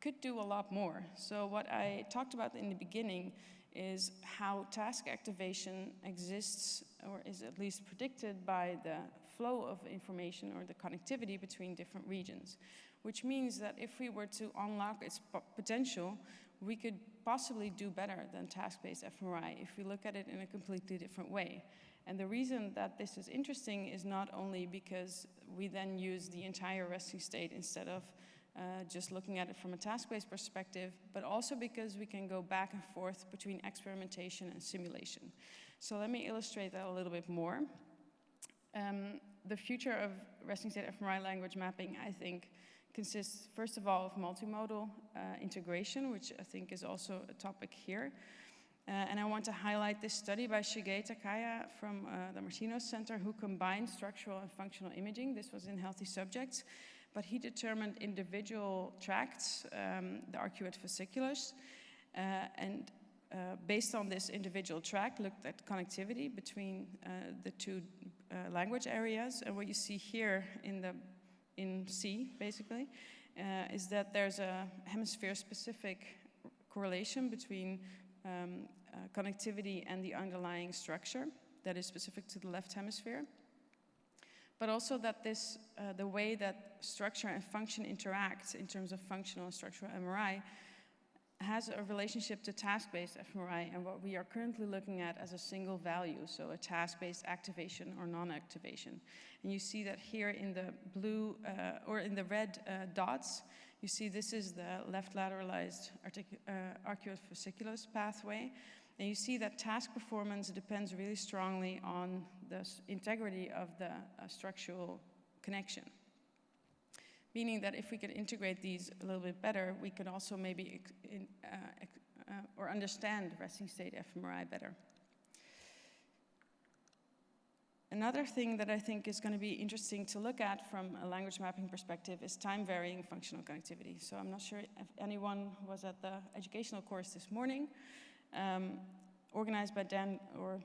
could do a lot more. So what I talked about in the beginning is how task activation exists, or is at least predicted by the flow of information or the connectivity between different regions, which means that if we were to unlock its potential, we could possibly do better than task-based fMRI if we look at it in a completely different way. And the reason that this is interesting is not only because we then use the entire resting state instead of just looking at it from a task-based perspective, but also because we can go back and forth between experimentation and simulation. So let me illustrate that a little bit more. The future of resting state fMRI language mapping, I think, consists, first of all, of multimodal integration, which I think is also a topic here. And I want to highlight this study by Shigei Takaya from the Martino Center, who combined structural and functional imaging. This was in healthy subjects, but he determined individual tracts, the arcuate fasciculus, and based on this individual track, looked at connectivity between the two language areas. And what you see here in C, basically, is that there's a hemisphere-specific correlation between connectivity and the underlying structure that is specific to the left hemisphere. But also that the way that structure and function interact in terms of functional and structural MRI has a relationship to task-based fMRI and what we are currently looking at as a single value, so a task-based activation or non-activation. And you see that here in the blue, or in the red dots, you see this is the left lateralized arcuofasciculus pathway. And you see that task performance depends really strongly on the integrity of the structural connection. Meaning that if we could integrate these a little bit better, we could also maybe or understand resting state fMRI better. Another thing that I think is going to be interesting to look at from a language mapping perspective is time-varying functional connectivity. So I'm not sure if anyone was at the educational course this morning, organized by Dan, or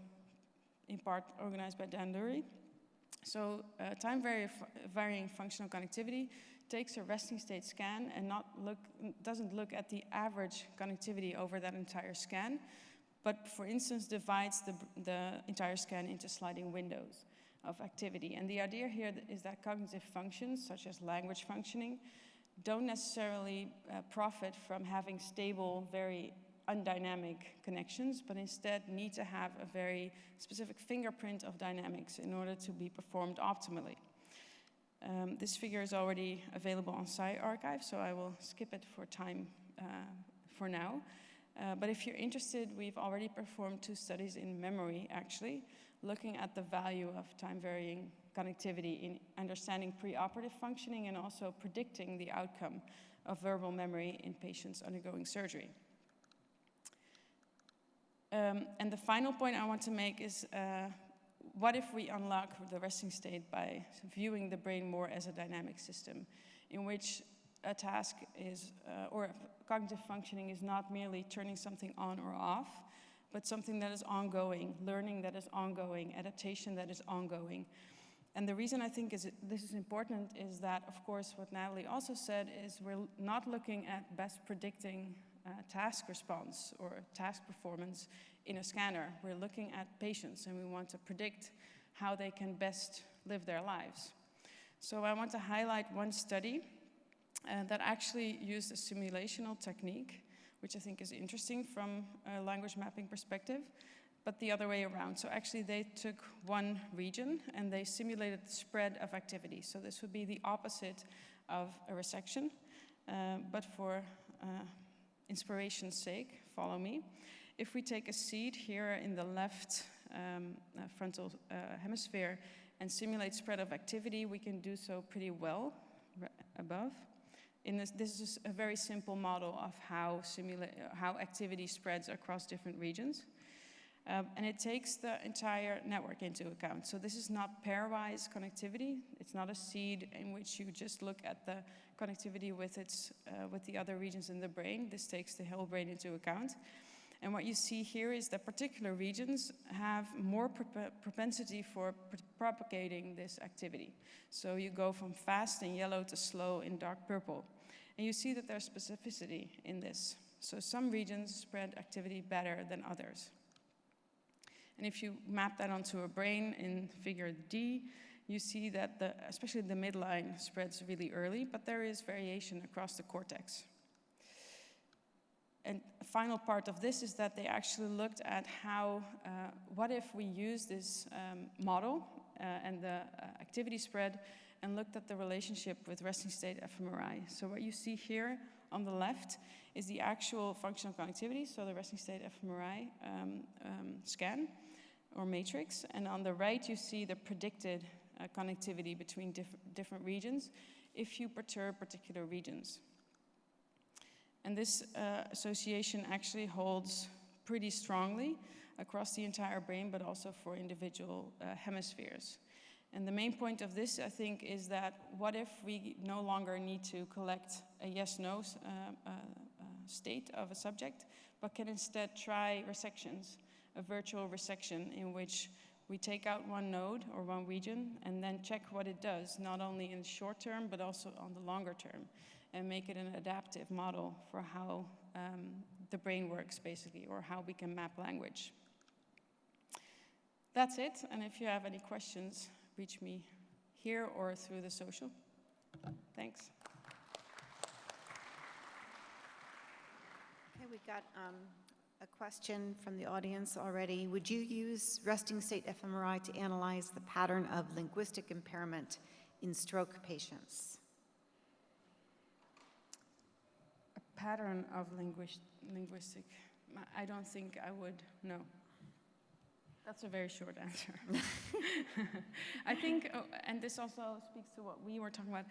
in part organized by Dan Lurie. So time-varying functional connectivity takes a resting state scan and doesn't look at the average connectivity over that entire scan, but for instance divides the entire scan into sliding windows of activity. And the idea here is that cognitive functions, such as language functioning, don't necessarily profit from having stable, very undynamic connections, but instead need to have a very specific fingerprint of dynamics in order to be performed optimally. This figure is already available on SciArchive, so I will skip it for time for now. But if you're interested, we've already performed 2 studies in memory, actually, looking at the value of time-varying connectivity in understanding preoperative functioning and also predicting the outcome of verbal memory in patients undergoing surgery. And the final point I want to make is, what if we unlock the resting state by viewing the brain more as a dynamic system, in which a task is, or cognitive functioning is not merely turning something on or off, but something that is ongoing, learning that is ongoing, adaptation that is ongoing. And the reason I think this is important is that, of course, what Natalie also said is we're not looking at best predicting task response or task performance in a scanner. We're looking at patients and we want to predict how they can best live their lives. So I want to highlight one study that actually used a simulational technique, which I think is interesting from a language mapping perspective, but the other way around. So actually they took one region and they simulated the spread of activity. So this would be the opposite of a resection, but for inspiration's sake, follow me. If we take a seed here in the left frontal hemisphere and simulate spread of activity, we can do so pretty well above. This is a very simple model of how activity spreads across different regions. And it takes the entire network into account. So this is not pairwise connectivity. It's not a seed in which you just look at the connectivity with the other regions in the brain. This takes the whole brain into account. And what you see here is that particular regions have more propensity for propagating this activity. So you go from fast in yellow to slow in dark purple. And you see that there's specificity in this. So some regions spread activity better than others. And if you map that onto a brain in figure D, you see that especially the midline spreads really early, but there is variation across the cortex. And a final part of this is that they actually looked at how, what if we use this model and the activity spread and looked at the relationship with resting state fMRI. So what you see here on the left is the actual functional connectivity, so the resting state fMRI scan or matrix. And on the right, you see the predicted connectivity between different regions if you perturb particular regions. And this association actually holds pretty strongly across the entire brain, but also for individual hemispheres. And the main point of this, I think, is that what if we no longer need to collect a yes-no state of a subject, but can instead try resections, a virtual resection in which we take out one node or one region and then check what it does, not only in the short term, but also on the longer term, and make it an adaptive model for how the brain works, basically, or how we can map language. That's it, and if you have any questions, reach me here or through the social. Thanks.
Okay, we got a question from the audience already. Would you use resting state fMRI to analyze the pattern of linguistic impairment in stroke patients?
A pattern of linguistic, I don't think I would, no. That's a very short answer. I think, and this also speaks to what we were talking about,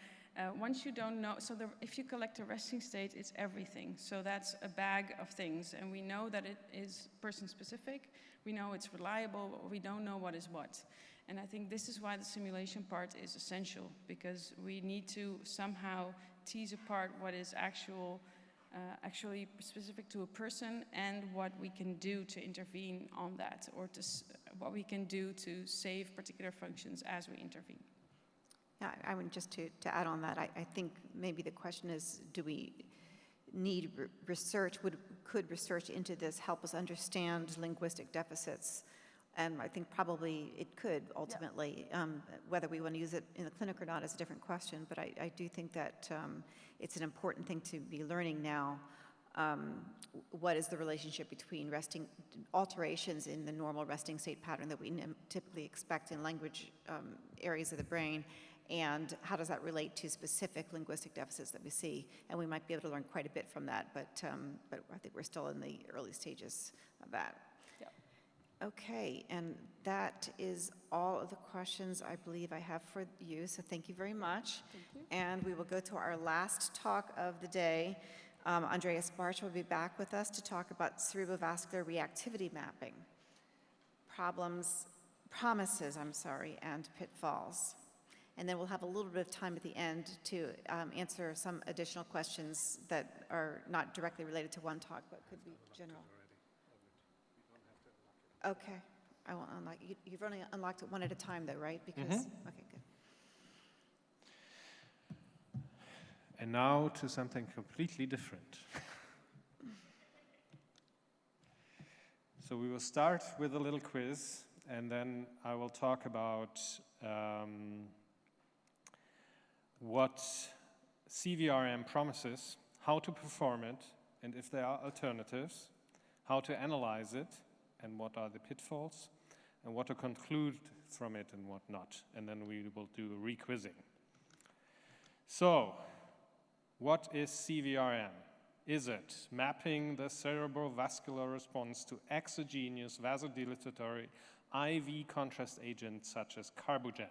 once you don't know, so if you collect a resting state, it's everything. So that's a bag of things, and we know that it is person-specific, we know it's reliable, but we don't know what is what. And I think this is why the simulation part is essential, because we need to somehow tease apart what is actually specific to a person and what we can do to intervene on that, or what we can do to save particular functions as we intervene.
Yeah, I would just to add on that, I think maybe the question is, do we need research? Could research into this help us understand linguistic deficits? And I think probably it could ultimately. Yeah. Whether we want to use it in the clinic or not is a different question, but I do think that it's an important thing to be learning now. What is the relationship between alterations in the normal resting state pattern that we typically expect in language areas of the brain, and how does that relate to specific linguistic deficits that we see? And we might be able to learn quite a bit from that, but I think we're still in the early stages of that. Okay, and that is all of the questions I believe I have for you, so thank you very much.
Thank you.
And we will go to our last talk of the day. Andreas Bartsch will be back with us to talk about cerebrovascular reactivity mapping, promises, and pitfalls. And then we'll have a little bit of time at the end to answer some additional questions that are not directly related to one talk, but could be general. Okay, I won't unlock. You've only unlocked it one at a time, though, right? Because okay, good.
And now to something completely different. So we will start with a little quiz, and then I will talk about what CVRM promises, how to perform it, and if there are alternatives, how to analyze it, and what are the pitfalls, and what to conclude from it and what not. And then we will do a re-quizzing. So, what is CVRM? Is it mapping the cerebrovascular response to exogenous vasodilatory IV contrast agents such as carbogen?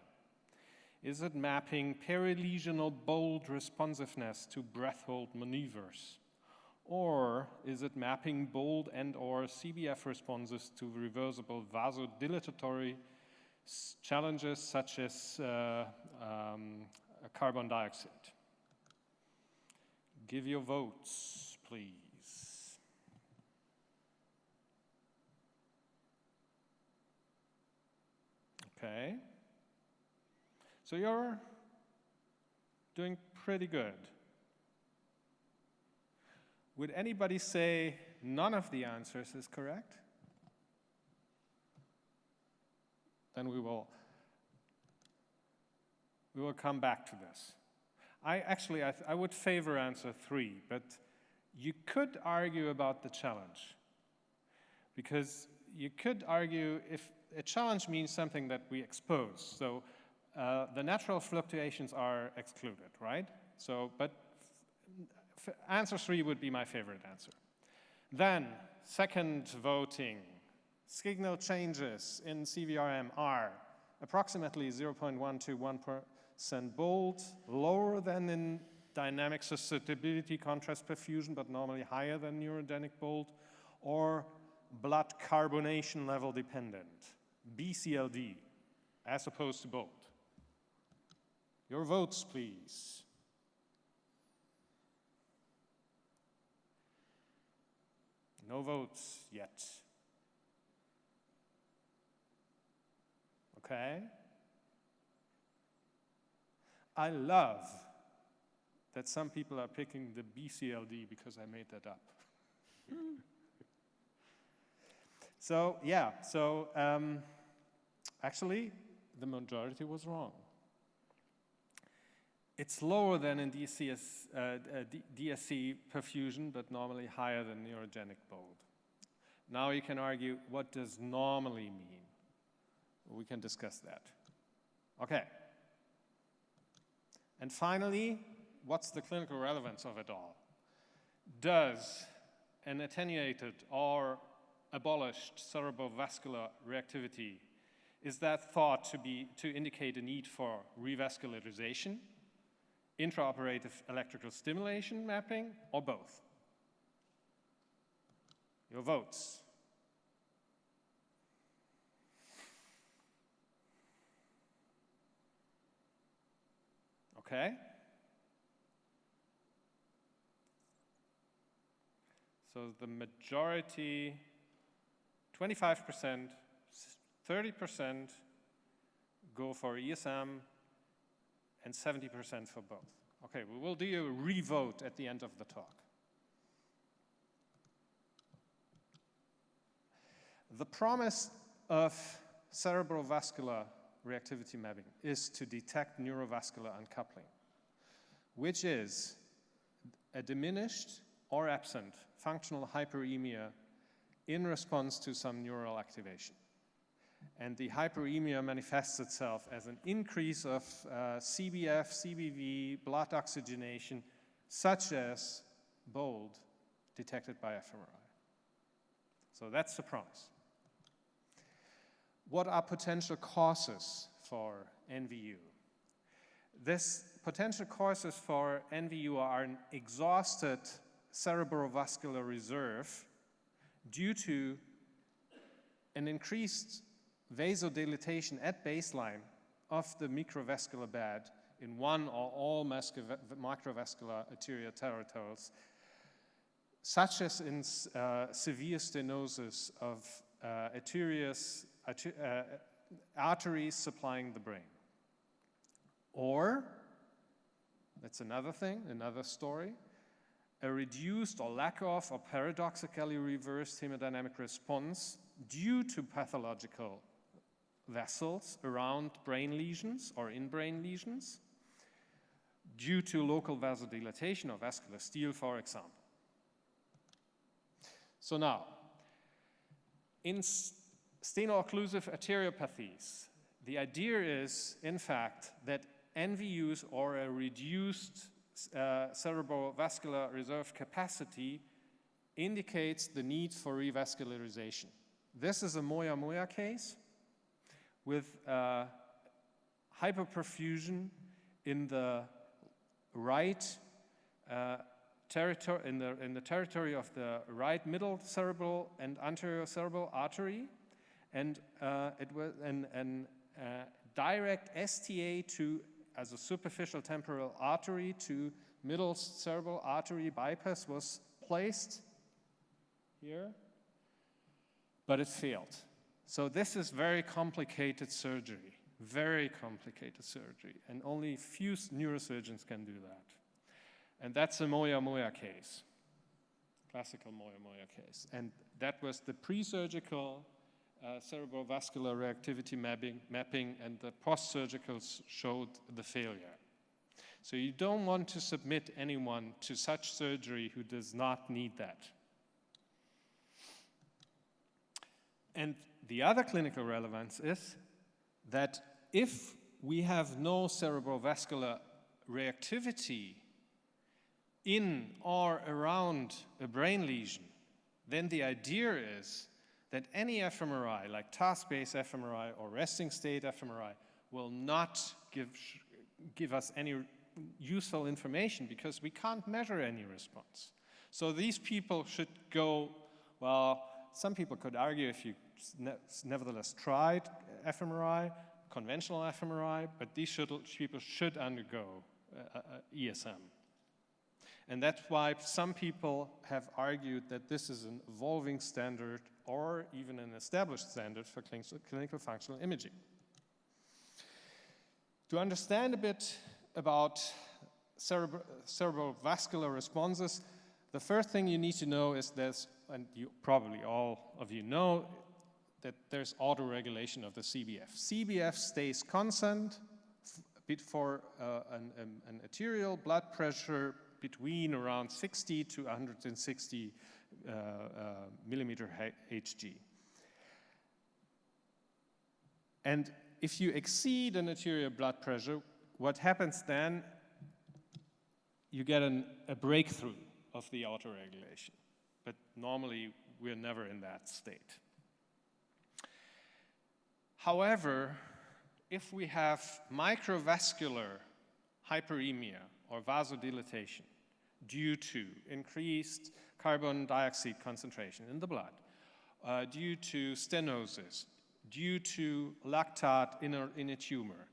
Is it mapping perilesional bold responsiveness to breath-hold maneuvers? Or is it mapping bold and/or CBF responses to reversible vasodilatory challenges such as carbon dioxide? Give your votes, please. Okay. So you're doing pretty good. Would anybody say none of the answers is correct? Then we will come back to this. I would favor answer 3, but you could argue about the challenge. Because you could argue if a challenge means something that we expose. So the natural fluctuations are excluded, right? So, but answer 3 would be my favorite answer. Then, second voting. Signal changes in CVRM are approximately 0.1 to 1% bold, lower than in dynamic susceptibility contrast perfusion, but normally higher than neurogenic bold, or blood carbonation level dependent, BCLD, as opposed to bold. Your votes, please. No votes yet. Okay. I love that some people are picking the BCLD because I made that up. So, yeah, actually, the majority was wrong. It's lower than in DSC perfusion, but normally higher than neurogenic bold. Now you can argue, what does normally mean? We can discuss that. Okay. And finally, what's the clinical relevance of it all? Does an attenuated or abolished cerebrovascular reactivity, is that thought to indicate a need for revascularization, intraoperative electrical stimulation mapping, or both? Your votes. Okay. So the majority, 25%, 30% go for ESM, and 70% for both. Okay, we will do a re-vote at the end of the talk. The promise of cerebrovascular reactivity mapping is to detect neurovascular uncoupling, which is a diminished or absent functional hyperemia in response to some neural activation. And the hyperemia manifests itself as an increase of CBF, CBV, blood oxygenation, such as bold detected by fMRI. So that's the promise. What are potential causes for NVU? This potential causes for NVU are an exhausted cerebrovascular reserve due to an increased vasodilatation at baseline of the microvascular bed in one or all microvascular arterial territories, such as in severe stenosis of arteries supplying the brain. Or, that's another thing, another story, a reduced or lack of or paradoxically reversed hemodynamic response due to pathological vessels around brain lesions or in brain lesions, due to local vasodilatation or vascular steal, for example. So now, in steno-occlusive arteriopathies, the idea is, in fact, that NVUs or a reduced cerebrovascular reserve capacity indicates the need for revascularization. This is a Moya-Moya case with hyperperfusion in the right territory, in the territory of the right middle cerebral and anterior cerebral artery, and it was an direct STA to, as a superficial temporal artery to middle cerebral artery bypass was placed here, but it failed. So this is very complicated surgery, and only few neurosurgeons can do that. And that's a Moya-Moya case, classical Moya-Moya case. And that was the pre-surgical cerebrovascular reactivity mapping, and the post-surgical showed the failure. So you don't want to submit anyone to such surgery who does not need that. And the other clinical relevance is that if we have no cerebrovascular reactivity in or around a brain lesion, then the idea is that any fMRI, like task-based fMRI or resting state fMRI, will not give us any useful information because we can't measure any response. So these people should go, well, some people could argue if you nevertheless tried fMRI, conventional fMRI, but these people should undergo ESM. And that's why some people have argued that this is an evolving standard or even an established standard for clinical functional imaging. To understand a bit about cerebral vascular responses, the first thing you need to know is and you probably all of you know, that there's autoregulation of the CBF. CBF stays constant for an arterial blood pressure between around 60 to 160 millimeter Hg. And if you exceed an arterial blood pressure, what happens then, you get a breakthrough of the autoregulation. But normally, we're never in that state. However, if we have microvascular hyperemia or vasodilatation due to increased carbon dioxide concentration in the blood, due to stenosis, due to lactate in a tumor,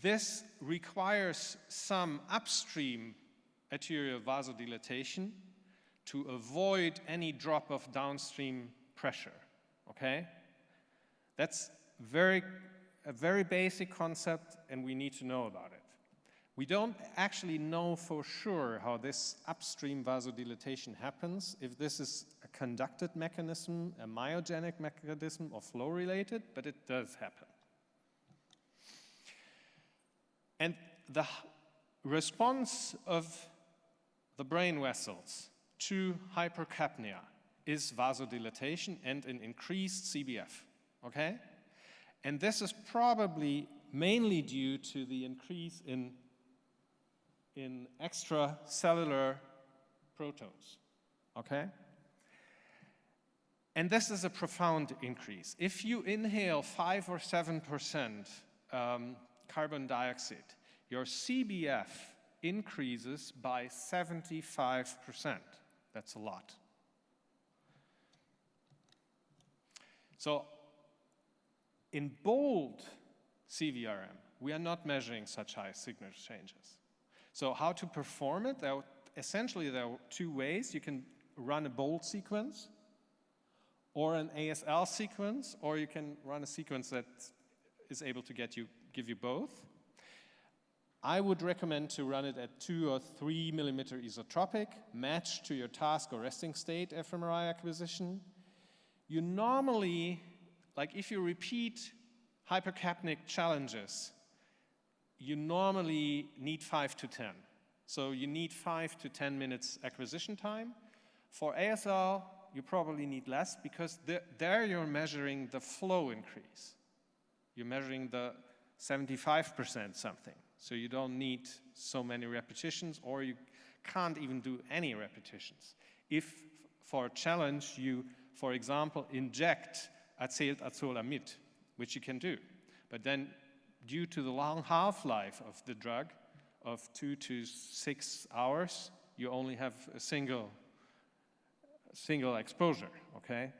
this requires some upstream arterial vasodilatation to avoid any drop of downstream pressure, okay? That's a very basic concept, and we need to know about it. We don't actually know for sure how this upstream vasodilatation happens, if this is a conducted mechanism, a myogenic mechanism, or flow-related, but it does happen. And the response of the brain vessels to hypercapnia is vasodilatation and an increased CBF, okay? And this is probably mainly due to the increase in extracellular protons, okay? And this is a profound increase. If you inhale 5 or 7% carbon dioxide, your CBF increases by 75%. That's a lot. So in bold CVRM, we are not measuring such high signature changes. So how to perform it? Essentially, there are two ways. You can run a bold sequence or an ASL sequence, or you can run a sequence that is able to give you both. I would recommend to run it at 2 or 3 millimeter isotropic, matched to your task or resting state fMRI acquisition. You normally, like if you repeat hypercapnic challenges, you normally need 5 to 10. So you need 5 to 10 minutes acquisition time. For ASL, you probably need less, because there you're measuring the flow increase. You're measuring the 75% something. So you don't need so many repetitions, or you can't even do any repetitions. If for a challenge you, for example, inject acetylazolamide, which you can do, but then due to the long half-life of the drug of 2 to 6 hours, you only have a single exposure, okay?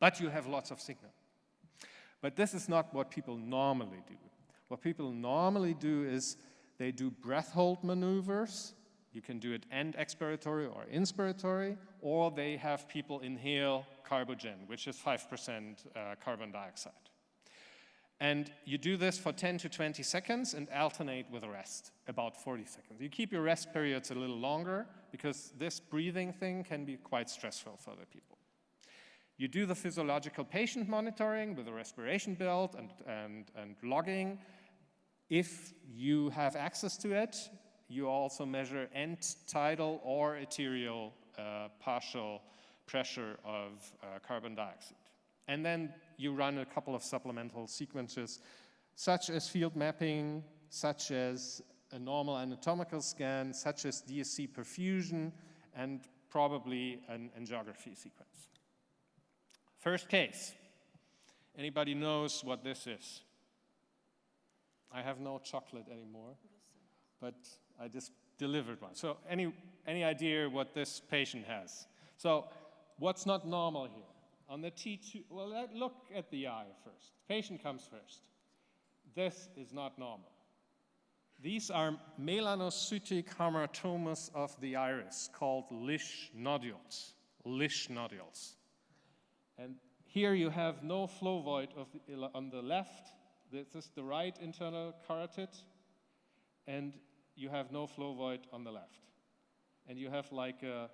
But you have lots of signal. But this is not what people normally do. What people normally do is they do breath hold maneuvers. You can do it end expiratory or inspiratory, or they have people inhale carbogen, which is 5% carbon dioxide. And you do this for 10 to 20 seconds and alternate with a rest, about 40 seconds. You keep your rest periods a little longer, because this breathing thing can be quite stressful for the people. You do the physiological patient monitoring with a respiration belt and logging. If you have access to it, you also measure end tidal or arterial partial pressure of carbon dioxide. And then you run a couple of supplemental sequences, such as field mapping, such as a normal anatomical scan, such as DSC perfusion, and probably an angiography sequence. First case. Anybody knows what this is? I have no chocolate anymore, but I just delivered one. So any idea what this patient has? So what's not normal here? On the T2, well, look at the eye first. Patient comes first. This is not normal. These are melanocytic hamartomas of the iris called Lisch nodules. Lisch nodules. And here you have no flow void on the left. This is the right internal carotid. And you have no flow void on the left. And you have like a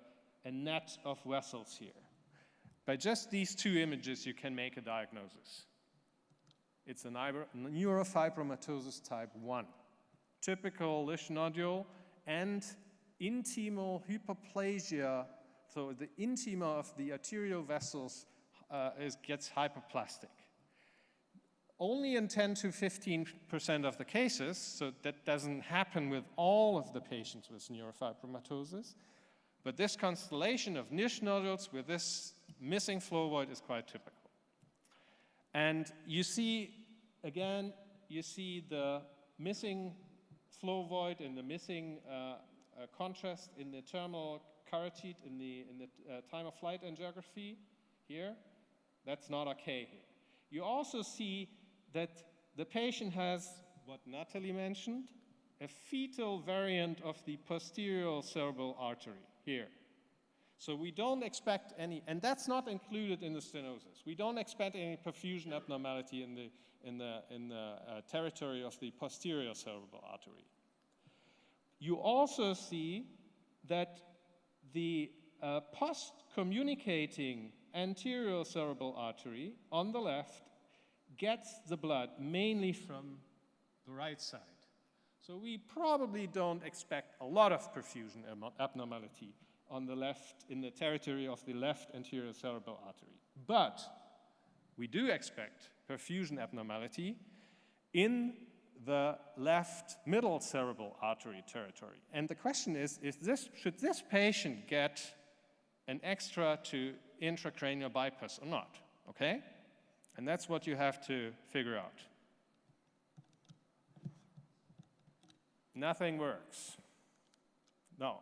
net of vessels here. By just these two images, you can make a diagnosis. It's a neurofibromatosis type 1. Typical Lisch nodule and intimal hyperplasia, so the intima of the arterial vessels gets hyperplastic. Only in 10 to 15% of the cases, so that doesn't happen with all of the patients with neurofibromatosis, but this constellation of Lisch nodules with this missing flow void is quite typical. And you see, again, you see the missing flow void and the missing contrast in the terminal carotid in the time of flight angiography here. That's not okay here. You also see that the patient has, what Natalie mentioned, a fetal variant of the posterior cerebral artery here. So we don't expect any, and that's not included in the stenosis. We don't expect any perfusion abnormality in the territory of the posterior cerebral artery. You also see that the post-communicating anterior cerebral artery on the left gets the blood mainly from the right side. So we probably don't expect a lot of perfusion abnormality on the left, in the territory of the left anterior cerebral artery. But we do expect perfusion abnormality in the left middle cerebral artery territory. And the question is should this patient get an extra to intracranial bypass or not, okay? And that's what you have to figure out. Nothing works. No.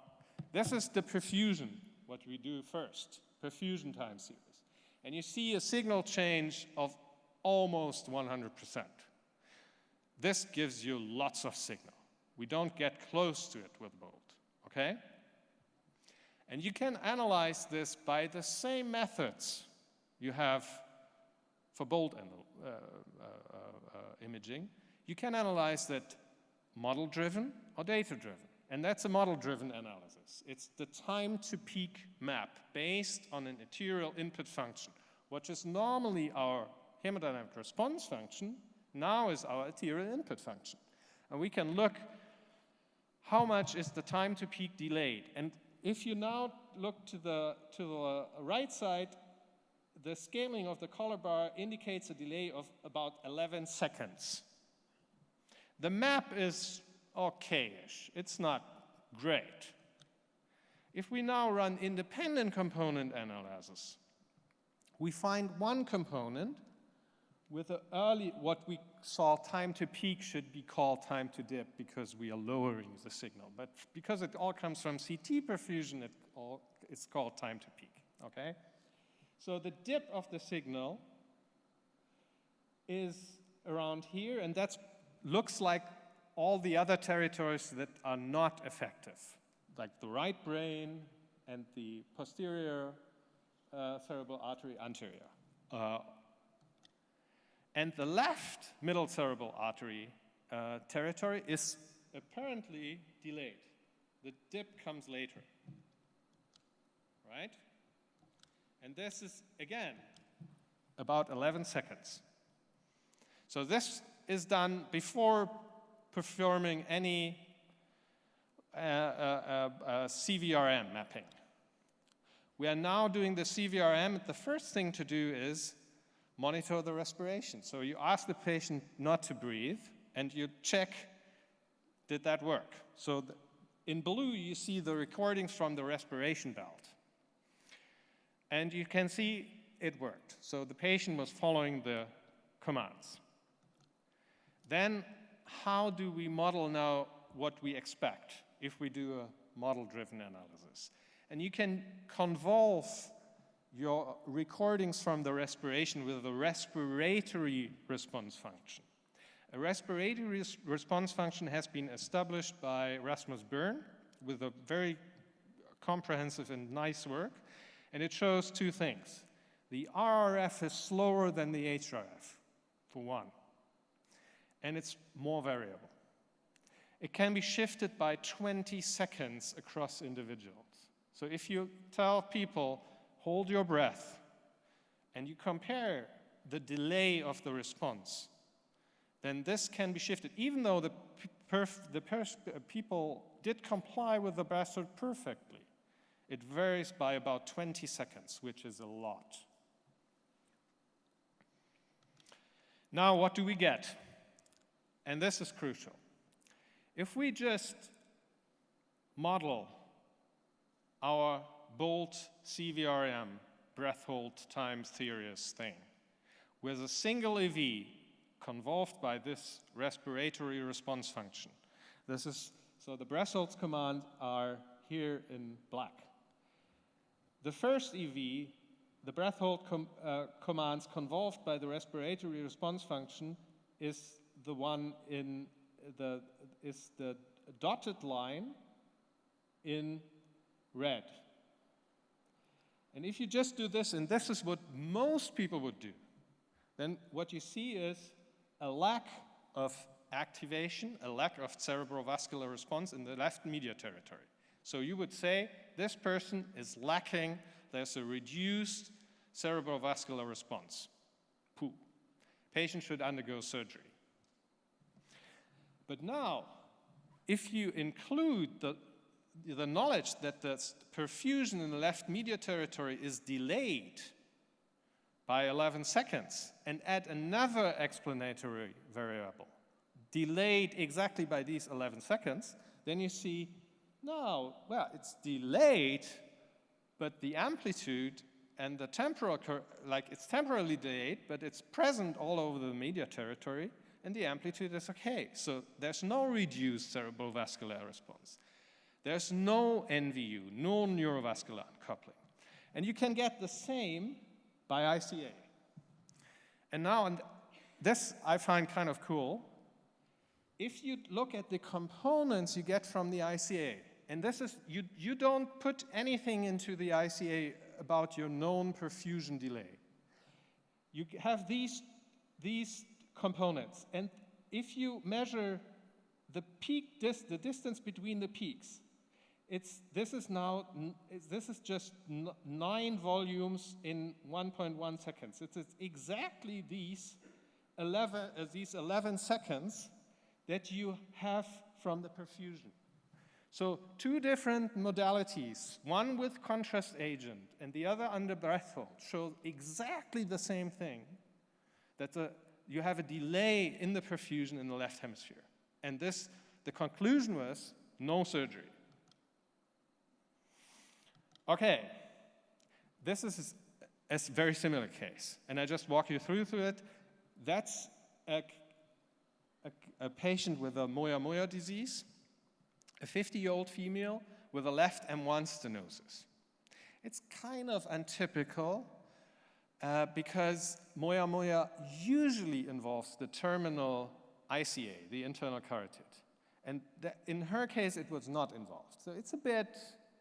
This is the perfusion, what we do first, perfusion time series. And you see a signal change of almost 100%. This gives you lots of signal. We don't get close to it with Bolt, okay? And you can analyze this by the same methods you have for Bolt imaging. You can analyze that model-driven or data-driven. And that's a model-driven analysis. It's the time-to-peak map based on an arterial input function, which is normally our hemodynamic response function, now is our arterial input function. And we can look how much is the time-to-peak delayed. And if you now look to the right side, the scaling of the color bar indicates a delay of about 11 seconds. The map is okay-ish. It's not great. If we now run independent component analysis, we find one component with an early, what we saw time to peak should be called time to dip because we are lowering the signal. But because it all comes from CT perfusion, it's called time to peak, okay? So the dip of the signal is around here, and that looks like all the other territories that are not effective, like the right brain and the posterior cerebral artery anterior. And the left middle cerebral artery territory is apparently delayed. The dip comes later, right? And this is, again, about 11 seconds. So this is done before performing any CVRM mapping. We are now doing the CVRM. The first thing to do is monitor the respiration. So you ask the patient not to breathe, and you check, did that work? So in blue, you see the recordings from the respiration belt. And you can see it worked. So the patient was following the commands. Then, how do we model now what we expect if we do a model-driven analysis? And you can convolve your recordings from the respiration with the respiratory response function. A respiratory response function has been established by Rasmus Byrne with a very comprehensive and nice work, and it shows two things. The RRF is slower than the HRF, for one, and it's more variable. It can be shifted by 20 seconds across individuals. So if you tell people, hold your breath, and you compare the delay of the response, then this can be shifted. Even though the people did comply with the breath hold perfectly, it varies by about 20 seconds, which is a lot. Now, what do we get? And this is crucial. If we just model our bold CVRM, breath hold time series thing, with a single EV convolved by this respiratory response function. So the breath holds commands are here in black. The first EV, the breath hold commands convolved by the respiratory response function, is the one in the dotted line in red. And if you just do this, and this is what most people would do, then what you see is a lack of activation, a lack of cerebrovascular response in the left medial territory. So you would say this person is lacking, there's a reduced cerebrovascular response. Pooh. Patient should undergo surgery. But now, if you include the knowledge that the perfusion in the left medial territory is delayed by 11 seconds and add another explanatory variable, delayed exactly by these 11 seconds, then you see, no, well, it's delayed, but the amplitude and the temporal, like it's temporarily delayed, but it's present all over the medial territory, and the amplitude is okay. So there's no reduced cerebrovascular response. There's no NVU, no neurovascular uncoupling. And you can get the same by ICA. And now, and this I find kind of cool, if you look at the components you get from the ICA, and this is, you don't put anything into the ICA about your known perfusion delay. You have these components, and if you measure the peak, the distance between the peaks, this is just 9 volumes in 1.1 seconds. It's exactly these 11 seconds that you have from the perfusion. So 2 different modalities, one with contrast agent and the other under breath hold, show exactly the same thing, that you have a delay in the perfusion in the left hemisphere. And the conclusion was no surgery. Okay, this is a very similar case, and I just walk you through it. That's a patient with a Moya-Moya disease, a 50-year-old female with a left M1 stenosis. It's kind of untypical because Moya-Moya usually involves the terminal ICA, the internal carotid. And in her case, it was not involved. So it's a bit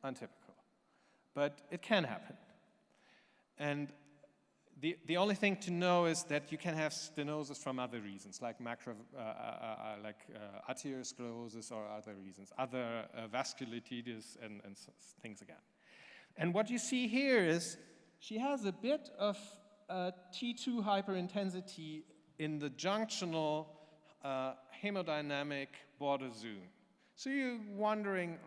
untypical. But it can happen. And the only thing to know is that you can have stenosis from other reasons, like arteriosclerosis or other reasons, other vasculitides and things again. And what you see here is she has a bit of T2 hyperintensity in the junctional hemodynamic border zone. So you're wondering,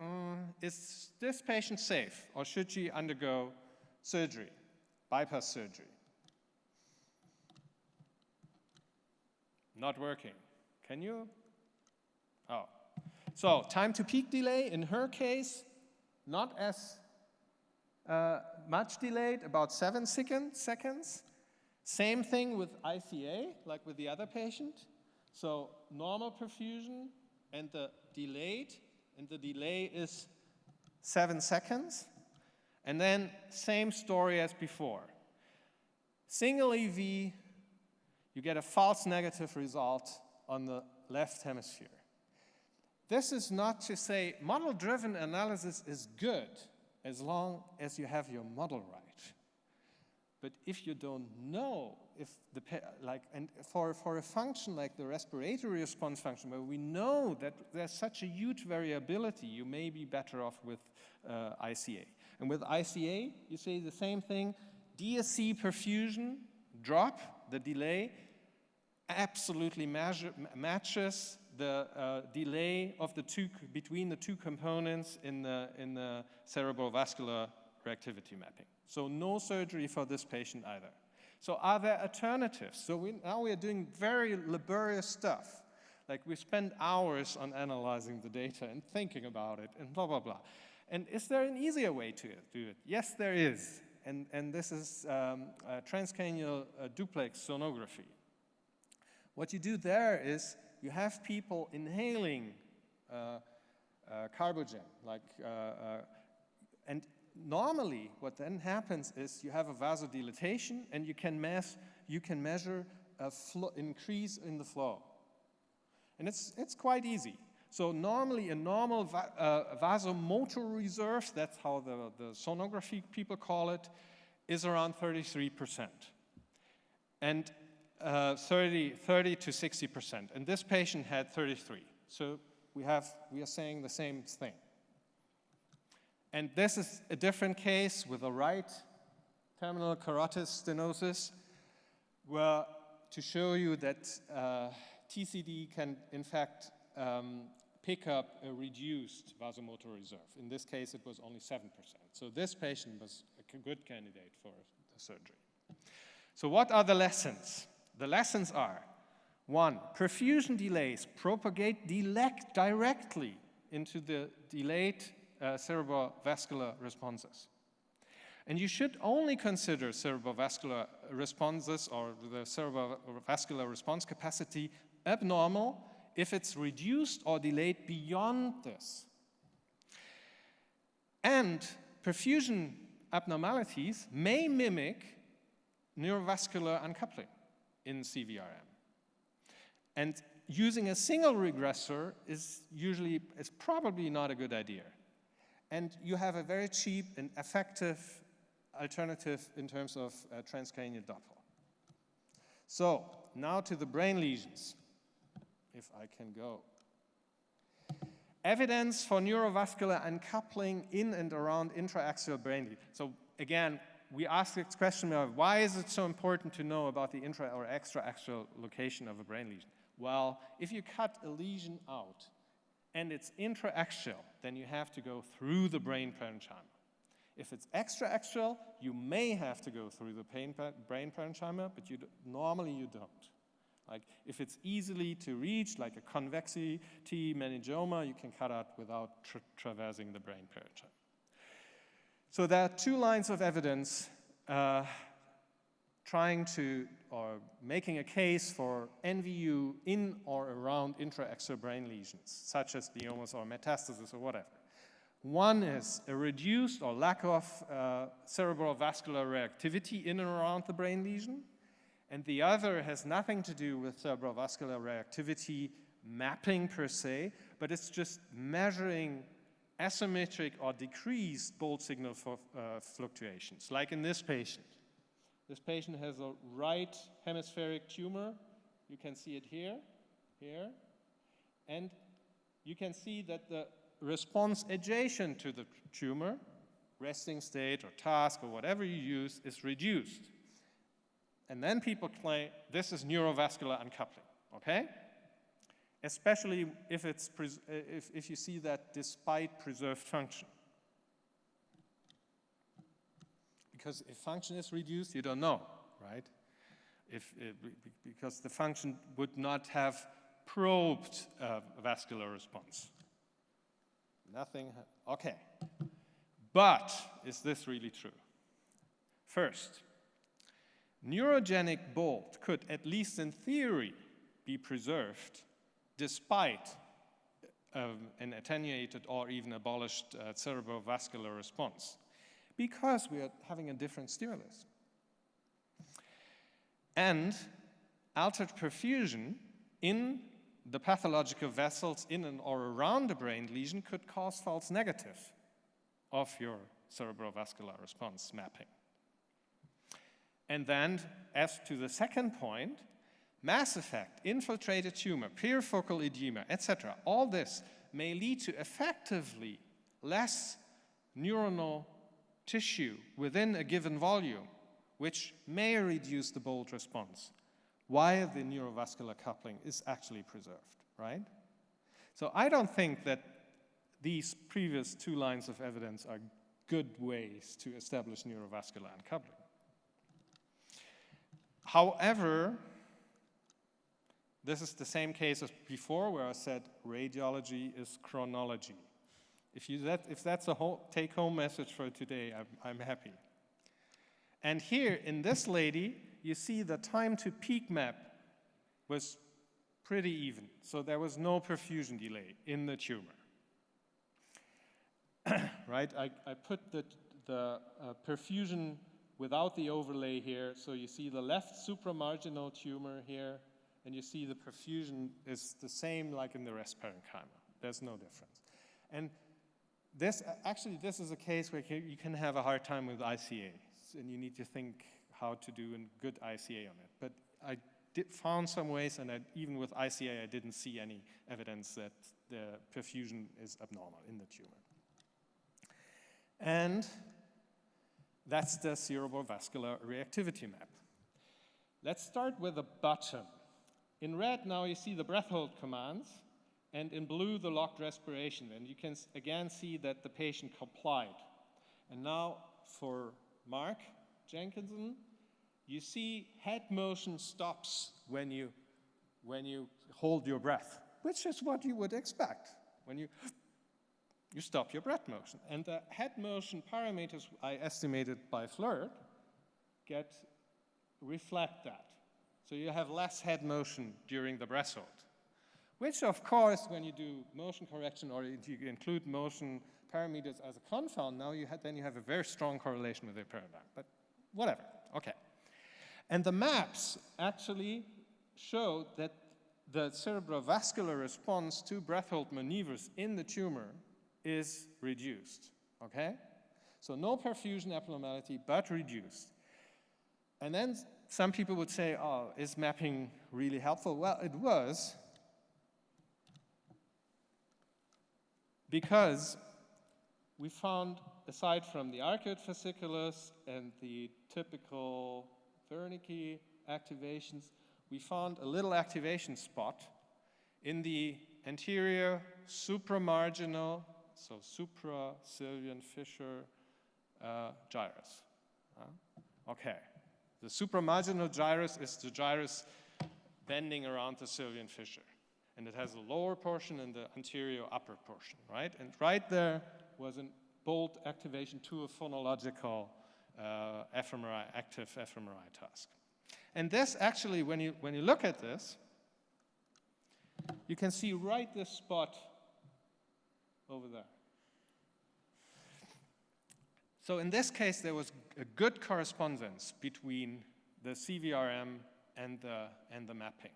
is this patient safe, or should she undergo surgery, bypass surgery? Not working. Can you? Oh. So time to peak delay, in her case, not as much delayed, about 7 seconds. Same thing with ICA, like with the other patient. So normal perfusion and the delay is 7 seconds. And then same story as before. Single EV, you get a false negative result on the left hemisphere. This is not to say model-driven analysis is good as long as you have your model right. But if you don't know if and for a function like the respiratory response function, where we know that there's such a huge variability, you may be better off with ICA. And with ICA, you say the same thing, DSC perfusion, drop, the delay, absolutely matches the delay of between the two components in the cerebrovascular reactivity mapping. So no surgery for this patient either. So are there alternatives? So now we are doing very laborious stuff. Like we spend hours on analyzing the data and thinking about it and blah, blah, blah. And is there an easier way to do it? Yes, there is. And this is transcranial duplex sonography. What you do there is you have people inhaling carbogen, and normally what then happens is you have a vasodilatation and you can measure a increase in the flow. And it's quite easy. So normally a normal vasomotor reserve, that's how the sonography people call it, is around 33%. And 30 to 60%. And this patient had 33. So we are saying the same thing. And this is a different case with a right terminal carotid stenosis, where to show you that TCD can, in fact, pick up a reduced vasomotor reserve. In this case, it was only 7%. So this patient was a good candidate for the surgery. So what are the lessons? The lessons are, 1, perfusion delays propagate directly into the delayed cerebrovascular responses. And you should only consider cerebrovascular responses or the cerebrovascular response capacity abnormal if it's reduced or delayed beyond this. And perfusion abnormalities may mimic neurovascular uncoupling in CVRM. And using a single regressor is probably not a good idea. And you have a very cheap and effective alternative in terms of transcranial Doppler. So now to the brain lesions, if I can go. Evidence for neurovascular uncoupling in and around intraaxial brain lesions. So again, we asked this question of why is it so important to know about the intra or extraaxial location of a brain lesion? Well, if you cut a lesion out and it's intraaxial, then you have to go through the brain parenchyma. If it's extraaxial, you may have to go through the brain parenchyma, but normally you don't. Like if it's easily to reach, like a convexity meningioma, you can cut out without traversing the brain parenchyma. So there are 2 lines of evidence trying to, or making a case for NVU in or around intraaxial brain lesions, such as gliomas or metastasis or whatever. One is a reduced or lack of cerebrovascular reactivity in and around the brain lesion, and the other has nothing to do with cerebrovascular reactivity mapping per se, but it's just measuring asymmetric or decreased Bolt signal for fluctuations, like in this patient. This patient has a right hemispheric tumor. You can see it here, and you can see that the response adjacent to the tumor, resting state or task or whatever you use, is reduced. And then people claim this is neurovascular uncoupling, okay? Especially if you see that despite preserved function. Because if function is reduced, you don't know, right? Because the function would not have probed vascular response. Nothing, okay. But is this really true? First, neurogenic Bolt could, at least in theory, be preserved despite an attenuated or even abolished cerebrovascular response, because we are having a different stimulus. And altered perfusion in the pathological vessels in and or around the brain lesion could cause false negative of your cerebrovascular response mapping. And then, as to the second point, mass effect, infiltrated tumor, perifocal edema, etc., all this may lead to effectively less neuronal tissue within a given volume, which may reduce the bold response, while the neurovascular coupling is actually preserved, right? So I don't think that these previous 2 lines of evidence are good ways to establish neurovascular uncoupling. However, this is the same case as before, where I said radiology is chronology. If that's a whole take-home message for today, I'm happy. And here, in this lady, you see the time to peak map was pretty even. So there was no perfusion delay in the tumor. Right? I put the perfusion without the overlay here. So you see the left supramarginal tumor here, and you see the perfusion is the same like in the rest parenchyma. There's no difference. And this is a case where you can have a hard time with ICA, and you need to think how to do a good ICA on it. But I found some ways, and even with ICA, I didn't see any evidence that the perfusion is abnormal in the tumor. And that's the cerebrovascular reactivity map. Let's start with the bottom. In red now you see the breath hold commands, and in blue the locked respiration. And you can again see that the patient complied. And now for Mark Jenkinson, you see head motion stops when you hold your breath, which is what you would expect when you stop your breath motion. And the head motion parameters I estimated by FLIRT reflect that. So you have less head motion during the breath hold, which of course, when you do motion correction or if you include motion parameters as a confound, now then you have a very strong correlation with the paradigm, but whatever, okay. And the maps actually show that the cerebrovascular response to breath hold maneuvers in the tumor is reduced, okay? So no perfusion abnormality, but reduced. And then some people would say, oh, is mapping really helpful? Well, it was, because we found, aside from the arcuate fasciculus and the typical Wernicke activations, we found a little activation spot in the anterior supramarginal, so supracilian fissure gyrus. Okay, the supramarginal gyrus is the gyrus bending around the Sylvian fissure. And it has a lower portion and the anterior upper portion, right? And right there was a bold activation to a phonological fMRI, active fMRI task. And this actually, when you look at this, you can see right this spot over there. So in this case, there was a good correspondence between the CVRM and the mapping.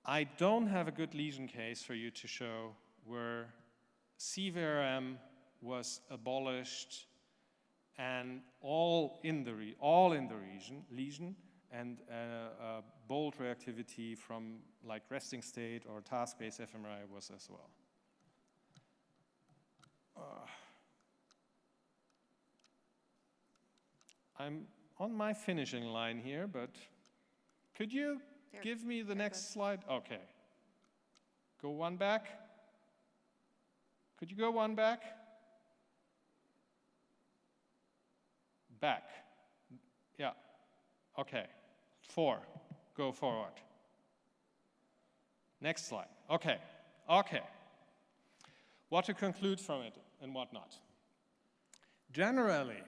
I don't have a good lesion case for you to show where CVRM was abolished and all in the lesion and bold reactivity from like resting state or task-based fMRI was as well. I'm on my finishing line here, but could you give me the next slide? Okay. Go one back. Could you go one back? Back. Yeah. Okay. 4. Go forward. Next slide. Okay. Okay. What to conclude from it and what not. Generally,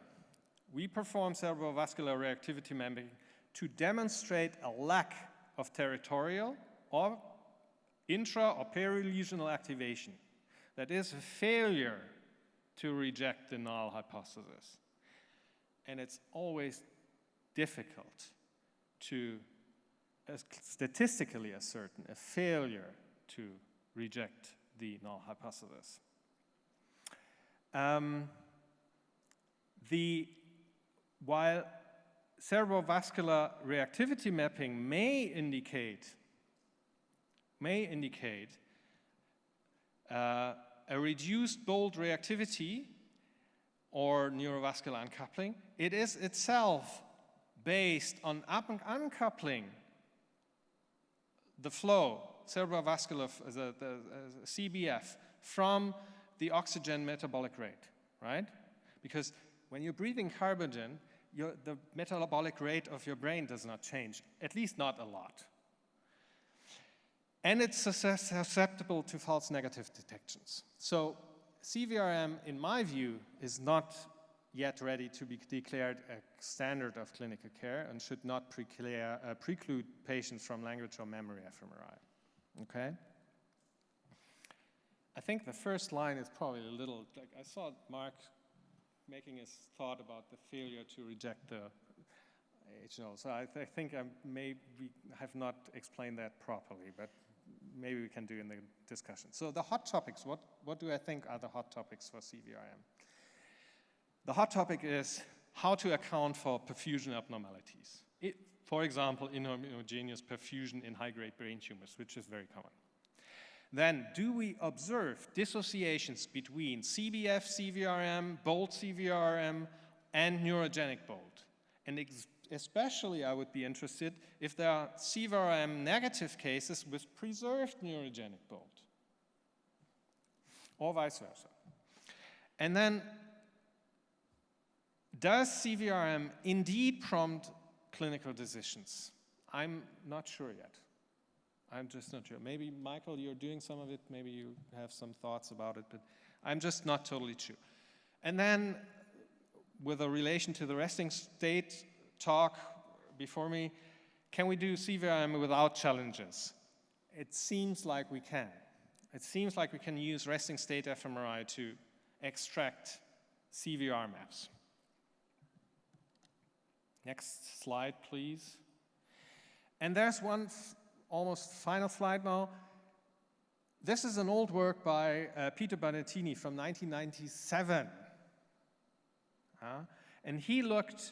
we perform cerebrovascular reactivity mapping to demonstrate a lack of territorial or intra or perilesional activation. That is a failure to reject the null hypothesis. And it's always difficult to statistically ascertain a failure to reject the null hypothesis. While cerebrovascular reactivity mapping may indicate a reduced bold reactivity or neurovascular uncoupling, it is itself based on uncoupling the flow, cerebrovascular, the CBF, from the oxygen metabolic rate, right? Because when you're breathing carbogen, the metabolic rate of your brain does not change, at least not a lot. And it's susceptible to false negative detections. So CVRM, in my view, is not yet ready to be declared a standard of clinical care and should not preclude patients from language or memory fMRI. Okay? I think the first line is probably a little, like I saw Mark making his thought about the failure to reject the HNO. So I think I maybe have not explained that properly, but maybe we can do in the discussion. So the hot topics, what do I think are the hot topics for CVRM? The hot topic is how to account for perfusion abnormalities. For example, inhomogeneous perfusion in high-grade brain tumors, which is very common. Then, do we observe dissociations between CBF CVRM, bold CVRM, and neurogenic bold? And especially, I would be interested if there are CVRM negative cases with preserved neurogenic bold, or vice versa. And then, does CVRM indeed prompt clinical decisions? I'm not sure yet. I'm just not sure. Maybe, Michael, you're doing some of it. Maybe you have some thoughts about it, but I'm just not totally sure. And then, with a relation to the resting state talk before me, can we do CVRM without challenges? It seems like we can. It seems like we can use resting state fMRI to extract CVR maps. Next slide, please. And there's one almost final slide now. This is an old work by Peter Banettini from 1997. And he looked,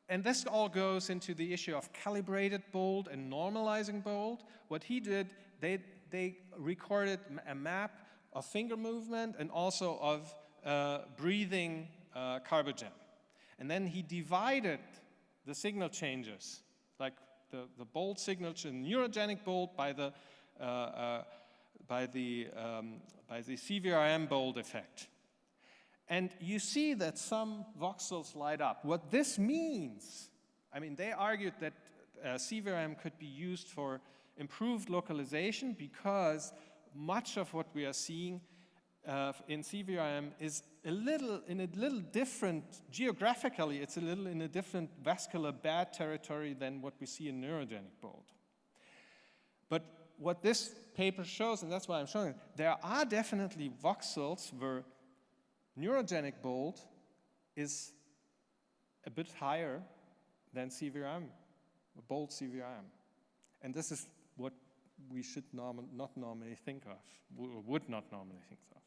and this all goes into the issue of calibrated bold and normalizing bold. What he did, they recorded a map of finger movement and also of breathing carbogen. And then he divided the signal changes, like the bold signal, neurogenic bold by the CVRM bold effect. And you see that some voxels light up. What this means, I mean, they argued that CVRM could be used for improved localization because much of what we are seeing in CVRM is in a little different, geographically, it's a little in a different vascular bad territory than what we see in neurogenic bold. But what this paper shows, and that's why I'm showing it, there are definitely voxels where neurogenic bold is a bit higher than CVRM, bold CVRM. And this is what we should not normally think of, would not normally think of.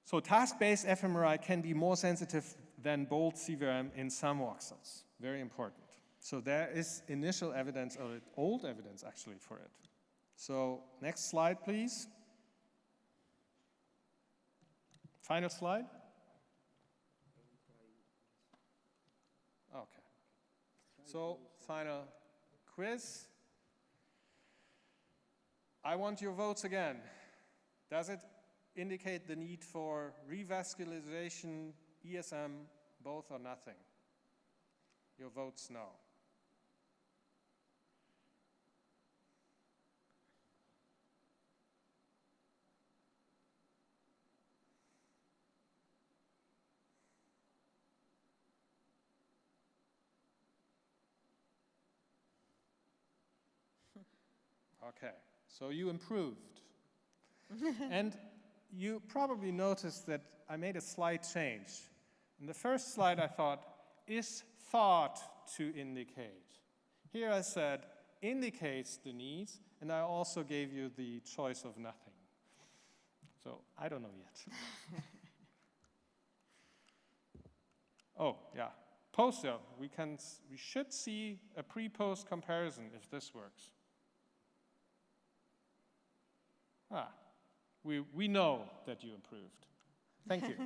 So task-based fMRI can be more sensitive than bold CVRM in some voxels. Very important. So there is initial evidence, or old evidence actually, for it. So next slide, please. Final slide. Okay. So final quiz. I want your votes again. Does it indicate the need for revascularization, ESM, both or nothing? Your votes no. Okay, so you improved. And you probably noticed that I made a slight change. In the first slide I thought, is thought to indicate? Here I said, indicates the needs, and I also gave you the choice of nothing. So I don't know yet. Oh, yeah. Poster, we should see a pre-post comparison if this works. We know that you improved. Thank you.